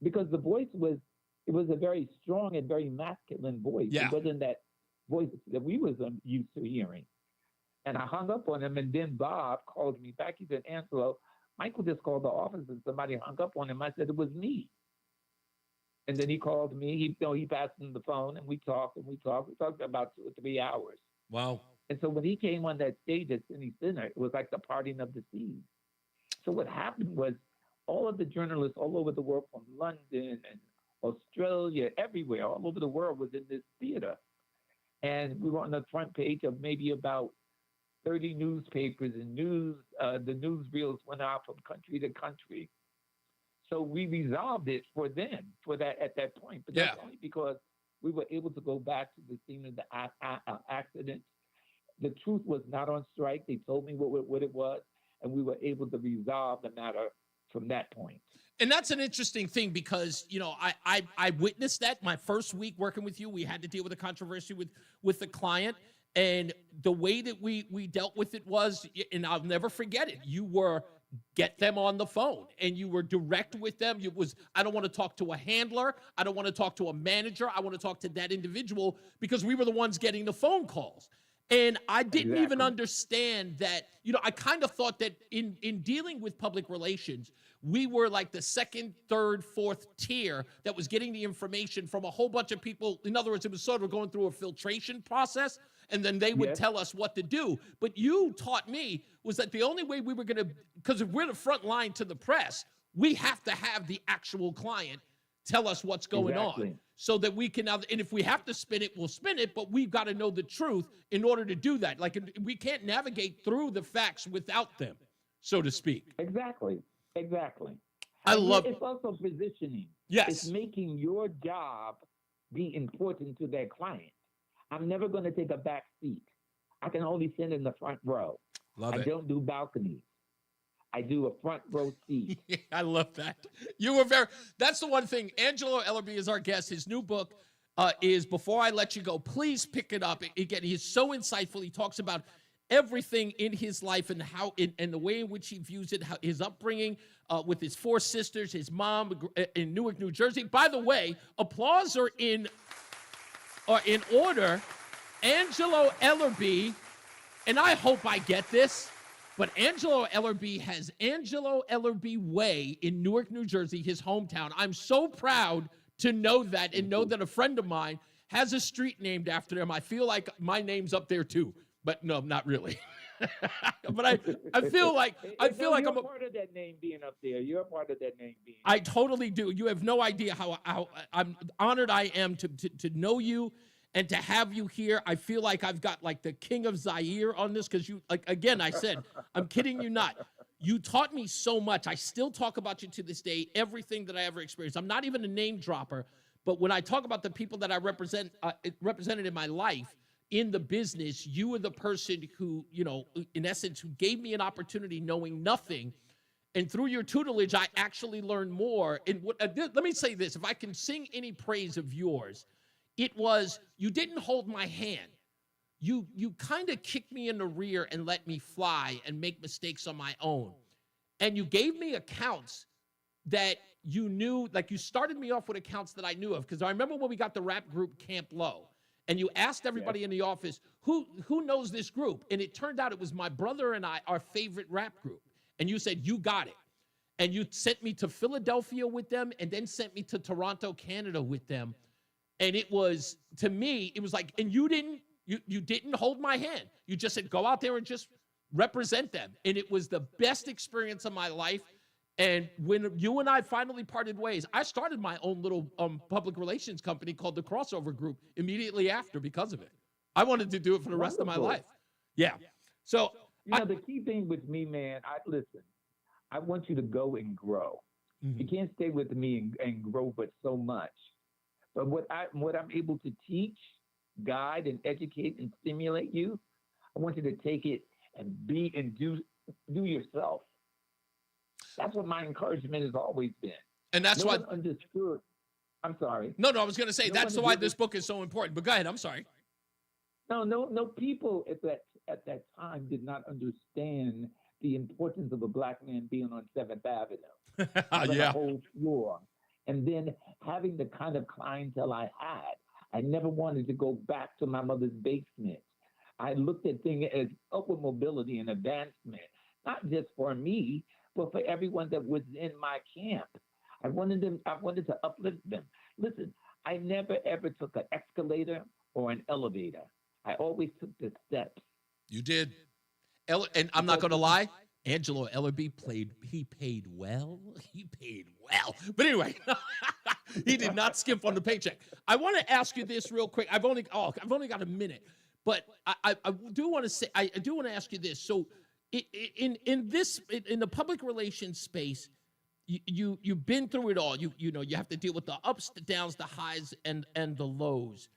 S25: because the voice was a very strong and very masculine voice.
S5: Yeah.
S25: It wasn't that voice that we was used to hearing. And I hung up on him, and then Bob called me back. He said, Angelo, Michael just called the office and somebody hung up on him. I said, it was me. And then he called me. He passed him the phone, and we talked and we talked. We talked about 2 or 3 hours.
S5: Wow.
S25: And so when he came on that stage at City Center, it was like the parting of the seas. So what happened was all of the journalists all over the world, from London and Australia, everywhere, all over the world, was in this theater. And we were on the front page of maybe about 30 newspapers, and the newsreels went out from country to country. So we resolved it for them, at that point. But that's only because we were able to go back to the scene of the accident. The truth was not on strike. They told me what it was, and we were able to resolve the matter from that point.
S5: And that's an interesting thing because, I witnessed that my first week working with you. We had to deal with a controversy with the client. And the way that we dealt with it was, and I'll never forget it, you were get them on the phone and you were direct with them. It was, I don't want to talk to a handler. I don't want to talk to a manager. I want to talk to that individual because we were the ones getting the phone calls. And I didn't even understand that, I kind of thought that in dealing with public relations, we were like the second, third, fourth tier that was getting the information from a whole bunch of people. In other words, it was sort of going through a filtration process, and then they would tell us what to do. But you taught me was that the only way we were going to, because if we're the front line to the press, we have to have the actual client tell us what's going on so that we can, and if we have to spin it, we'll spin it, but we've got to know the truth in order to do that. Like, we can't navigate through the facts without them, so to speak.
S25: Exactly.
S5: I love
S25: it. It's also positioning.
S5: Yes.
S25: It's making your job be important to their client. I'm never going to take a back seat. I can only sit in the front row.
S5: Love
S25: I
S5: it.
S25: don't do balconies. I do a front row seat.
S5: I love that. That's the one thing. Angelo Ellerby is our guest. His new book is Before I Let You Go. Please pick it up. Again, he's so insightful. He talks about everything in his life and and the way in which he views it, his upbringing with his 4 sisters, his mom in Newark, New Jersey. By the way, applause are in order. Angelo Ellerby, and I hope I get this, but Angelo Ellerby has Angelo Ellerby Way in Newark, New Jersey, his hometown. I'm so proud to know that and know that a friend of mine has a street named after him. I feel like my name's up there too, but no, not really. But I feel like
S25: you're
S5: I'm a
S25: part of that name being up there. You're a part of that name being.
S5: I totally do. You have no idea how I'm honored I am to know you and to have you here. I feel like I've got like the king of Zaire on this because you, like, again, I said, I'm kidding you not. You taught me so much. I still talk about you to this day, everything that I ever experienced. I'm not even a name dropper, but when I talk about the people that I represented in my life, in the business, you were the person who, in essence, who gave me an opportunity knowing nothing. And through your tutelage, I actually learned more. And let me say this, if I can sing any praise of yours, it was, you didn't hold my hand. You kind of kicked me in the rear and let me fly and make mistakes on my own. And you gave me accounts that you knew, like you started me off with accounts that I knew of. Because I remember when we got the rap group Camp Low, and you asked everybody in the office, who knows this group? And it turned out it was my brother and I, our favorite rap group. And you said, you got it. And you sent me to Philadelphia with them and then sent me to Toronto, Canada with them. And it was, to me, it was like, and you didn't hold my hand. You just said, go out there and just represent them. And it was the best experience of my life. And when you and I finally parted ways, I started my own little public relations company called the Crossover Group immediately after because of it. I wanted to do it for the rest of my life. Yeah. So,
S25: the key thing with me, man, I want you to go and grow. Mm-hmm. You can't stay with me and grow but so much. But what I'm able to teach, guide, and educate and stimulate you, I want you to take it and be and do yourself. That's what my encouragement has always been.
S5: And that's why
S25: one understood. I'm sorry.
S5: No, I was going to say that's why this book is so important. But go ahead. I'm sorry.
S25: No people at that time did not understand the importance of a black man being on 7th Avenue.
S5: Yeah.
S25: The whole floor. And then having the kind of clientele I had, I never wanted to go back to my mother's basement. I looked at things as upward mobility and advancement, not just for me, but for everyone that was in my camp. I wanted to uplift them. Listen, I never ever took an escalator or an elevator. I always took the steps.
S5: You did. And I'm not going to lie, Angelo Ellerby paid well. He paid well. But anyway, he did not skimp on the paycheck. I want to ask you this real quick. I've only got a minute, but I do want to ask you this. So in the public relations space, you've been through it all. You know, you have to deal with the ups, the downs, the highs, and the lows.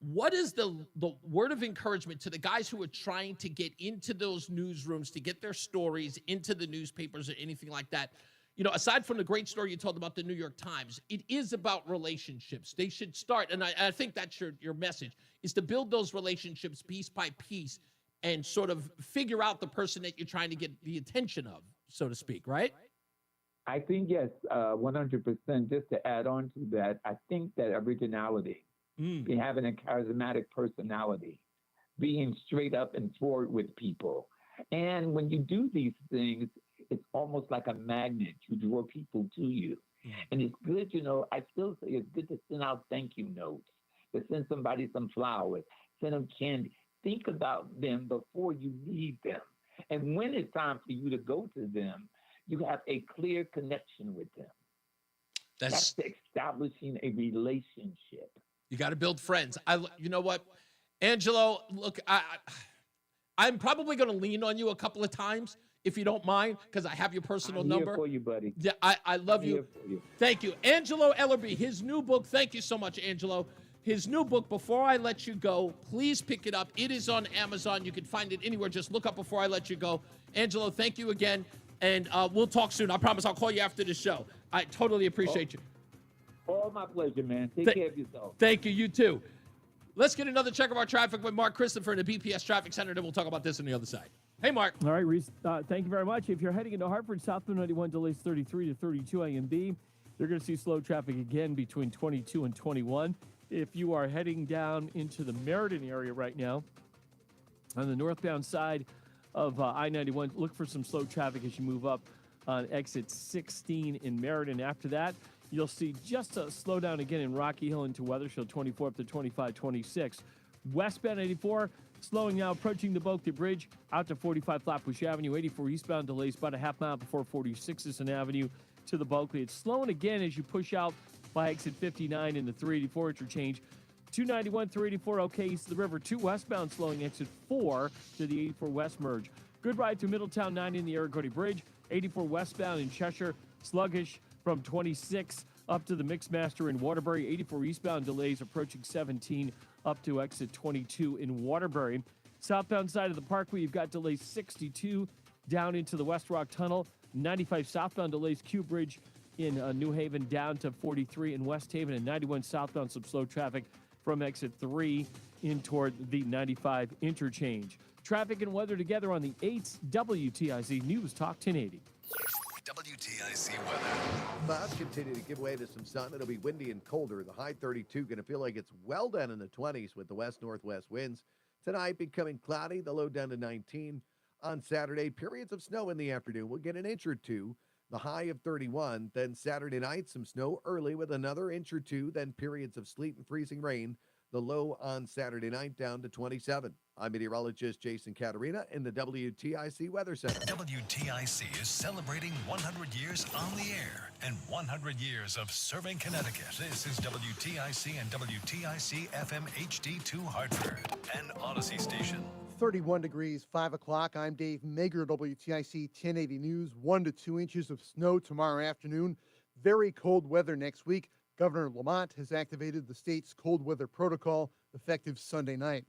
S5: What is the word of encouragement to the guys who are trying to get into those newsrooms, to get their stories into the newspapers or anything like that? You know, aside from the great story you told about the New York Times, it is about relationships. They should start, and I think that's your message, is to build those relationships piece by piece and sort of figure out the person that you're trying to get the attention of, so to speak, right?
S25: I think, yes, 100%. Just to add on to that, I think that originality, having a charismatic personality, being straight up and forward with people. And when you do these things, it's almost like a magnet. You draw people to you. And it's good, you know, I still say it's good to send out thank you notes, to send somebody some flowers, send them candy. Think about them before you need them. And when it's time for you to go to them, you have a clear connection with them. That's establishing a relationship.
S5: You got to build friends. You know what, Angelo, look, I'm probably going to lean on you a couple of times, if you don't mind, because I have your personal number.
S25: Here for you, buddy.
S5: Yeah, I love you. Thank you. Angelo Ellerby, his new book. Thank you so much, Angelo. His new book, Before I Let You Go. Please pick it up. It is on Amazon. You can find it anywhere. Just look up Before I Let You Go. Angelo, thank you again. And we'll talk soon. I promise I'll call you after the show. I totally appreciate you.
S25: All my pleasure, man. Take care of yourself.
S5: Thank you. You too. Let's get another check of our traffic with Mark Christopher in the BPS Traffic Center. Then we'll talk about this on the other side. Hey, Mark.
S16: All right, Reese. Thank you very much. If you're heading into Hartford, southbound 91 delays 33 to 32 A and B. You're going to see slow traffic again between 22 and 21. If you are heading down into the Meriden area right now, on the northbound side of I-91, look for some slow traffic as you move up on exit 16 in Meriden. After that, you'll see just a slowdown again in Rocky Hill into Weathersfield, 24 up to 25, 26. Westbound 84, slowing now, approaching the Boakey Bridge, out to 45 Flatbush Avenue. 84 eastbound delays about a half mile before 46th Avenue to the Bulkley. It's slowing again as you push out by exit 59 in the 384 interchange. 291, 384, okay, east of the river. 2 westbound slowing exit 4 to the 84 west merge. Good ride through Middletown, 9 in the Aragodi Bridge. 84 westbound in Cheshire, sluggish from 26 up to the Mixmaster in Waterbury. 84 eastbound delays approaching 17 up to exit 22 in Waterbury. Southbound side of the Parkway, you've got delays 62 down into the West Rock Tunnel. 95 southbound delays Q Bridge in New Haven down to 43 in West Haven, and 91 southbound some slow traffic from exit 3 in toward the 95 interchange. Traffic and weather together on the 8th WTIC News Talk 1080.
S18: WTIC weather.
S17: Clouds continue to give way to some sun. It'll be windy and colder. The high 32 going to feel like it's well down in the 20s with the west-northwest winds. Tonight becoming cloudy, the low down to 19. On Saturday, periods of snow in the afternoon. We'll get an inch or two. The high of 31. Then Saturday night, some snow early with another inch or two. Then periods of sleet and freezing rain. The low on Saturday night down to 27. I'm meteorologist Jason Caterina in the WTIC Weather Center.
S18: WTIC is celebrating 100 years on the air and 100 years of serving Connecticut. This is WTIC and WTIC FM HD2 Hartford, an Odyssey station.
S19: 31 degrees, 5 o'clock. I'm Dave Mager, WTIC 1080 News. 1 to 2 inches of snow tomorrow afternoon. Very cold weather next week. Governor Lamont has activated the state's cold weather protocol effective Sunday night.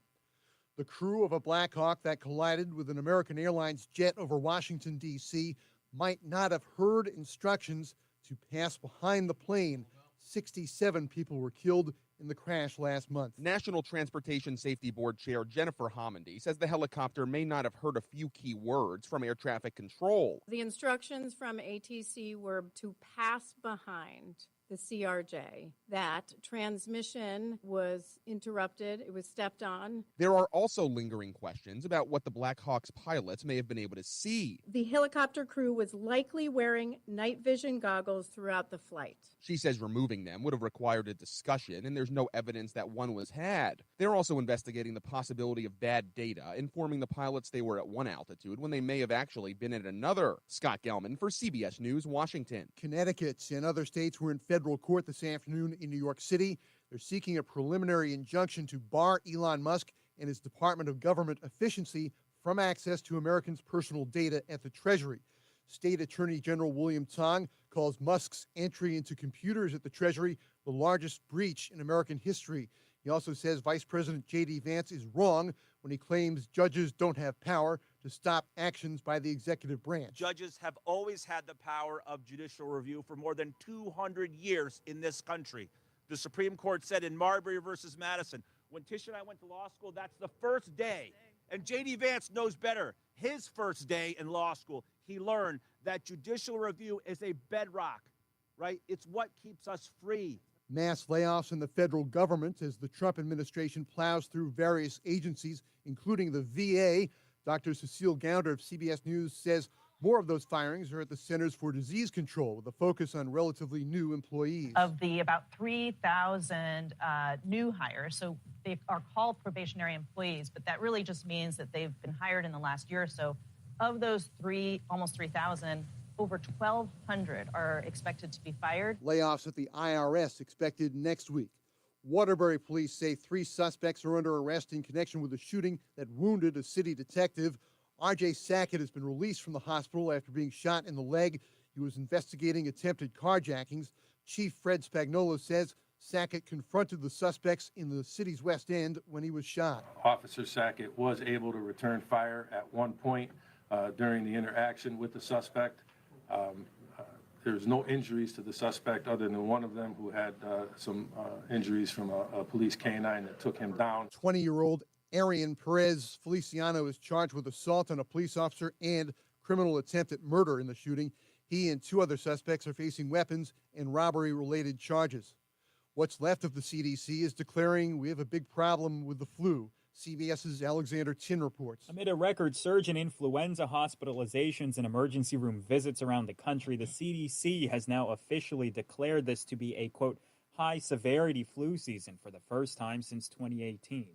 S19: The crew of a Black Hawk that collided with an American Airlines jet over Washington, D.C. might not have heard instructions to pass behind the plane. 67 people were killed in the crash last month.
S3: National Transportation Safety Board Chair Jennifer Homendy says the helicopter may not have heard a few key words from air traffic control.
S9: The instructions from ATC were to pass behind the CRJ, that transmission was interrupted, it was stepped on.
S3: There are also lingering questions about what the Black Hawk's pilots may have been able to see.
S9: The helicopter crew was likely wearing night vision goggles throughout the flight.
S3: She says removing them would have required a discussion, and there's no evidence that one was had. They're also investigating the possibility of bad data, informing the pilots they were at one altitude when they may have actually been at another. Scott Gelman for CBS News, Washington.
S19: Connecticut and other states were in federal court this afternoon in New York City. They're seeking a preliminary injunction to bar Elon Musk and his Department of Government Efficiency from access to Americans' personal data at the Treasury. State Attorney General William Tong calls Musk's entry into computers at the Treasury the largest breach in American history. He also says Vice President J.D. Vance is wrong when he claims judges don't have power to stop actions by the executive branch.
S11: Judges have always had the power of judicial review for more than 200 years in this country. The Supreme Court said in Marbury versus Madison, when Tish and I went to law school, that's the first day. And J.D. Vance knows better. His first day in law school, he learned that judicial review is a bedrock, right? It's what keeps us free.
S19: Mass layoffs in the federal government as the Trump administration plows through various agencies, including the VA. Dr. Cecile Gounder of CBS News says more of those firings are at the Centers for Disease Control, with a focus on relatively new employees.
S12: Of the about 3,000 new hires, so they are called probationary employees, but that really just means that they've been hired in the last year or so. Of those almost 3,000, over 1,200 are expected to be fired.
S19: Layoffs at the IRS expected next week. Waterbury police say 3 suspects are under arrest in connection with a shooting that wounded a city detective. R.J. Sackett has been released from the hospital after being shot in the leg. He was investigating attempted carjackings. Chief Fred Spagnuolo says Sackett confronted the suspects in the city's West End when he was shot.
S13: Officer Sackett was able to return fire at one point during the interaction with the suspect. There's no injuries to the suspect other than one of them who had some injuries from a police canine that took him down.
S19: 20-year-old Arian Perez Feliciano is charged with assault on a police officer and criminal attempt at murder in the shooting. He and 2 other suspects are facing weapons and robbery-related charges. What's left of the CDC is declaring we have a big problem with the flu. CBS's Alexander Chin reports.
S24: Amid a record surge in influenza hospitalizations and emergency room visits around the country, the CDC has now officially declared this to be a, quote, high-severity flu season for the first time since 2018.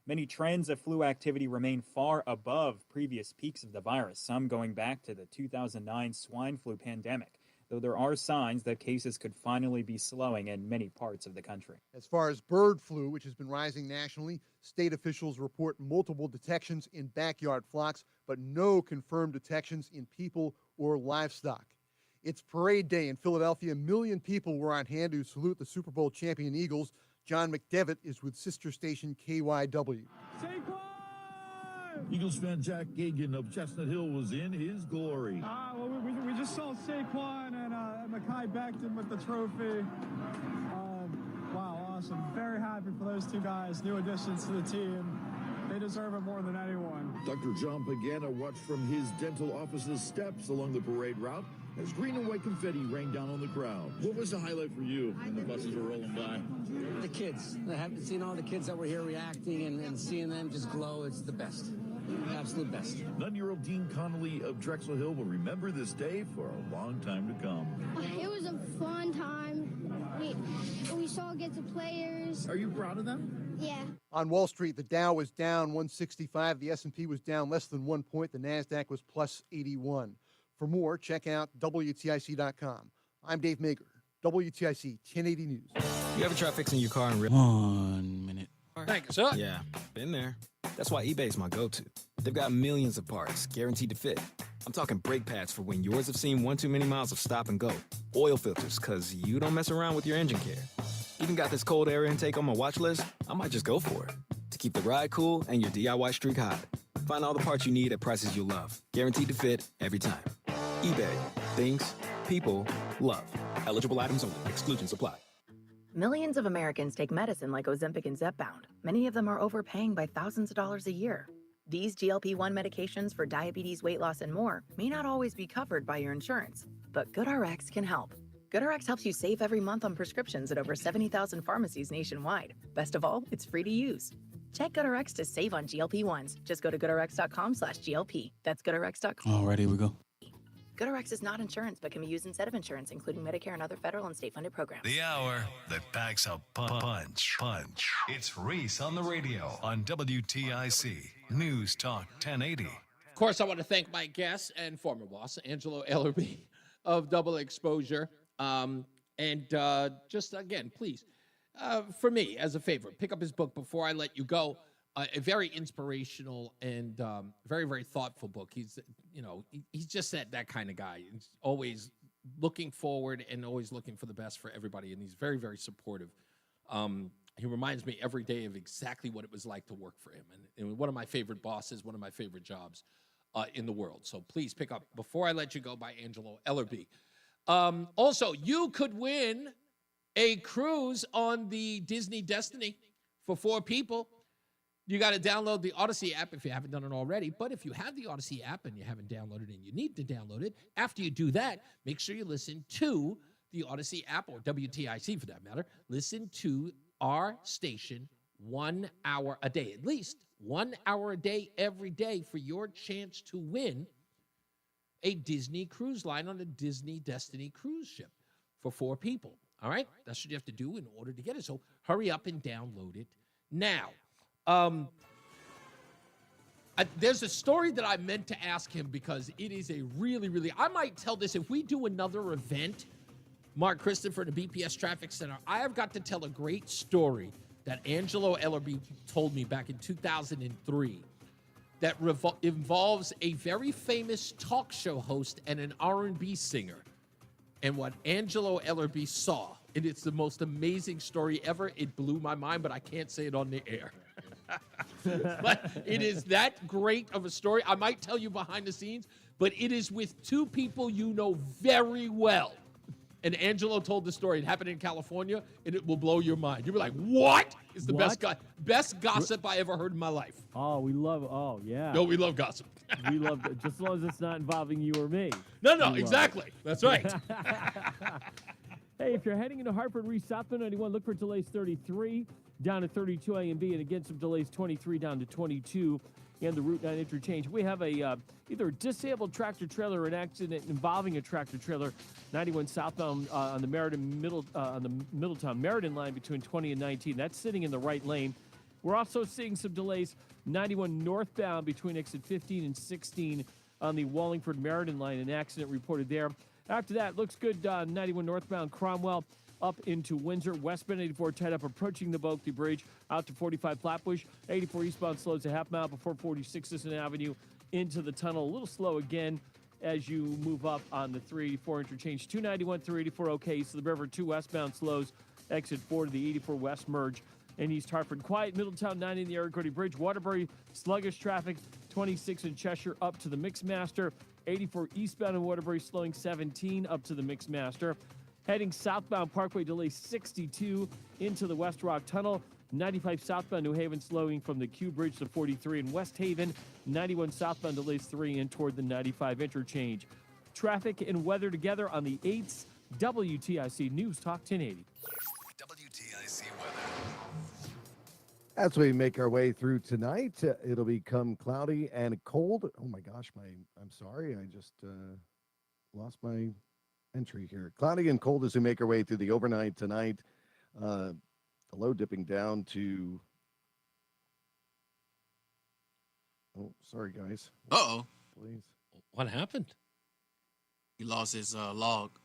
S24: Many trends of flu activity remain far above previous peaks of the virus, some going back to the 2009 swine flu pandemic, though there are signs that cases could finally be slowing in many parts of the country.
S19: As far as bird flu, which has been rising nationally, state officials report multiple detections in backyard flocks, but no confirmed detections in people or livestock. It's parade day in Philadelphia. 1 million people were on hand to salute the Super Bowl champion Eagles. John McDevitt is with sister station KYW.
S26: Eagles fan Jack Gagan of Chestnut Hill was in his glory.
S27: Well, we just saw Saquon and Mekhi Becton with the trophy. Wow, awesome. Very happy for those 2 guys, new additions to the team. They deserve it more than anyone.
S26: Dr. John Pagana watched from his dental office's steps along the parade route as green and white confetti rained down on the crowd. What was the highlight for you when the buses were rolling by?
S28: The kids. I haven't seen all the kids that were here reacting and seeing them just glow. It's the best. Absolute best.
S26: 9-year-old Dean Connolly of Drexel Hill will remember this day for a long time to come.
S29: It was a fun time. We saw get the players.
S26: Are you proud of them?
S29: Yeah.
S19: On Wall Street, the Dow was down 165. The S&P was down less than 1 point. The NASDAQ was plus 81. For more, check out WTIC.com. I'm Dave Mager, WTIC 1080 News.
S30: You ever try fixing your car in real?
S5: 1 minute. Thank you, sir.
S30: Yeah, been there. That's why eBay's my go-to. They've got millions of parts, guaranteed to fit. I'm talking brake pads for when yours have seen one too many miles of stop and go. Oil filters, because you don't mess around with your engine care. Even got this cold air intake on my watch list. I might just go for it. To keep the ride cool and your DIY streak hot. Find all the parts you need at prices you'll love. Guaranteed to fit every time. eBay. Things people love. Eligible items only. Exclusions apply.
S31: Millions of Americans take medicine like Ozempic and Zepbound. Many of them are overpaying by thousands of dollars a year. These GLP-1 medications for diabetes, weight loss, and more may not always be covered by your insurance, but GoodRx can help. GoodRx helps you save every month on prescriptions at over 70,000 pharmacies nationwide. Best of all, it's free to use. Check GoodRx to save on GLP-1s. Just go to GoodRx.com/GLP. That's GoodRx.com.
S1: All right, here we go.
S31: GoodRx is not insurance, but can be used instead of insurance, including Medicare and other federal and state-funded programs.
S18: The hour that packs a punch. It's Reese on the radio on WTIC News Talk 1080.
S5: Of course, I want to thank my guest and former boss, Angelo Ellerby of Double Exposure. Just again, please, for me, as a favor, pick up his book Before I Let You Go. A very inspirational and very, very thoughtful book. He's just that kind of guy. He's always looking forward and always looking for the best for everybody. And he's very, very supportive. He reminds me every day of exactly what it was like to work for him. And one of my favorite bosses, one of my favorite jobs in the world. So please pick up Before I Let You Go by Angelo Ellerby. Also, you could win a cruise on the Disney Destiny for 4 people. You got to download the Odyssey app if you haven't done it already. But if you have the Odyssey app and you haven't downloaded it and you need to download it, after you do that, make sure you listen to the Odyssey app, or WTIC for that matter. Listen to our station 1 hour a day, at least 1 hour a day, every day, for your chance to win a Disney cruise line on a Disney Destiny cruise ship for 4 people. All right? That's what you have to do in order to get it. So hurry up and download it now. There's a story that I meant to ask him because it is a really, I might tell this if we do another event, Mark Christopher, the BPS Traffic Center, I have got to tell a great story that Angelo Ellerby told me back in 2003 that involves a very famous talk show host and an R&B singer and what Angelo Ellerby saw. And it's the most amazing story ever. It blew my mind, but I can't say it on the air. But it is that great of a story. I might tell you behind the scenes, but it is with 2 people you know very well. And Angelo told the story. It happened in California, and it will blow your mind. You'll be like, what? It's the best gossip I ever heard in my life.
S16: Oh, we love, yeah.
S5: No, we love gossip.
S16: We love it, just as long as it's not involving you or me.
S5: No, exactly. That's right.
S16: Hey, if you're heading into Hartford, Reese, southbound 91, look for delays 33 down to 32 A and B, and again, some delays 23 down to 22 and the Route 9 interchange. We have either a disabled tractor-trailer or an accident involving a tractor-trailer, 91 southbound on the Middletown Meriden line between 20 and 19. That's sitting in the right lane. We're also seeing some delays 91 northbound between exit 15 and 16 on the Wallingford Meriden line. An accident reported there. After that, looks good. 91 northbound Cromwell up into Windsor. Westbound 84 tied up approaching the Bulkley Bridge out to 45 Flatbush. 84 eastbound slows a half mile before 46 Sisson Avenue into the tunnel. A little slow again as you move up on the 384 interchange. 291 through 84 okay. So the river 2 westbound slows exit 4 to the 84 west merge. In East Hartford, quiet. Middletown 90 in the Arcody Bridge. Waterbury, sluggish traffic. 26 in Cheshire up to the Mixmaster. 84 eastbound in Waterbury, slowing 17 up to the Mixmaster. Heading southbound Parkway, delays 62 into the West Rock Tunnel. 95 southbound New Haven, slowing from the Q Bridge to 43 in West Haven. 91 southbound delays 3 in toward the 95 interchange. Traffic and weather together on the 8th. WTIC News Talk 1080.
S18: WTIC weather.
S17: As we make our way through tonight, it'll become cloudy and cold. Oh my gosh, I'm sorry. I just lost my entry here. Cloudy and cold as we make our way through the overnight tonight. The low dipping down to... Oh, sorry, guys.
S1: Uh-oh.
S17: Please.
S5: What happened?
S1: He lost his log.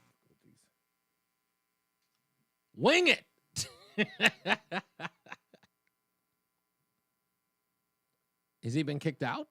S5: Wing it! Has he been kicked out?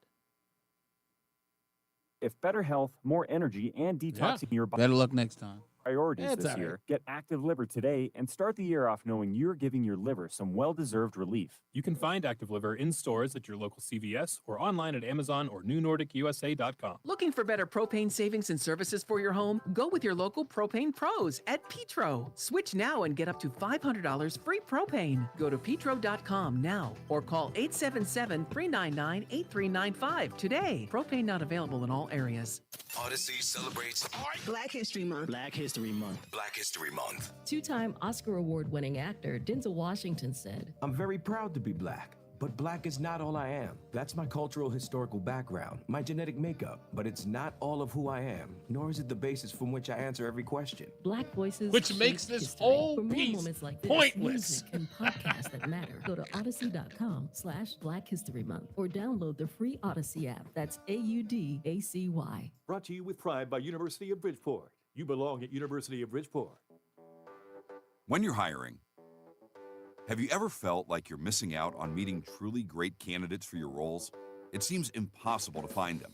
S2: If better health, more energy, and detoxing your body.
S1: Better luck next time.
S2: Priorities this year. Get Active Liver today and start the year off knowing you're giving your liver some well-deserved relief.
S4: You can find Active Liver in stores at your local CVS or online at Amazon or NewNordicUSA.com.
S6: Looking for better propane savings and services for your home? Go with your local propane pros at Petro. Switch now and get up to $500 free propane. Go to petro.com now or call 877-399-8395 today. Propane not available in all areas.
S18: Odyssey celebrates
S7: Black History Month.
S10: Black History
S7: History Month.
S18: Black History Month.
S7: Two-time Oscar Award-winning actor Denzel Washington said,
S8: I'm very proud to be black. But black is not all I am. That's my cultural historical background, my genetic makeup. But it's not all of who I am, nor is it the basis from which I answer every question.
S7: Black Voices,
S5: which makes this
S7: history.
S5: whole
S7: For more
S5: piece
S7: moments like this,
S5: pointless.
S7: music and podcasts that matter. Go to Odyssey.com/Black History Month or download the free Odyssey app. That's AUDACY.
S9: Brought to you with pride by University of Bridgeport. You belong at University of Bridgeport.
S10: When you're hiring, have you ever felt like you're missing out on meeting truly great candidates for your roles? It seems impossible to find them,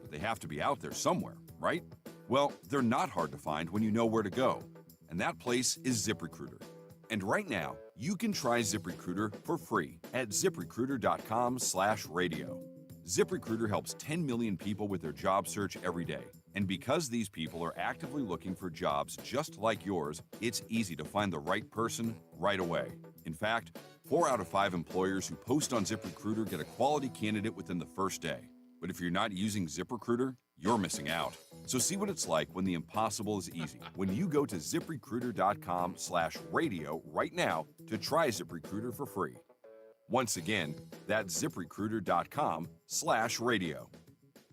S10: but they have to be out there somewhere, right? Well, they're not hard to find when you know where to go, and that place is ZipRecruiter. And right now, you can try ZipRecruiter for free at ZipRecruiter.com/radio. ZipRecruiter helps 10 million people with their job search every day. And because these people are actively looking for jobs just like yours, it's easy to find the right person right away. In fact, 4 out of 5 employers who post on ZipRecruiter get a quality candidate within the first day. But if you're not using ZipRecruiter, you're missing out. So see what it's like when the impossible is easy. When you go to ZipRecruiter.com/radio right now to try ZipRecruiter for free. Once again, that's ZipRecruiter.com/radio.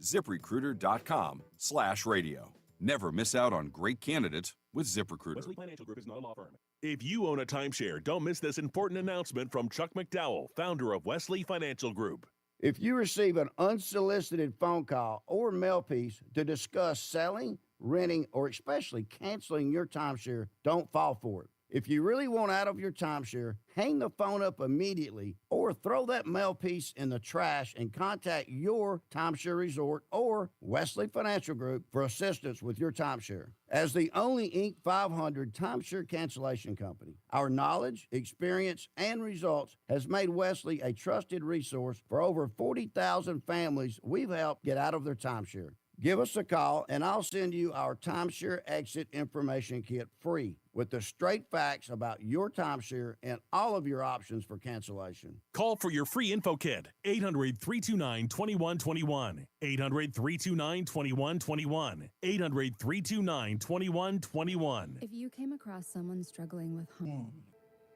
S10: ZipRecruiter.com/radio. Never miss out on great candidates with ZipRecruiter.
S14: Wesley Financial Group is not a law firm. If you own a timeshare, don't miss this important announcement from Chuck McDowell, founder of Wesley Financial Group.
S15: If you receive an unsolicited phone call or mail piece to discuss selling, renting, or especially canceling your timeshare, don't fall for it. If you really want out of your timeshare, hang the phone up immediately or throw that mail piece in the trash and contact your timeshare resort or Wesley Financial Group for assistance with your timeshare. As the only Inc. 500 timeshare cancellation company, our knowledge, experience, and results has made Wesley a trusted resource for over 40,000 families we've helped get out of their timeshare. Give us a call, and I'll send you our timeshare exit information kit free with the straight facts about your timeshare and all of your options for cancellation.
S14: Call for your free info kit, 800-329-2121, 800-329-2121, 800-329-2121.
S20: If you came across someone struggling with hunger,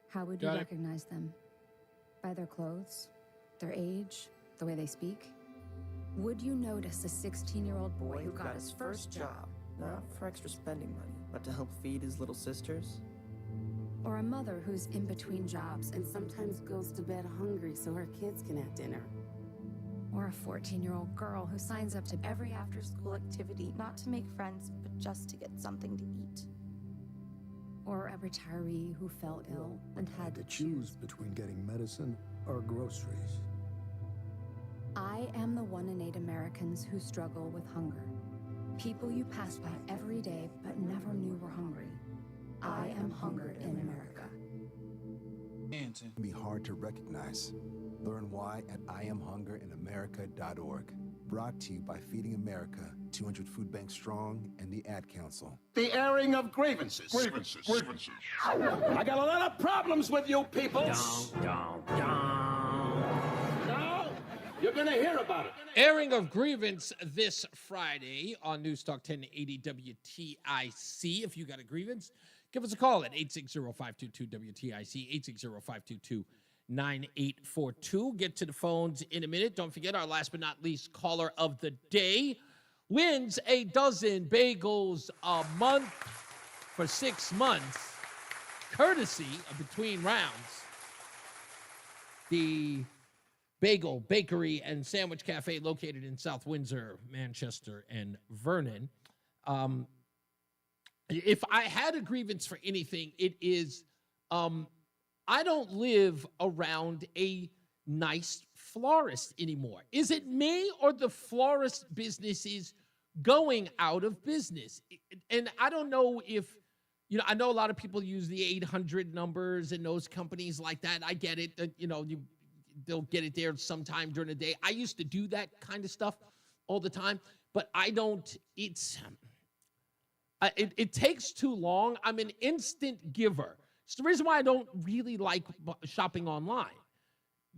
S20: how would you
S5: Got it.
S20: recognize them? By their clothes, their age, the way they speak? Would you notice a 16-year-old boy who got his first job?
S21: Not for extra spending money, but to help feed his little sisters.
S20: Or a mother who's in between jobs and sometimes goes to bed hungry so her kids can have dinner? Or a 14-year-old girl who signs up to every after-school activity not to make friends, but just to get something to eat? Or a retiree who fell ill and had to choose
S22: between getting medicine or groceries.
S20: I am the 1 in 8 Americans who struggle with hunger. People you pass by every day but never knew were hungry. I am hungered in America.
S22: It can be hard to recognize. Learn why at IamHungerInAmerica.org. Brought to you by Feeding America, 200 Food Banks Strong, and the Ad Council.
S23: The airing of grievances. Grievances. I got a lot of problems with you people. Now, you're going to hear about it.
S5: Airing of grievance this Friday on NewsTalk 1080 WTIC. If you got a grievance, give us a call at 860-522-WTIC, 860-522-9842. Get to the phones in a minute. Don't forget our last but not least caller of the day wins a dozen bagels a month for 6 months, courtesy of Between Rounds, the bagel, bakery, and sandwich cafe located in South Windsor, Manchester, and Vernon. If I had a grievance for anything, it is I don't live around a nice florist anymore. Is it me or the florist business is going out of business? And I don't know if, I know a lot of people use the 800 numbers and those companies like that. I get it. They'll get it there sometime during the day. I used to do that kind of stuff all the time, but I don't, it takes too long. I'm an instant giver. It's the reason why I don't really like shopping online,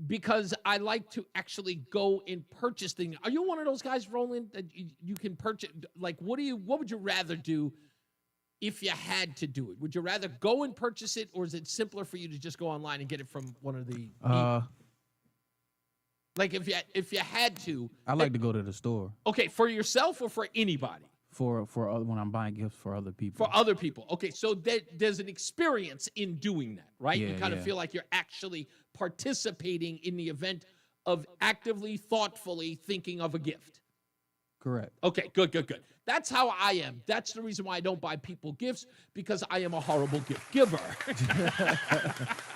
S5: because I like to actually go and purchase things. Are you one of those guys, Roland, that you can purchase? Like, what would you rather do? if you had to do it? Would you rather go and purchase it, or is it simpler for you to just go online and get it from one of the like if you had to?
S1: I like to go to the store.
S5: Okay, for yourself or for anybody?
S1: For when I'm buying gifts for other people.
S5: For other people. Okay, so there's an experience in doing that, right?
S1: Yeah,
S5: you kind of feel like you're actually participating in the event of actively, thoughtfully thinking of a gift.
S1: Correct.
S5: Okay, good. That's how I am. That's the reason why I don't buy people gifts, because I am a horrible gift giver.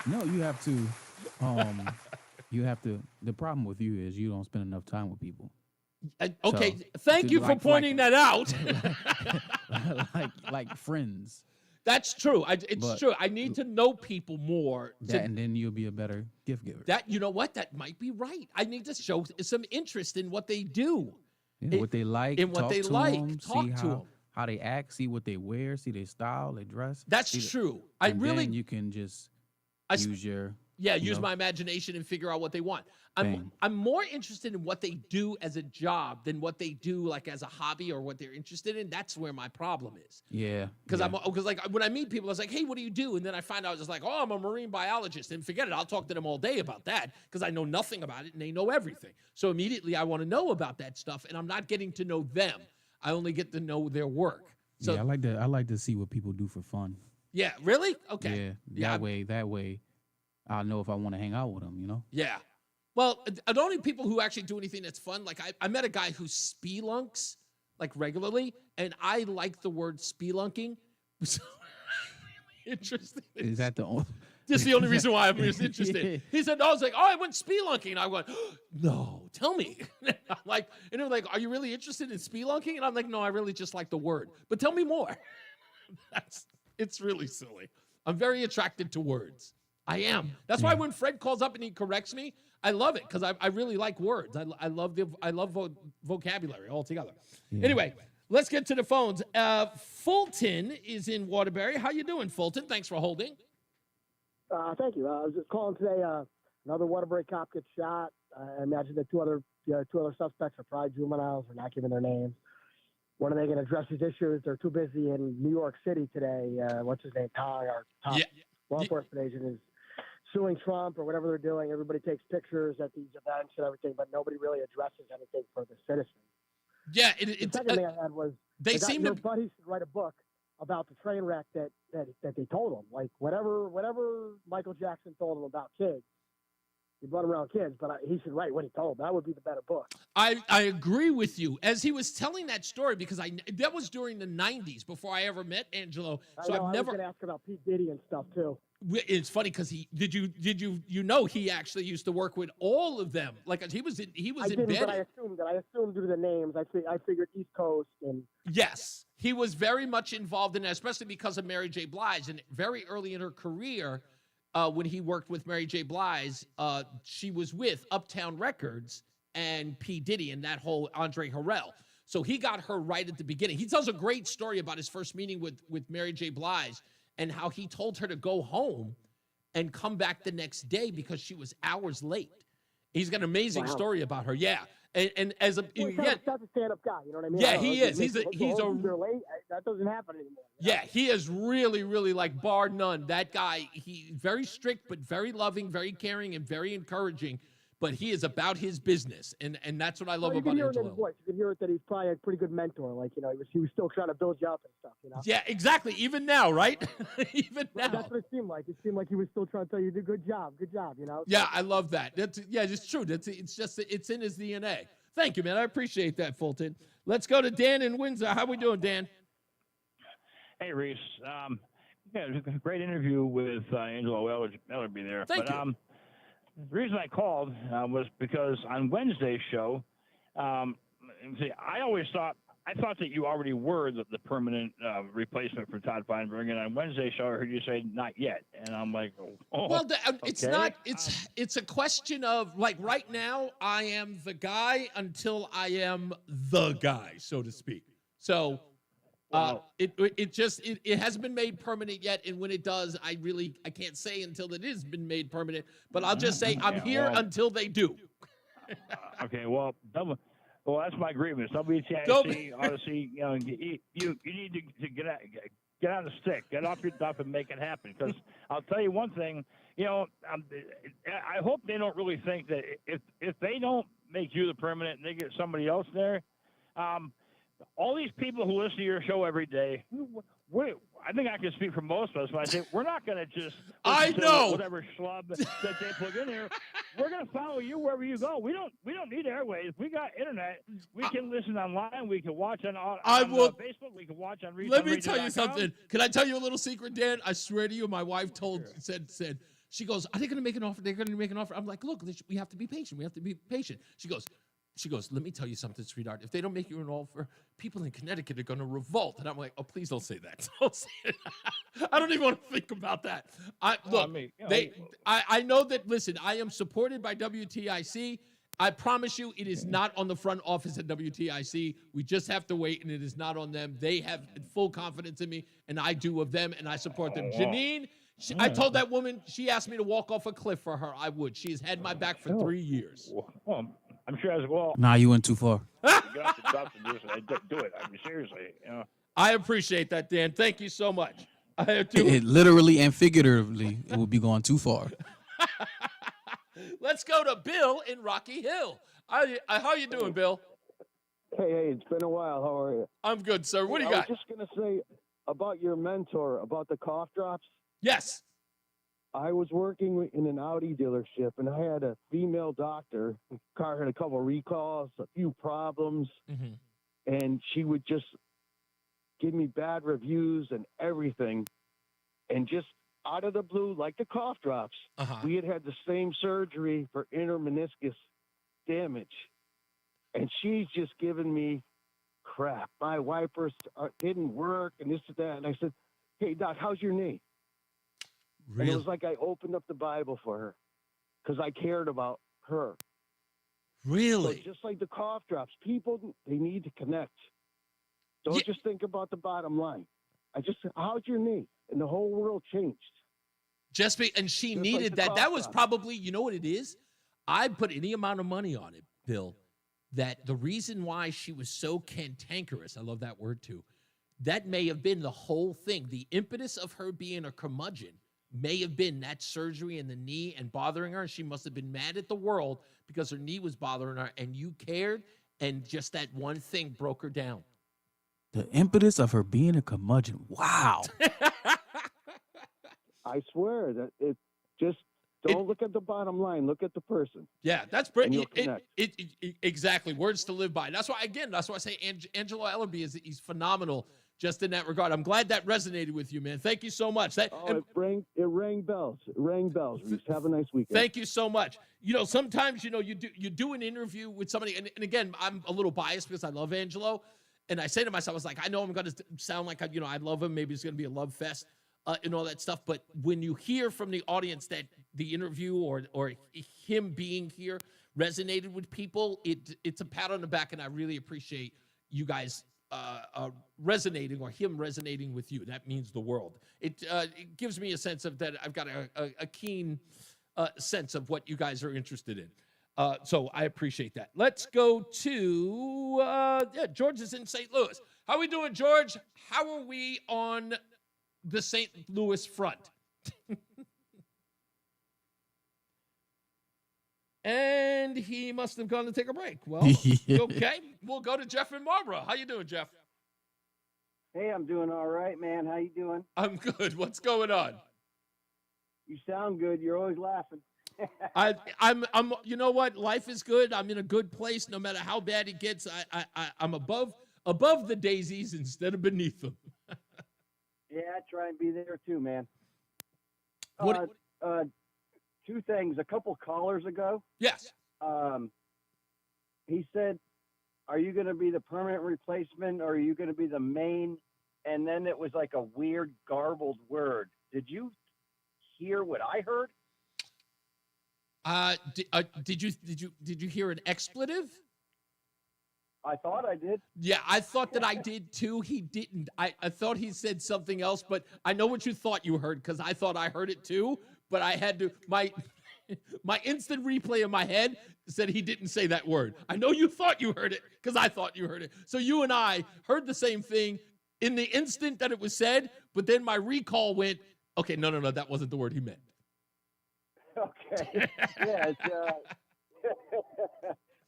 S1: No, you have to. The problem with you is you don't spend enough time with people.
S5: Okay, thank you for pointing that out.
S1: like friends.
S5: That's true. It's true. I need to know people more.
S1: And then you'll be a better gift giver.
S5: You know what? That might be right. I need to show some interest in what they do.
S1: Yeah, what they like,
S5: in what they like.
S1: Them,
S5: talk
S1: see
S5: to them.
S1: How they act, see what they wear, see their style, their dress.
S5: That's true.
S1: Then you can just use your...
S5: use my imagination and figure out what they want. I'm more interested in what they do as a job than what they do like as a hobby or what they're interested in. That's where my problem is.
S1: Yeah.
S5: Because like when I meet people, I was like, hey, what do you do? And then I find out it's like, oh, I'm a marine biologist. And forget it. I'll talk to them all day about that because I know nothing about it and they know everything. So immediately I want to know about that stuff, and I'm not getting to know them. I only get to know their work. So
S1: yeah, I like to see what people do for fun.
S5: Yeah, really? Okay.
S1: Yeah. That way I'll know if I want to hang out with them, you know?
S5: Yeah. Well, the only people who actually do anything that's fun, like I met a guy who spelunks like regularly, and I like the word spelunking. So really interesting.
S1: Is that the only?
S5: Just the only reason why I'm interested. Yeah. He said, I was like, oh, I went spelunking. And I went, oh, no, tell me. And I'm like, and they're like, are you really interested in spelunking? And I'm like, no, I really just like the word. But tell me more. It's really silly. I'm very attracted to words. I am. That's why when Fred calls up and he corrects me, I love it because I really like words. I love vocabulary altogether. Yeah. Anyway, let's get to the phones. Fulton is in Waterbury. How you doing, Fulton? Thanks for holding.
S3: Thank you. I was just calling today. Another Waterbury cop gets shot. I imagine the two other suspects are probably juveniles. They're not giving their names. When are they going to address these issues? They're too busy in New York City today. What's his name? Tom, our top law enforcement agent, is suing Trump or whatever they're doing. Everybody takes pictures at these events and everything, but nobody really addresses anything for the citizens.
S5: Yeah,
S3: the second thing I had was your buddies should write a book about the train wreck that they told him. Like whatever Michael Jackson told him about kids, he brought around kids, but he should write what he told. That would be the better book.
S5: I agree with you. As he was telling that story, because that was during the 90s before I ever met Angelo. So
S3: I was going to ask about Pete Diddy and stuff too.
S5: It's funny because did you he actually used to work with all of them. Like he was embedded.
S3: But I assumed due to the names. I figured East Coast and
S5: yes, he was very much involved in that, especially because of Mary J. Blige. And very early in her career, when he worked with Mary J. Blige, she was with Uptown Records and P. Diddy and that whole Andre Harrell. So he got her right at the beginning. He tells a great story about his first meeting with Mary J. Blige and how he told her to go home and come back the next day because she was hours late. He's got an amazing story about her. Yeah. And as a
S3: that's a stand-up guy, you know what I mean?
S5: Yeah, he is. He's
S3: late. That doesn't happen anymore.
S5: Yeah, he is really, really like bar none. That guy, he's very strict, but very loving, very caring, and very encouraging. But he is about his business, and that's what I love about Angelo.
S3: You can hear it in his voice. You can hear it that he's probably a pretty good mentor. Like, you know, he was still trying to build you up and stuff, you know?
S5: Yeah, exactly. Even now, right? Even now.
S3: That's what it seemed like. It seemed like he was still trying to tell you, good job, you know?
S5: Yeah, I love that. It's true. It's in his DNA. Thank you, man. I appreciate that, Fulton. Let's go to Dan in Windsor. How we doing, Dan?
S11: Hey, Reese. It was a great interview with Angelo Ellerby there.
S5: Thank you.
S11: The reason I called was because on Wednesday's show, I thought that you already were the permanent replacement for Todd Feinberg, and on Wednesday's show I heard you say not yet, and I'm like, oh.
S5: Well, it's not. It's a question of like right now I am the guy until I am the guy, so to speak. So. It hasn't been made permanent yet, and when it does, I can't say until it has been made permanent. But I'll just say I'm here until they do.
S11: Okay, well, that's my grievance. WTIC, Odyssey, you need to get on the stick, get off your duff, and make it happen. Because I'll tell you one thing, I hope they don't really think that if they don't make you the permanent and they get somebody else there, all these people who listen to your show every day, I think I can speak for most of us when I say we're not going to just whatever schlub that they plug in here. We're going to follow you wherever you go. We don't need airwaves. We got internet. We can listen online. We can watch on Facebook. We can watch on Reese.
S5: Let me tell you something. Can I tell you a little secret, Dan? I swear to you, my wife said she goes, "Are they going to make an offer? They're going to make an offer." I'm like, "Look, we have to be patient. We have to be patient." She goes, "Let me tell you something, sweetheart. If they don't make you an offer, people in Connecticut are going to revolt." And I'm like, "Oh, please don't say that. Don't say it." I don't even want to think about that. I know that, listen, I am supported by WTIC. I promise you it is not on the front office at WTIC. We just have to wait, and it is not on them. They have full confidence in me, and I do of them, and I support them. Janine, I told that woman, she asked me to walk off a cliff for her. I would. She has had my back for 3 years.
S11: Well, I'm sure as well.
S1: Nah, you went too far.
S11: Get off the duff and do it. I mean, seriously.
S5: I appreciate that, Dan. Thank you so much.
S1: It literally and figuratively, it would be going too far.
S5: Let's go to Bill in Rocky Hill. How you doing, Bill?
S12: Hey, it's been a while. How are you?
S5: I'm good, sir. What do you got?
S12: I was just going to say about your mentor, about the cough drops.
S5: Yes.
S12: I was working in an Audi dealership, and I had a female doctor. The car had a couple recalls, a few problems, and she would just give me bad reviews and everything. And just out of the blue, like the cough drops, we had the same surgery for inner meniscus damage. And she's just giving me crap. My wipers didn't work and this and that. And I said, "Hey, Doc, how's your knee?"
S5: Really?
S12: And it was like I opened up the Bible for her because I cared about her.
S5: Really?
S12: So just like the cough drops, people, they need to connect. Don't just think about the bottom line. I just said, "How's your knee?" And the whole world changed.
S5: And she needed
S12: like
S5: that. That was probably, you know what it is? I'd put any amount of money on it, Bill, that the reason why she was so cantankerous, I love that word too, that may have been the whole thing. The impetus of her being a curmudgeon may have been that surgery in the knee and bothering her. She must have been mad at the world because her knee was bothering her, and you cared, and just that one thing broke her down.
S1: The impetus of her being a curmudgeon. Wow.
S12: I swear that it just don't look at the bottom line. Look at the person.
S5: Yeah, that's brilliant. Exactly. Words to live by. That's why I say Angelo Ellerby he's phenomenal just in that regard. I'm glad that resonated with you, man. Thank you so much.
S12: It rang bells. It rang bells. Reese. Have a nice weekend.
S5: Thank you so much. Sometimes, you do an interview with somebody, and again, I'm a little biased because I love Angelo, and I say to myself, I was like, I know I'm going to sound like, I love him. Maybe it's going to be a love fest and all that stuff. But when you hear from the audience that the interview or him being here resonated with people, it's a pat on the back, and I really appreciate you guys resonating, or him resonating with you. That means the world. It gives me a sense of that I've got a keen sense of what you guys are interested in. So I appreciate that. Let's go to George is in St. Louis. How are we doing, George? How are we on the St. Louis front? And he must have gone to take a break. Well, okay. We'll go to Jeff in Marlboro. How you doing, Jeff?
S13: Hey, I'm doing all right, man. How you doing?
S5: I'm good. What's going on?
S13: You sound good. You're always laughing.
S5: I'm. You know what? Life is good. I'm in a good place. No matter how bad it gets, I'm above the daisies instead of beneath them.
S13: Yeah, I try and be there too, man.
S5: What?
S13: Two things. A couple callers ago.
S5: Yes.
S13: He said, "Are you going to be the permanent replacement, or are you going to be the main?" And then it was like a weird, garbled word. Did you hear what I heard?
S5: Did you hear an expletive?
S13: I thought I did.
S5: Yeah, I thought that I did too. He didn't. I thought he said something else, but I know what you thought you heard because I thought I heard it too. But I had to my instant replay in my head said he didn't say that word. I know you thought you heard it because I thought you heard it. So you and I heard the same thing. in the instant that it was said, but then my recall went, okay, no, that wasn't the word he meant.
S13: Okay. Yeah.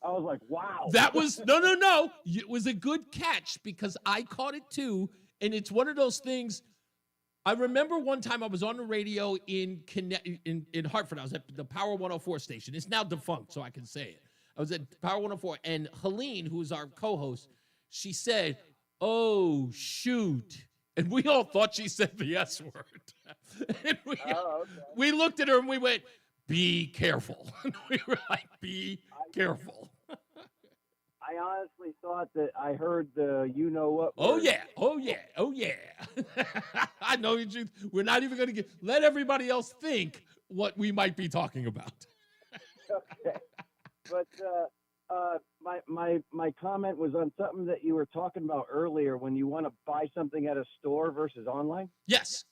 S13: I was like, wow.
S5: That was, no. It was a good catch because I caught it too. And it's one of those things. I remember one time I was on the radio in Hartford. I was at the Power 104 station. It's now defunct, so I can say it. I was at Power 104, and Helene, who's our co-host, she said, "Oh, shoot." And we all thought she said the S word. And we looked at her and we went, "Be careful." And we were like, "Be careful."
S13: I honestly thought that I heard the you-know-what
S5: Oh,
S13: word.
S5: yeah. I know you. We're not even going to let everybody else think what we might be talking about.
S13: Okay. But my comment was on something that you were talking about earlier when you want to buy something at a store versus online.
S5: Yes.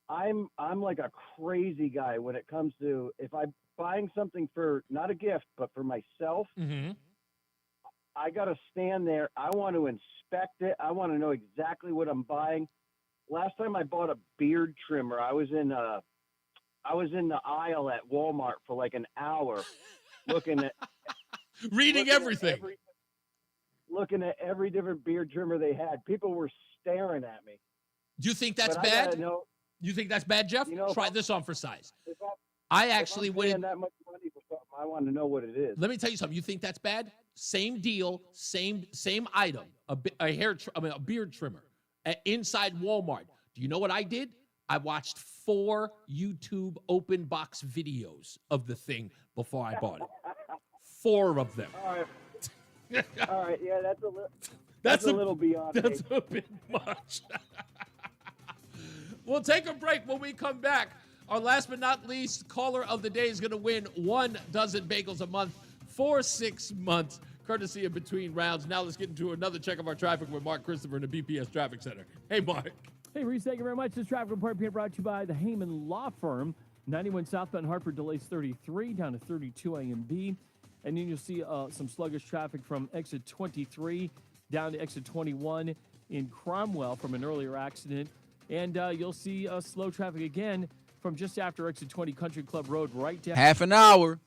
S13: I'm like a crazy guy when it comes to if I'm buying something for not a gift but for myself.
S5: Mm-hmm.
S13: I got to stand there. I want to inspect it. I want to know exactly what I'm buying. Last time I bought a beard trimmer, I was in the aisle at Walmart for like an hour looking at
S5: everything.
S13: Looking at every different beard trimmer they had. People were staring at me.
S5: Do you think that's
S13: But I
S5: bad?
S13: gotta know,
S5: You think that's bad, Jeff? Try this on for size.
S13: if
S5: I actually
S13: if I'm
S5: went
S13: paying that much money for something, I want to know what it is.
S5: Let me tell you something. You think that's bad? Same deal, same item, a beard trimmer inside Walmart. Do you know what I did? I watched 4 YouTube open box videos of the thing before I bought it. 4 of them.
S13: All right. All right. Yeah, that's a little beyond.
S5: That's
S13: me.
S5: a bit much. We'll take a break. When we come back, our last but not least caller of the day is going to win 1 dozen bagels a month for 6 months, courtesy of Between Rounds. Now let's get into another check of our traffic with Mark Christopher in the BPS Traffic Center. Hey, Mark.
S16: Hey, Reese, thank you very much. This traffic report being brought to you by the Heyman Law Firm. 91 southbound Hartford delays 33 down to 32 AMB. And then you'll see some sluggish traffic from exit 23 down to exit 21 in Cromwell from an earlier accident. And you'll see slow traffic again from just after exit 20 Country Club Road right down.
S1: Half an hour.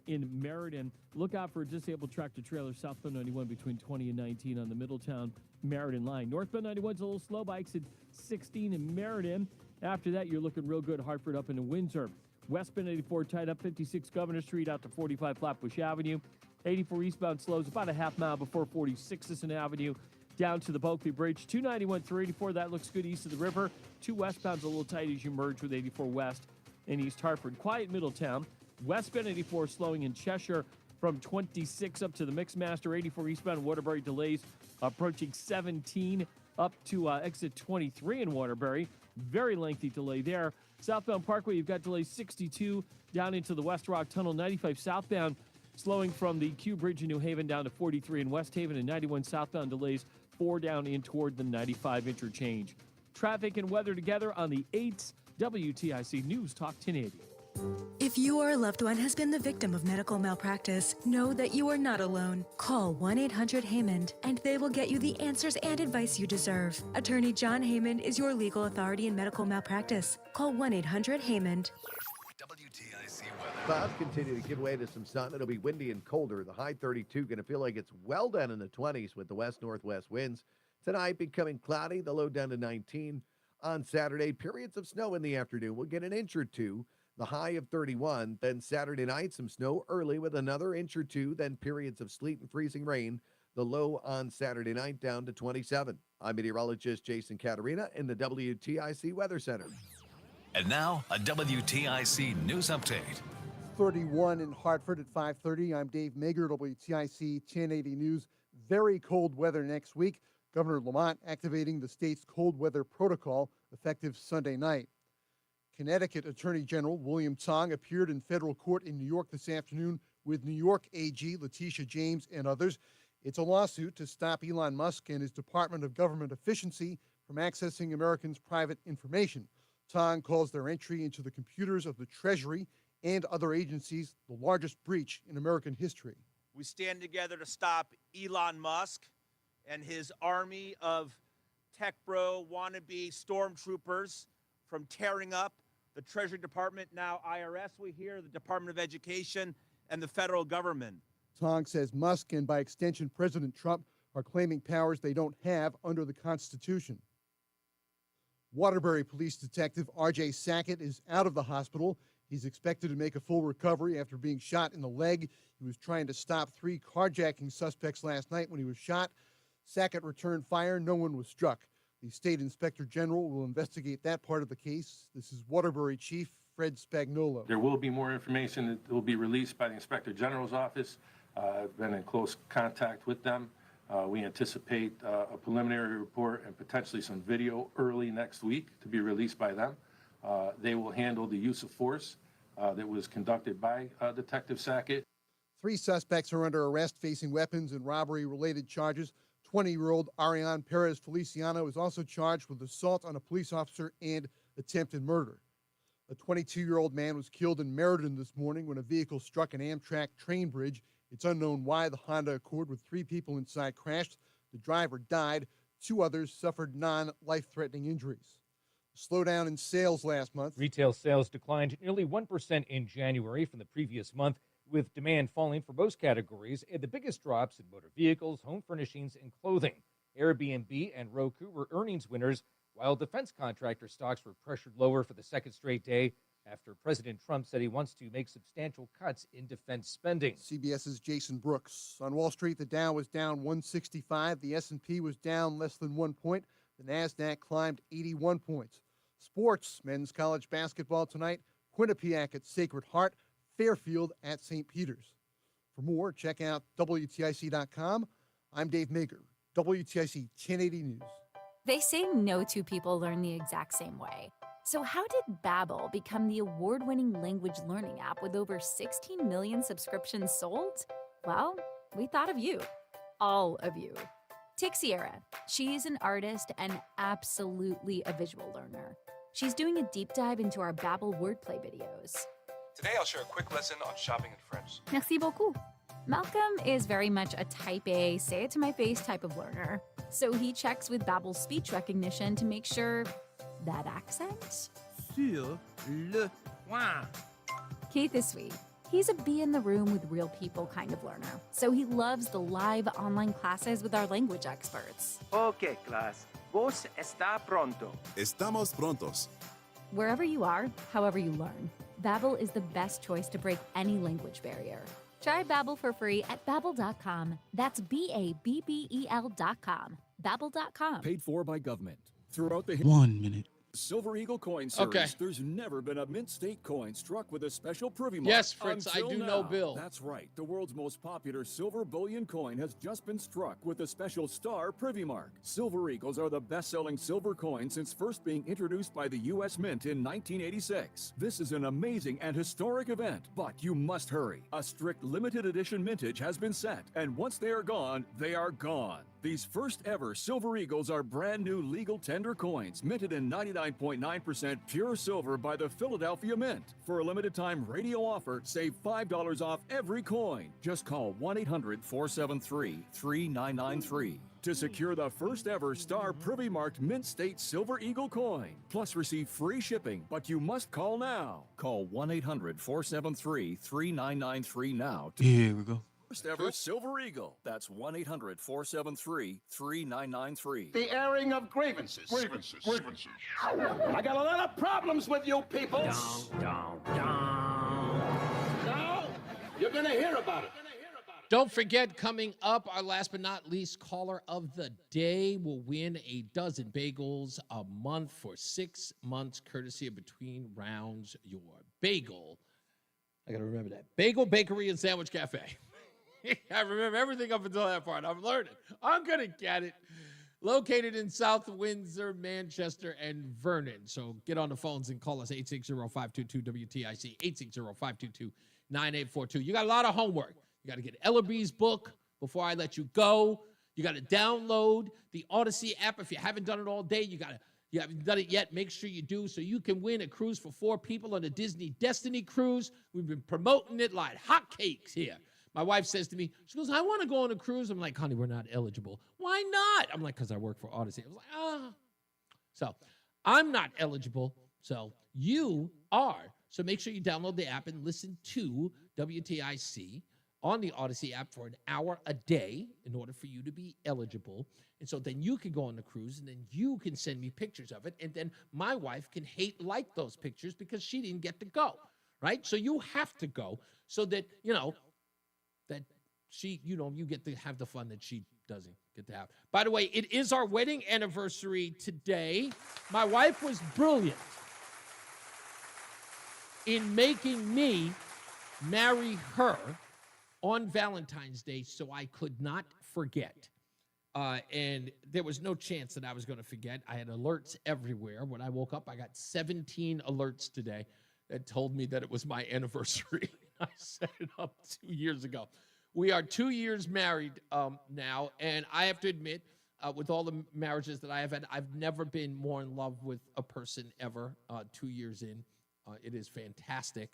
S16: In Meriden. Look out for a disabled tractor trailer southbound 91 between 20 and 19 on the Middletown Meriden line. Northbound 91 is a little slow by exit 16 in Meriden. After that, you're looking real good Hartford up into Windsor. Westbound 84 tied up 56 Governor Street out to 45 Flatbush Avenue. 84 eastbound slows about a half mile before 46 Sisson Avenue down to the Bulkley Bridge. 291 through 84, that looks good east of the river. 2 westbound's a little tight as you merge with 84 West in East Hartford. Quiet Middletown. Westbound 84 slowing in Cheshire from 26 up to the Mixmaster. 84 eastbound Waterbury delays approaching 17 up to exit 23 in Waterbury. Very lengthy delay there. Southbound Parkway, you've got delays 62 down into the West Rock Tunnel. 95 southbound slowing from the Q Bridge in New Haven down to 43 in West Haven. And 91 southbound delays 4 down in toward the 95 interchange. Traffic and weather together on the 8th WTIC News Talk 1080.
S17: If you or a loved one has been the victim of medical malpractice, know that you are not alone. Call 1-800-HEYMAN and they will get you the answers and advice you deserve. Attorney John Heyman is your legal authority in medical malpractice. Call 1-800-HEYMAN.
S19: Clouds continue to give way to some sun. It'll be windy and colder. The high 32 going to feel like it's well down in the 20s with the west-northwest winds. Tonight becoming cloudy, the low down to 19. On Saturday, periods of snow in the afternoon. We'll get an inch or 2. The high of 31. Then Saturday night, some snow early with another inch or 2. Then periods of sleet and freezing rain. The low on Saturday night down to 27. I'm meteorologist Jason Caterina in the WTIC Weather Center.
S18: And now, a WTIC news update.
S24: 31 in Hartford at 5:30. I'm Dave Mager, WTIC 1080 News. Very cold weather next week. Governor Lamont activating the state's cold weather protocol effective Sunday night. Connecticut Attorney General William Tong appeared in federal court in New York this afternoon with New York AG Letitia James and others. It's a lawsuit to stop Elon Musk and his Department of Government Efficiency from accessing Americans' private information. Tong calls their entry into the computers of the Treasury and other agencies the largest breach in American history.
S25: We stand together to stop Elon Musk
S2: and his army of tech bro wannabe stormtroopers from tearing up the Treasury Department, now IRS, we hear, the Department of Education, and the federal government.
S24: Tong says Musk and by extension President Trump are claiming powers they don't have under the Constitution. Waterbury Police Detective R.J. Sackett is out of the hospital. He's expected to make a full recovery after being shot in the leg. He was trying to stop 3 carjacking suspects last night when he was shot. Sackett returned fire. No one was struck. The State Inspector General will investigate that part of the case. This is Waterbury Chief Fred Spagnuolo.
S4: There will be more information that will be released by the Inspector General's office. I've been in close contact with them. We anticipate a preliminary report and potentially some video early next week to be released by them. They will handle the use of force that was conducted by Detective Sackett.
S24: 3 suspects are under arrest facing weapons and robbery-related charges. 20-year-old Ariane Perez Feliciano is also charged with assault on a police officer and attempted murder. A 22-year-old man was killed in Meriden this morning when a vehicle struck an Amtrak train bridge. It's unknown why the Honda Accord with 3 people inside crashed. The driver died. 2 others suffered non-life-threatening injuries. A slowdown in sales last month.
S6: Retail sales declined nearly 1% in January from the previous month, with demand falling for most categories and the biggest drops in motor vehicles, home furnishings, and clothing. Airbnb and Roku were earnings winners, while defense contractor stocks were pressured lower for the second straight day after President Trump said he wants to make substantial cuts in defense spending.
S24: CBS's Jason Brooks. On Wall Street, the Dow was down 165. The S&P was down less than 1 point. The NASDAQ climbed 81 points. Sports, men's college basketball tonight. Quinnipiac at Sacred Heart. Fairfield at St. Peter's. For more, check out WTIC.com. I'm Dave Mager, WTIC 1080 News.
S8: They say no two people learn the exact same way. So how did Babbel become the award-winning language learning app with over 16 million subscriptions sold? Well, we thought of you. All of you. Take Sierra. She's an artist and absolutely a visual learner. She's doing a deep dive into our Babbel wordplay videos.
S25: Today I'll share a quick lesson on shopping in French.
S8: Merci beaucoup. Malcolm is very much a type A, say it to my face type of learner. So he checks with Babbel's speech recognition to make sure that accent?
S25: Sur le point.
S8: Keith is sweet. He's a be in the room with real people kind of learner. So he loves the live online classes with our language experts.
S25: Okay, class. Vos está pronto.
S26: Estamos prontos.
S8: Wherever you are, however you learn, Babbel is the best choice to break any language barrier. Try Babbel for free at Babbel.com. That's Babbel.com. Babbel.com.
S27: Paid for by government. Throughout the
S1: 1 minute.
S27: Silver Eagle coin series,
S5: Okay.
S27: there's never been a mint state coin struck with a special privy mark.
S5: Yes, Fritz, I
S27: Until
S5: do
S27: now.
S5: know Bill.
S27: That's right. The world's most popular silver bullion coin has just been struck with a special star privy mark. Silver Eagles are the best-selling silver coin since first being introduced by the U.S. Mint in 1986. This is an amazing and historic event, but you must hurry. A strict limited edition mintage has been set, and once they are gone, they are gone. These first ever Silver Eagles are brand new legal tender coins, minted in 99.9% pure silver by the Philadelphia Mint. For a limited time radio offer, save $5 off every coin. Just call 1-800-473-3993 to secure the first ever star privy marked Mint State Silver Eagle coin. Plus receive free shipping, but you must call now. Call 1-800-473-3993 now to
S1: Here we go.
S27: first ever Silver Eagle. That's 1-800-473-3993.
S23: The airing of grievances. Grievances. I got a lot of problems with you people. Now, you're going to hear about it.
S5: Don't forget, coming up, our last but not least caller of the day will win a dozen bagels a month for 6 months, courtesy of Between Rounds Your Bagel. I got to remember that. Bagel, Bakery, and Sandwich Cafe. I remember everything up until that part. I'm learning. I'm going to get it. Located in South Windsor, Manchester, and Vernon. So get on the phones and call us 860-522-WTIC, 860-522-9842. You got a lot of homework. You got to get Ellerby's book before I let you go. You got to download the Odyssey app. If you haven't done it all day, you haven't done it yet, make sure you do so you can win a cruise for 4 people on the Disney Destiny Cruise. We've been promoting it like hotcakes here. My wife says to me, she goes, I want to go on a cruise. I'm like, honey, we're not eligible. Why not? I'm like, because I work for Odyssey. I was like, ah. So I'm not eligible. So you are. So make sure you download the app and listen to WTIC on the Odyssey app for an hour a day in order for you to be eligible. And so then you can go on the cruise and then you can send me pictures of it. And then my wife can like those pictures because she didn't get to go, right? So you have to go so that, that she, you get to have the fun that she doesn't get to have. By the way, it is our wedding anniversary today. My wife was brilliant in making me marry her on Valentine's Day so I could not forget. And there was no chance that I was going to forget. I had alerts everywhere. When I woke up, I got 17 alerts today that told me that it was my anniversary. I set it up 2 years ago. We are 2 years married now, and I have to admit, with all the marriages that I have had, I've never been more in love with a person ever 2 years in. It is fantastic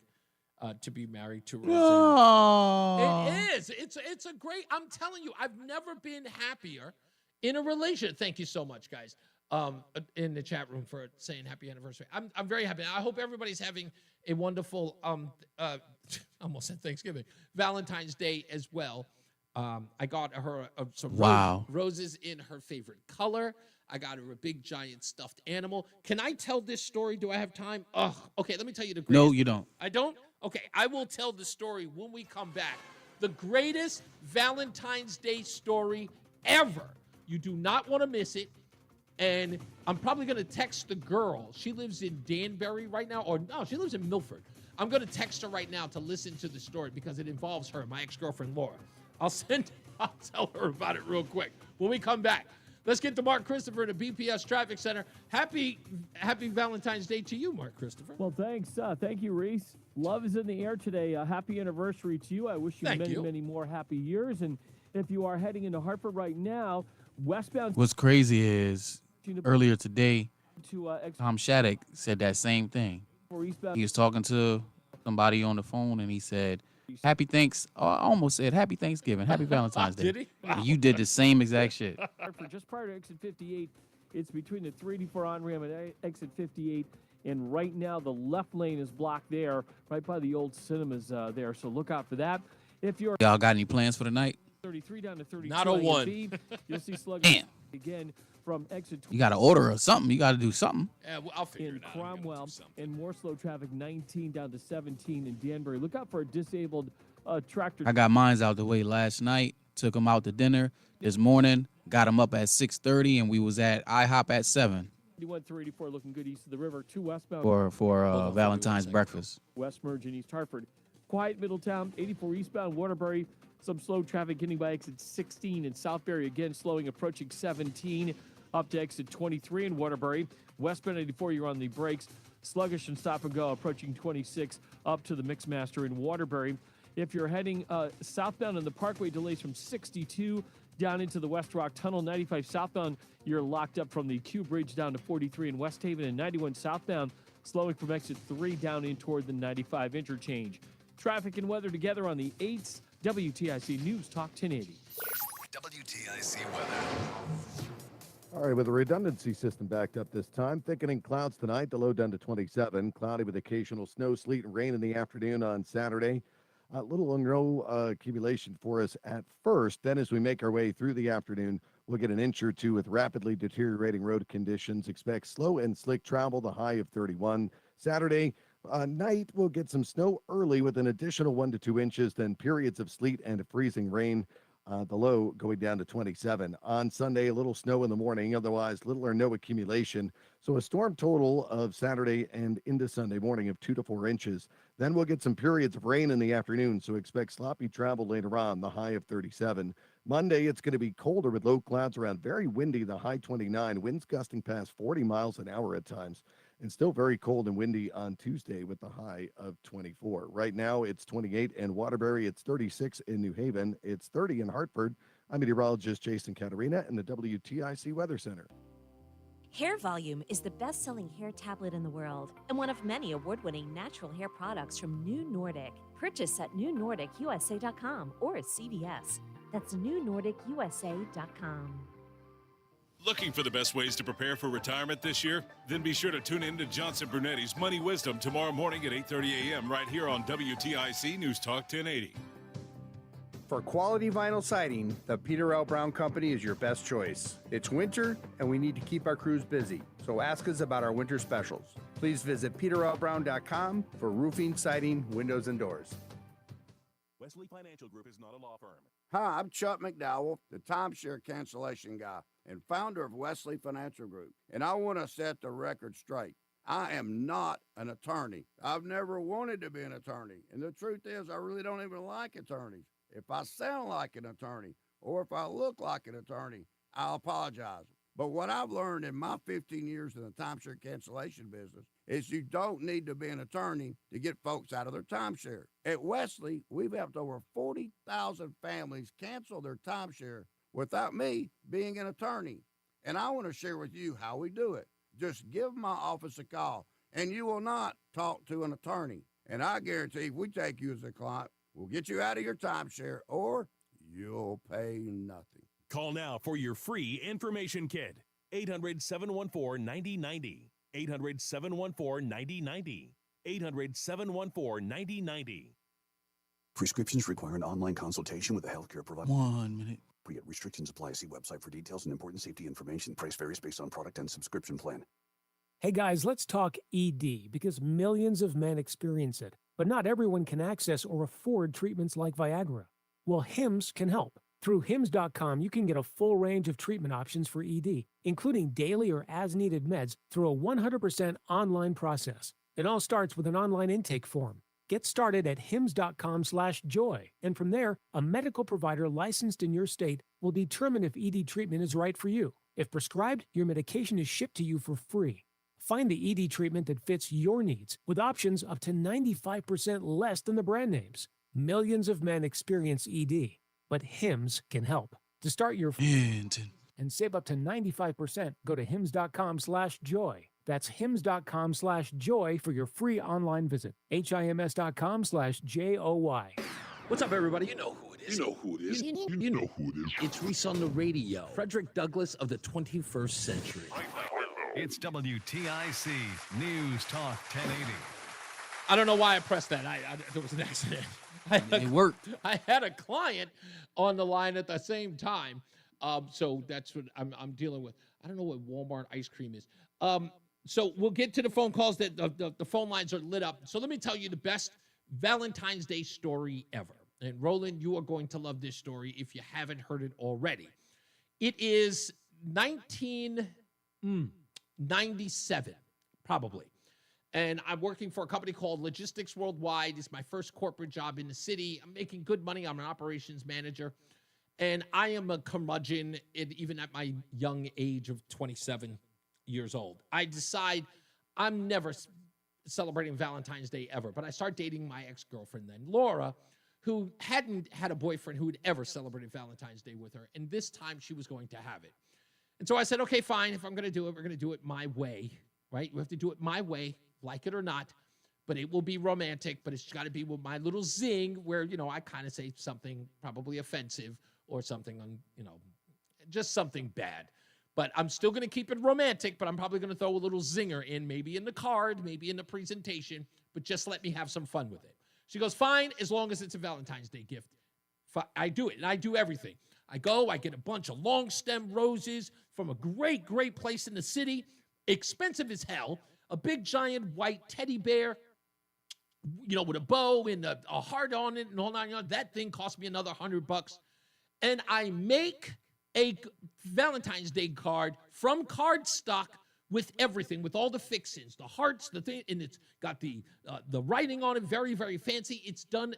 S5: to be married to Roseanne.
S1: Oh.
S5: It is. It's a great, I'm telling you, I've never been happier in a relationship. Thank you so much, guys, in the chat room for saying happy anniversary. I'm very happy. I hope everybody's having a wonderful, almost said Thanksgiving, Valentine's Day as well. I got her some roses in her favorite color. I got her a big, giant stuffed animal. Can I tell this story? Do I have time? Okay, let me tell you the greatest.
S1: No, you don't.
S5: I don't? Okay, I will tell the story when we come back. The greatest Valentine's Day story ever. You do not want to miss it. And I'm probably going to text the girl. She lives in Danbury right now. Or no, she lives in Milford. I'm going to text her right now to listen to the story because it involves her, my ex-girlfriend, Laura. I'll tell her about it real quick when we come back. Let's get to Mark Christopher at the BPS Traffic Center. Happy Valentine's Day to you, Mark Christopher.
S16: Well, thanks. Thank you, Reese. Love is in the air today. Happy anniversary to you. I wish you many more happy years. And if you are heading into Hartford right now, westbound.
S1: What's crazy is earlier today, Tom Shattuck said that same thing. He was talking to somebody on the phone, and he said, I almost said Happy Thanksgiving, Happy Valentine's Day.
S5: Did he?
S1: Wow. You did the same exact shit.
S16: Just prior to exit 58, it's between the 384 on-ramp and exit 58. And right now, the left lane is blocked there, right by the old cinemas there. So look out for that. If you're
S1: Y'all got any plans for the night?
S16: 33 down to 32.
S5: Not a one.
S16: You'll see sluggish
S1: Damn.
S16: again from exit 20.
S1: You got to order or something. You got to do something.
S5: Yeah, well, I'll figure
S16: in
S5: it out.
S16: Cromwell, and more slow traffic 19 down to 17 in Danbury. Look out for a disabled tractor.
S1: I got mines out the way last night. Took them out to dinner this morning. Got them up at 6:30, and we was at IHOP at 7.
S16: 384 looking good east of the river. 2 westbound.
S1: For Valentine's breakfast.
S16: West Merge in East Hartford. Quiet Middletown, 84 eastbound Waterbury. Some slow traffic getting by exit 16 in Southbury. Again, slowing approaching 17 up to exit 23 in Waterbury. Westbound 84, you're on the brakes. Sluggish and stop and go approaching 26 up to the Mixmaster in Waterbury. If you're heading southbound on the Parkway, delays from 62 down into the West Rock Tunnel. 95 southbound, you're locked up from the Q Bridge down to 43 in West Haven. And 91 southbound, slowing from exit 3 down in toward the 95 interchange. Traffic and weather together on the 8th. WTIC News Talk 1080.
S18: WTIC weather.
S19: All right, with the redundancy system backed up this time, thickening clouds tonight, the low down to 27. Cloudy with occasional snow, sleet, and rain in the afternoon on Saturday. Little or no accumulation for us at first. Then as we make our way through the afternoon, we'll get an inch or two with rapidly deteriorating road conditions. Expect slow and slick travel, the high of 31. Saturday night, we'll get some snow early with an additional 1 to 2 inches, then periods of sleet and freezing rain. The low going down to 27. On Sunday, a little snow in the morning, otherwise little or no accumulation. So a storm total of Saturday and into Sunday morning of 2 to 4 inches. Then we'll get some periods of rain in the afternoon, so expect sloppy travel later on, the high of 37. Monday, it's going to be colder with low clouds around, very windy, the high 29. Winds gusting past 40 miles an hour at times. And still very cold and windy on Tuesday with the high of 24. Right now, it's 28 in Waterbury. It's 36 in New Haven. It's 30 in Hartford. I'm meteorologist Jason Caterina in the WTIC Weather Center.
S7: Hair Volume is the best-selling hair tablet in the world and one of many award-winning natural hair products from New Nordic. Purchase at newnordicusa.com or at CVS. That's newnordicusa.com.
S9: Looking for the best ways to prepare for retirement this year? Then be sure to tune in to Johnson Brunetti's Money Wisdom tomorrow morning at 8:30 a.m. right here on WTIC News Talk 1080.
S10: For quality vinyl siding, the Peter L. Brown Company is your best choice. It's winter, and we need to keep our crews busy, so ask us about our winter specials. Please visit peterlbrown.com for roofing, siding, windows, and doors.
S14: Wesley Financial Group is not a law firm.
S15: Hi, I'm Chuck McDowell, the timeshare cancellation guy and founder of Wesley Financial Group, and I want to set the record straight. I am not an attorney. I've never wanted to be an attorney, and the truth is I really don't even like attorneys. If I sound like an attorney or if I look like an attorney, I'll apologize. But what I've learned in my 15 years in the timeshare cancellation business is you don't need to be an attorney to get folks out of their timeshare. At Wesley, we've helped over 40,000 families cancel their timeshare without me being an attorney. And I want to share with you how we do it. Just give my office a call, and you will not talk to an attorney. And I guarantee if we take you as a client, we'll get you out of your timeshare, or you'll pay nothing.
S14: Call now for your free information kit. 800-714-9090. 800-714-9090. 800-714-9090.
S21: Prescriptions require an online consultation with a healthcare provider.
S1: 1 minute.
S21: Restrictions apply. See website for details and important safety information. Price varies based on product and subscription plan.
S26: Hey guys, let's talk ED because millions of men experience it, but not everyone can access or afford treatments like Viagra. Well, HIMS can help. Through HIMS.com, you can get a full range of treatment options for ED, including daily or as-needed meds through a 100% online process. It all starts with an online intake form. Get started at hims.com/joy, and from there, a medical provider licensed in your state will determine if ED treatment is right for you. If prescribed, your medication is shipped to you for free. Find the ED treatment that fits your needs with options up to 95% less than the brand names. Millions of men experience ED, but HIMS can help. To start your and save up to 95%, go to hims.com/joy. That's hims.com/joy for your free online visit. HIMS.com/JOY.
S28: What's up, everybody? You know who it is.
S23: You know who it is.
S28: You know who it is. It's Reese on the radio. Frederick Douglass of the 21st century.
S18: It's WTIC News Talk 1080.
S5: I don't know why I pressed that. There was an accident.
S1: It worked.
S5: I had a client on the line at the same time. So that's what I'm dealing with. I don't know what Walmart ice cream is. So we'll get to the phone calls. That the phone lines are lit up. So let me tell you the best Valentine's Day story ever. And Roland, you are going to love this story if you haven't heard it already. It is 1997, probably. And I'm working for a company called Logistics Worldwide. It's my first corporate job in the city. I'm making good money. I'm an operations manager. And I am a curmudgeon, even at my young age of 27 years old. I decide I'm never celebrating Valentine's Day ever. But I start dating my ex-girlfriend then, Laura, who hadn't had a boyfriend who had ever celebrated Valentine's Day with her. And this time she was going to have it. And so I said, okay, fine. If I'm going to do it, we're going to do it my way, right? We have to do it my way, like it or not. But it will be romantic, but it's got to be with my little zing where, I kind of say something probably offensive or something, just something bad. But I'm still going to keep it romantic, but I'm probably going to throw a little zinger in, maybe in the card, maybe in the presentation, but just let me have some fun with it. She goes, fine, as long as it's a Valentine's Day gift. I do it, and I do everything. I go, I get a bunch of long stem roses from a great, great place in the city, expensive as hell, a big giant white teddy bear, with a bow and a heart on it and all that. That thing cost me another $100. And I make a Valentine's Day card from cardstock with everything, with all the fixings, the hearts, the thing, and it's got the writing on it, very, very fancy. It's done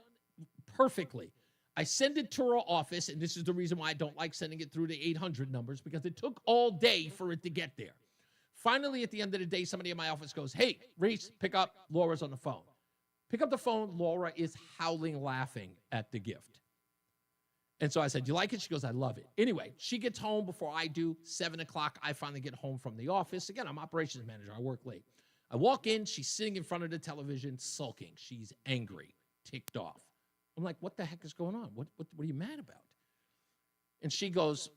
S5: perfectly. I send it to her office, and this is the reason why I don't like sending it through the 800 numbers, because it took all day for it to get there. Finally, at the end of the day, somebody in my office goes, hey, Reese, pick up. Laura's on the phone. Pick up the phone. Laura is howling, laughing at the gift. And so I said, "You like it?" She goes, "I love it." Anyway, she gets home before I do. 7 o'clock, I finally get home from the office. Again, I'm operations manager. I work late. I walk in. She's sitting in front of the television, sulking. She's angry, ticked off. I'm like, "What the heck is going on? What are you mad about?" And she goes,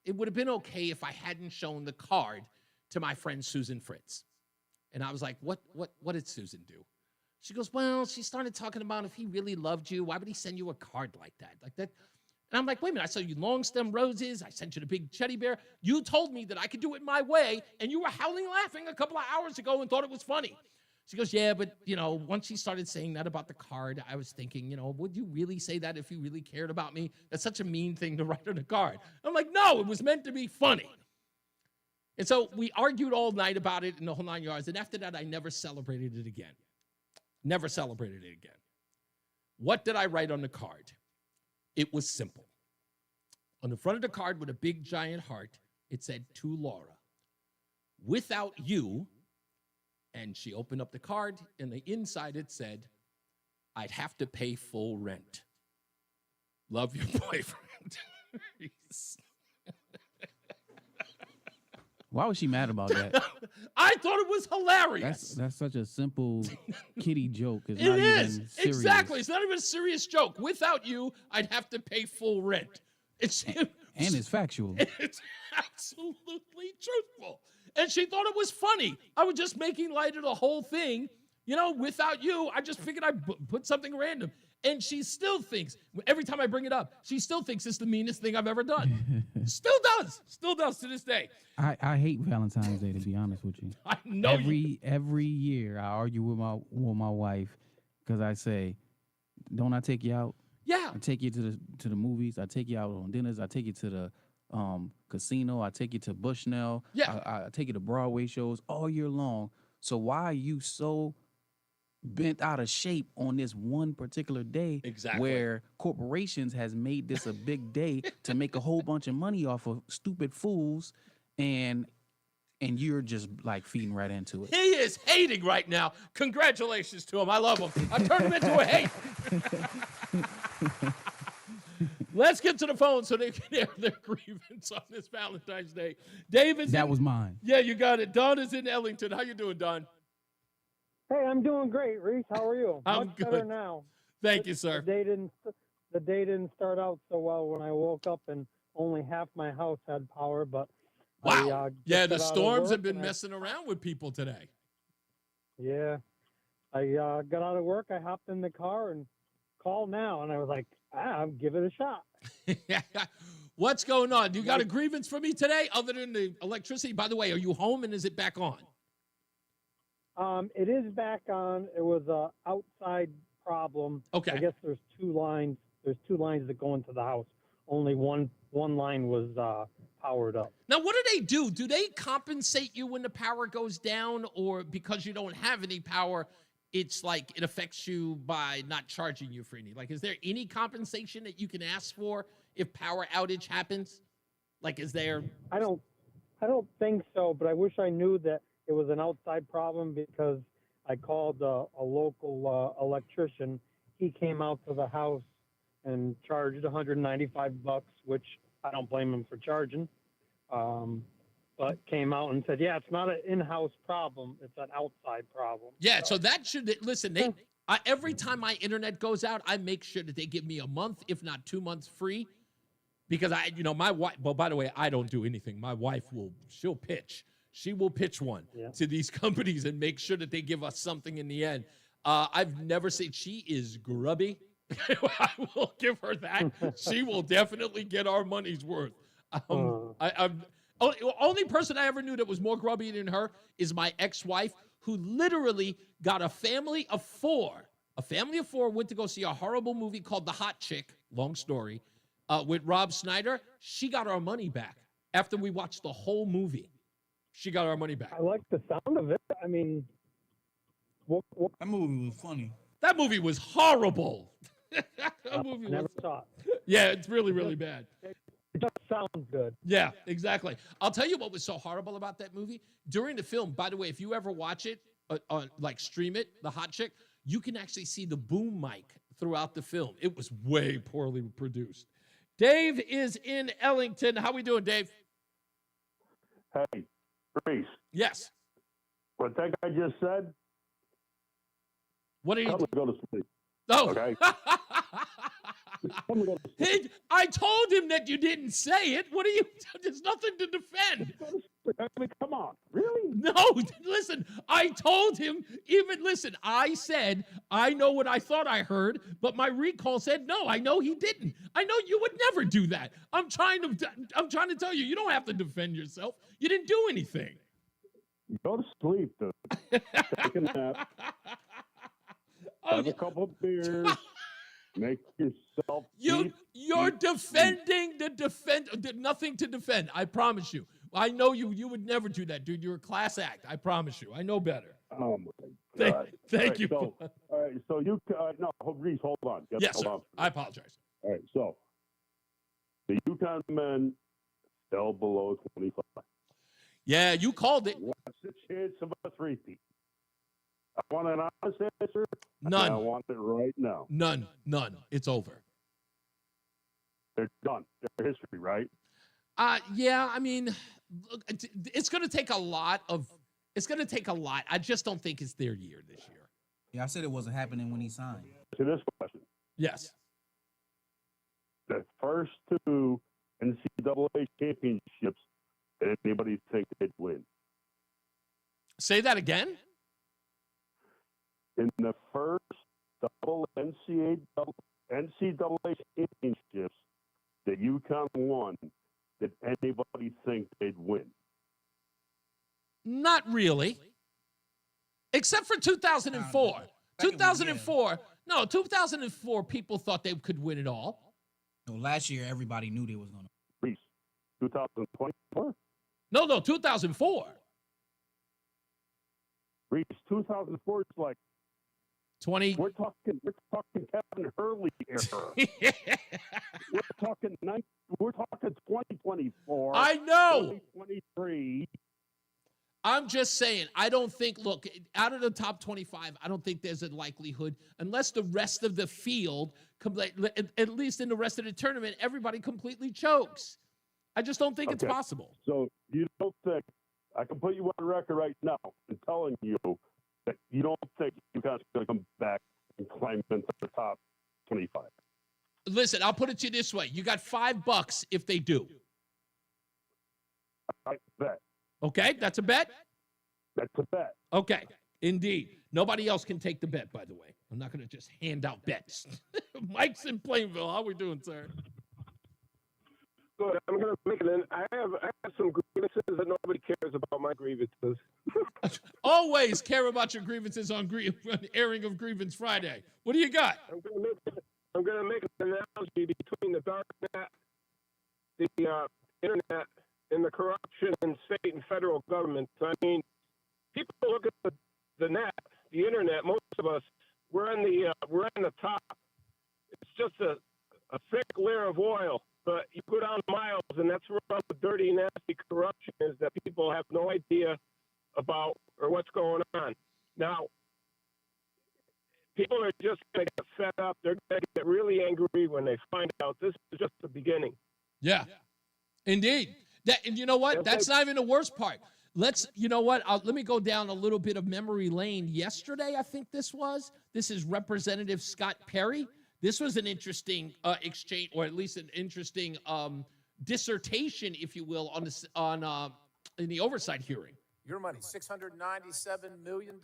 S5: "It would have been okay if I hadn't shown the card to my friend Susan Fritz." And I was like, what did Susan do? She goes, "Well, she started talking about if he really loved you, why would he send you a card like that? And I'm like, "Wait a minute, I saw you long stem roses. I sent you the big teddy bear. You told me that I could do it my way, and you were howling laughing a couple of hours ago and thought it was funny." She goes, "Yeah, but, once she started saying that about the card, I was thinking, would you really say that if you really cared about me? That's such a mean thing to write on a card." I'm like, "No, it was meant to be funny." And so we argued all night about it in the whole 9 yards. And after that, I never celebrated it again. Never celebrated it again. What did I write on the card? It was simple. On the front of the card with a big giant heart, it said, "To Laura, without you," and she opened up the card, and the inside it said, "I'd have to pay full rent. Love your boyfriend."
S1: Why was she mad about that?
S5: I thought it was hilarious.
S1: That's such a simple kitty joke. It's
S5: It
S1: not
S5: is.
S1: even serious.
S5: Exactly. It's not even a serious joke. Without you, I'd have to pay full rent.
S1: And it's factual.
S5: It's absolutely truthful. And she thought it was funny. I was just making light of the whole thing. Without you, I just figured I'd put something random. And she still thinks, every time I bring it up, she still thinks it's the meanest thing I've ever done. Still does to this day.
S1: I hate Valentine's Day, to be honest with you.
S5: I know
S1: every year I argue with my wife because I say, "Don't I take you out?
S5: Yeah.
S1: I take you to the movies. I take you out on dinners. I take you to the casino. I take you to Bushnell.
S5: Yeah.
S1: I take you to Broadway shows all year long. So why are you so bent out of shape on this one particular day where corporations has made this a big day to make a whole bunch of money off of stupid fools, and you're just like feeding right into it?"
S5: He is hating right now. Congratulations to him. I love him. I turned him into a hate. Let's get to the phone so they can air their grievance on this Valentine's Day. David's
S1: That was mine.
S5: Yeah, you got it. Don is in Ellington. How you doing, Don?
S2: Hey, I'm doing great, Reese. How are you?
S5: I'm
S2: Much
S5: good.
S2: better now.
S5: Thank you, sir.
S2: The day didn't start out so well when I woke up and only half my house had power, but
S5: Wow. Yeah, the
S2: got out of
S5: storms
S2: work
S5: have been
S2: and
S5: messing around with people today.
S2: Yeah. I got out of work, I hopped in the car and called now, and I was like, I'll give it a shot.
S5: What's going on? You got a grievance for me today other than the electricity? By the way, are you home and is it back on?
S2: It is back on. It was a outside problem.
S5: Okay.
S2: I guess there's two lines. There's two lines that go into the house. Only one line was powered up.
S5: Now, what do? Do they compensate you when the power goes down, or because you don't have any power, it's like it affects you by not charging you for any? Like, is there any compensation that you can ask for if power outage happens? Like, is there?
S2: I don't think so, but I wish I knew that it was an outside problem because I called a local electrician. He came out to the house and charged $195, which I don't blame him for charging. But came out and said, "Yeah, it's not an in-house problem; it's an outside problem."
S5: Yeah, so that should listen. Every time my internet goes out, I make sure that they give me a month, if not 2 months, free, because my wife. Well, by the way, I don't do anything. My wife she'll pitch. She will pitch one to these companies and make sure that they give us something in the end. I've never seen. She is grubby. I will give her that. She will definitely get our money's worth. Only person I ever knew that was more grubby than her is my ex-wife, who literally got a family of four. A family of four went to go see a horrible movie called The Hot Chick, long story, with Rob Schneider. She got our money back after we watched the whole movie. She got our money back.
S2: I like the sound of it. I mean,
S1: that movie was funny.
S5: That movie was horrible.
S2: Never saw it.
S5: Yeah, it's really, really bad.
S2: It just sounds good.
S5: Yeah, exactly. I'll tell you what was so horrible about that movie. During the film, by the way, if you ever watch it, stream it, The Hot Chick, you can actually see the boom mic throughout the film. It was way poorly produced. Dave is in Ellington. How we doing, Dave?
S23: Hey, Reese.
S5: Yes.
S23: What that guy just said?
S5: What did he
S23: Tell him to go to sleep.
S5: Oh.
S23: Okay.
S5: Hey, I told him that you didn't say it. What are you? There's nothing to defend.
S23: I mean, come on. Really?
S5: No, listen, I told him, listen, I said, I know what I thought I heard, but my recall said, no, I know he didn't. I know you would never do that. I'm trying to tell you, you don't have to defend yourself. You didn't do anything.
S23: Go to sleep, dude. Take a nap. Have a couple of beers. Make yourself.
S5: You're defending nothing to defend. I promise you. I know you would never do that, dude. You're a class act. I promise you. I know better.
S23: Oh my God.
S5: Thank you.
S23: So, all right. So you no, Reese, hold on.
S5: Yes,
S23: hold
S5: sir.
S23: on.
S5: I apologize.
S23: All right. So the UConn men fell below 25.
S5: Yeah, you called it.
S23: What's the chance of a three-peat? I want an honest answer.
S5: None.
S23: I want it right now.
S5: None. It's over.
S23: They're done. They're history, right?
S5: Yeah, I mean, look, it's going to take a lot. I just don't think it's their year this year.
S1: Yeah, I said it wasn't happening when he signed.
S23: To this question.
S5: Yes.
S23: The first two NCAA championships, did anybody think they'd win?
S5: Say that again?
S23: In the first double NCAA championships that UConn won, did anybody think they'd win?
S5: Not really. Except for 2004. 2004. No, 2004, people thought they could win it all.
S1: No, last year, everybody knew they was going to.
S23: Reese, 2024?
S5: No, 2004.
S23: Reese, 2004 is like
S5: 20.
S23: We're talking Kevin Hurley era. We're talking 2024.
S5: I know.
S23: 2023.
S5: I'm just saying, I don't think, look, out of the top 25, I don't think there's a likelihood, unless the rest of the field, at least in the rest of the tournament, everybody completely chokes. I just don't think it's possible.
S23: So you don't think, I can put you on record right now and telling you that you don't think you guys are going to come back and climb into the top 25.
S5: Listen, I'll put it to you this way. You got $5 if they do.
S23: I bet.
S5: Okay, that's a bet?
S23: That's a bet.
S5: Okay, indeed. Nobody else can take the bet, by the way. I'm not going to just hand out bets. Mike's in Plainville. How we doing, sir?
S3: Good. I'm going to make it. I have some grievances that nobody cares about my grievances.
S5: Always care about your grievances on airing of Grievance Friday. What do you got?
S3: I'm going to make an analogy between the dark net, the internet, and the corruption in state and federal governments. I mean, people look at the net, the internet. Most of us, we're on the top. It's just a thick layer of oil. But you go down miles, and that's where all the dirty, nasty corruption is that people have no idea about or what's going on. Now, people are just going to get fed up. They're going to get really angry when they find out this is just the beginning.
S5: Yeah, indeed. And you know what? That's not even the worst part. You know what? Let me go down a little bit of memory lane. Yesterday, I think this is Representative Scott Perry. This was an interesting exchange, or at least an interesting dissertation, if you will, in the oversight hearing.
S4: Your money, $697 million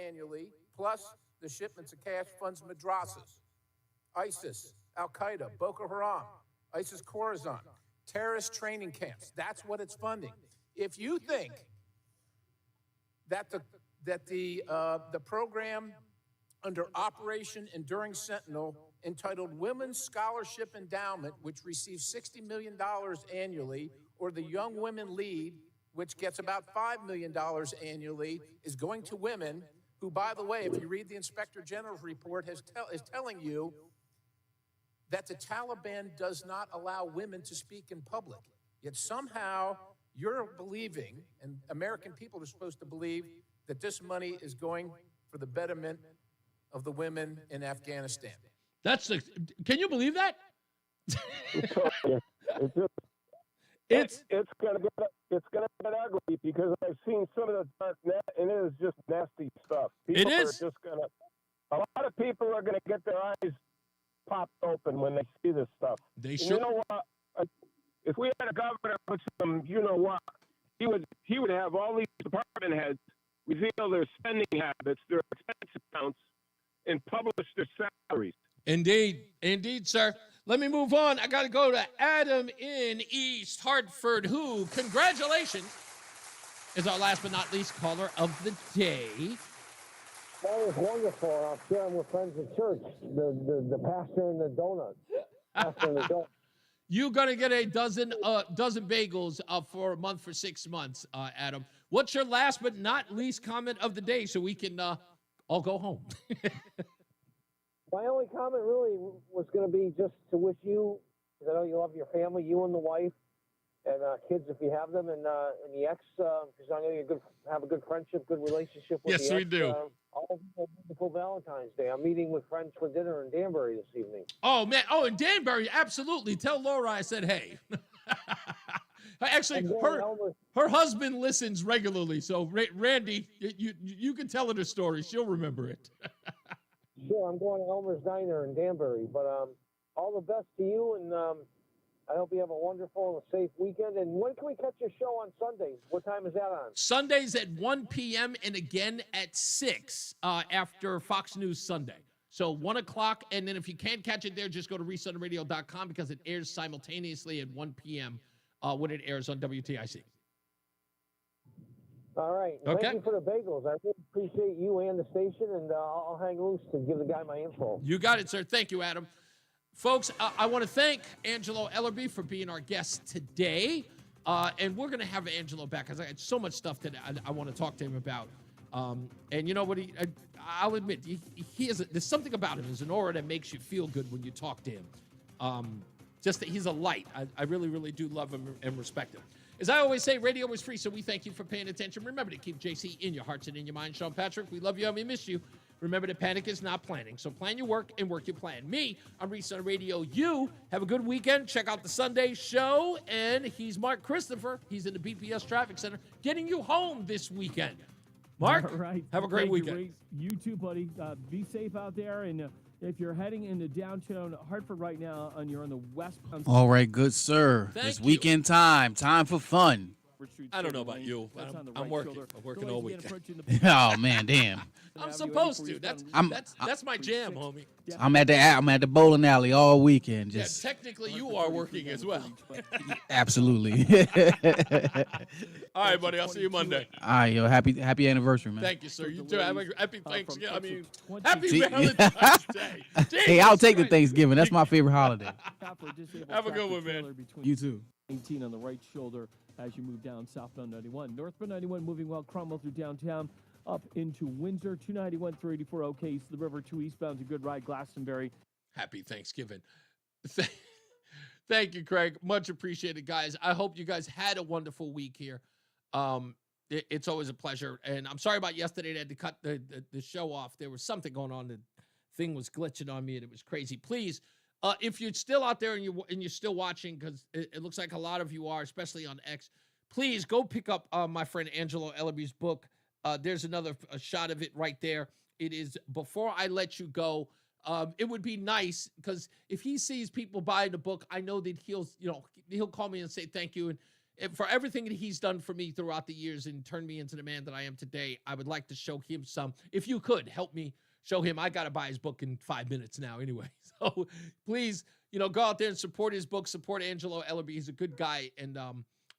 S4: annually, plus the shipments of cash funds madrasas, ISIS, Al-Qaeda, Boko Haram, ISIS Khorasan, terrorist training camps. That's what it's funding. If you think that the program under Operation Enduring Sentinel, entitled Women's Scholarship Endowment, which receives $60 million annually, or the Young Women Lead, which gets about $5 million annually, is going to women who, by the way, if you read the Inspector General's report, is telling you that the Taliban does not allow women to speak in public. Yet somehow you're believing, and American people are supposed to believe, that this money is going for the betterment of the women in Afghanistan.
S5: Can you believe that?
S3: It's gonna get ugly because I've seen some of the dark net and it is just nasty stuff. People are just gonna. A lot of people are gonna get their eyes popped open when they see this stuff.
S5: They
S3: should. You know what? If we had a governor with some, you know what, he would have all these department heads reveal their spending habits, their expense accounts, and publish their salaries.
S5: Indeed, sir. Let me move on. I got to go to Adam in East Hartford, who, congratulations, is our last but not least caller of the day.
S6: That was wonderful. I'll share them with friends at church. The pastor and the donut. Pastor and the donut.
S5: You're going to get a dozen bagels for a month for 6 months, Adam. What's your last but not least comment of the day so we can all go home?
S6: My only comment really was going to be just to wish you, because I know you love your family, you and the wife, and kids if you have them, and the ex, because I know you have a good friendship, good relationship with the ex.
S5: Yes, we do.
S6: All of you, a wonderful Valentine's Day. I'm meeting with friends for dinner in Danbury this evening.
S5: Oh, man. Oh, in Danbury, absolutely. Tell Laura I said hey. Actually, her husband listens regularly, so Randy, you can tell her the story. She'll remember it.
S6: Sure, I'm going to Elmer's Diner in Danbury, but all the best to you, and I hope you have a wonderful and a safe weekend. And when can we catch your show on Sundays? What time is that on?
S5: Sundays at 1 p.m. and again at 6 after Fox News Sunday. So 1 o'clock, and then if you can't catch it there, just go to resunradio.com because it airs simultaneously at 1 p.m. When it airs on WTIC.
S6: All right.
S5: Okay.
S6: Thank you for the bagels. I really appreciate you and the station, and I'll hang loose to give the guy my info.
S5: You got it, sir. Thank you, Adam. Folks, I want to thank Angelo Ellerby for being our guest today. And we're going to have Angelo back because I had so much stuff that I want to talk to him about. And you know what? I'll admit, there's something about him. There's an aura that makes you feel good when you talk to him. Just that he's a light. I really, really do love him and respect him. As I always say, radio is free, so we thank you for paying attention. Remember to keep JC in your hearts and in your mind. Sean Patrick, we love you and we miss you. Remember that panic is not planning, so plan your work and work your plan. Me, I'm Reese on Radio. You have a good weekend. Check out the Sunday show, and he's Mark Christopher. He's in the BPS Traffic Center getting you home this weekend. Mark,
S16: all right.
S5: have a great weekend.
S16: You too, buddy. Be safe out there, and if you're heading into downtown Hartford right now and you're on the westbound.
S1: All right, good sir. It's weekend time for fun.
S5: I don't know about you. I'm working. I'm working all weekend.
S1: Oh man, damn.
S5: I'm supposed to. That's my jam, homie.
S1: I'm at the bowling alley all weekend. Just
S5: technically, you are working as well.
S1: Absolutely.
S5: All right, buddy. I'll see you Monday.
S1: All right, yo. Happy anniversary, man.
S5: Thank you, sir. You too. Have a happy Thanksgiving. I mean, happy Valentine's Day.
S1: Hey, I'll take the Thanksgiving. That's my favorite holiday.
S5: Have a good one, man.
S1: You too.
S16: 18 on the right shoulder as you move down southbound 91. Northbound 91 moving well, Cromwell through downtown, up into Windsor. 291 through 84, okay. East of the river, 2 eastbound, a good ride, Glastonbury.
S5: Happy Thanksgiving. Thank you, Craig. Much appreciated, guys. I hope you guys had a wonderful week here. It's always a pleasure. And I'm sorry about yesterday. I had to cut the show off. There was something going on. The thing was glitching on me, and it was crazy. Please, if you're still out there and you're still watching, because it looks like a lot of you are, especially on X, please go pick up my friend Angelo Ellerby's book. There's another shot of it right there. It is Before I Let You Go. It would be nice because if he sees people buying the book, I know that he'll call me and say thank you. And for everything that he's done for me throughout the years and turned me into the man that I am today, I would like to show him some. If you could help me show him, I got to buy his book in 5 minutes now anyway. So please, go out there and support his book, support Angelo Ellerby. He's a good guy, and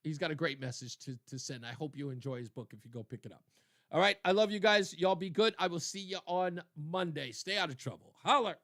S5: he's got a great message to send. I hope you enjoy his book if you go pick it up. All right, I love you guys. Y'all be good. I will see you on Monday. Stay out of trouble. Holler.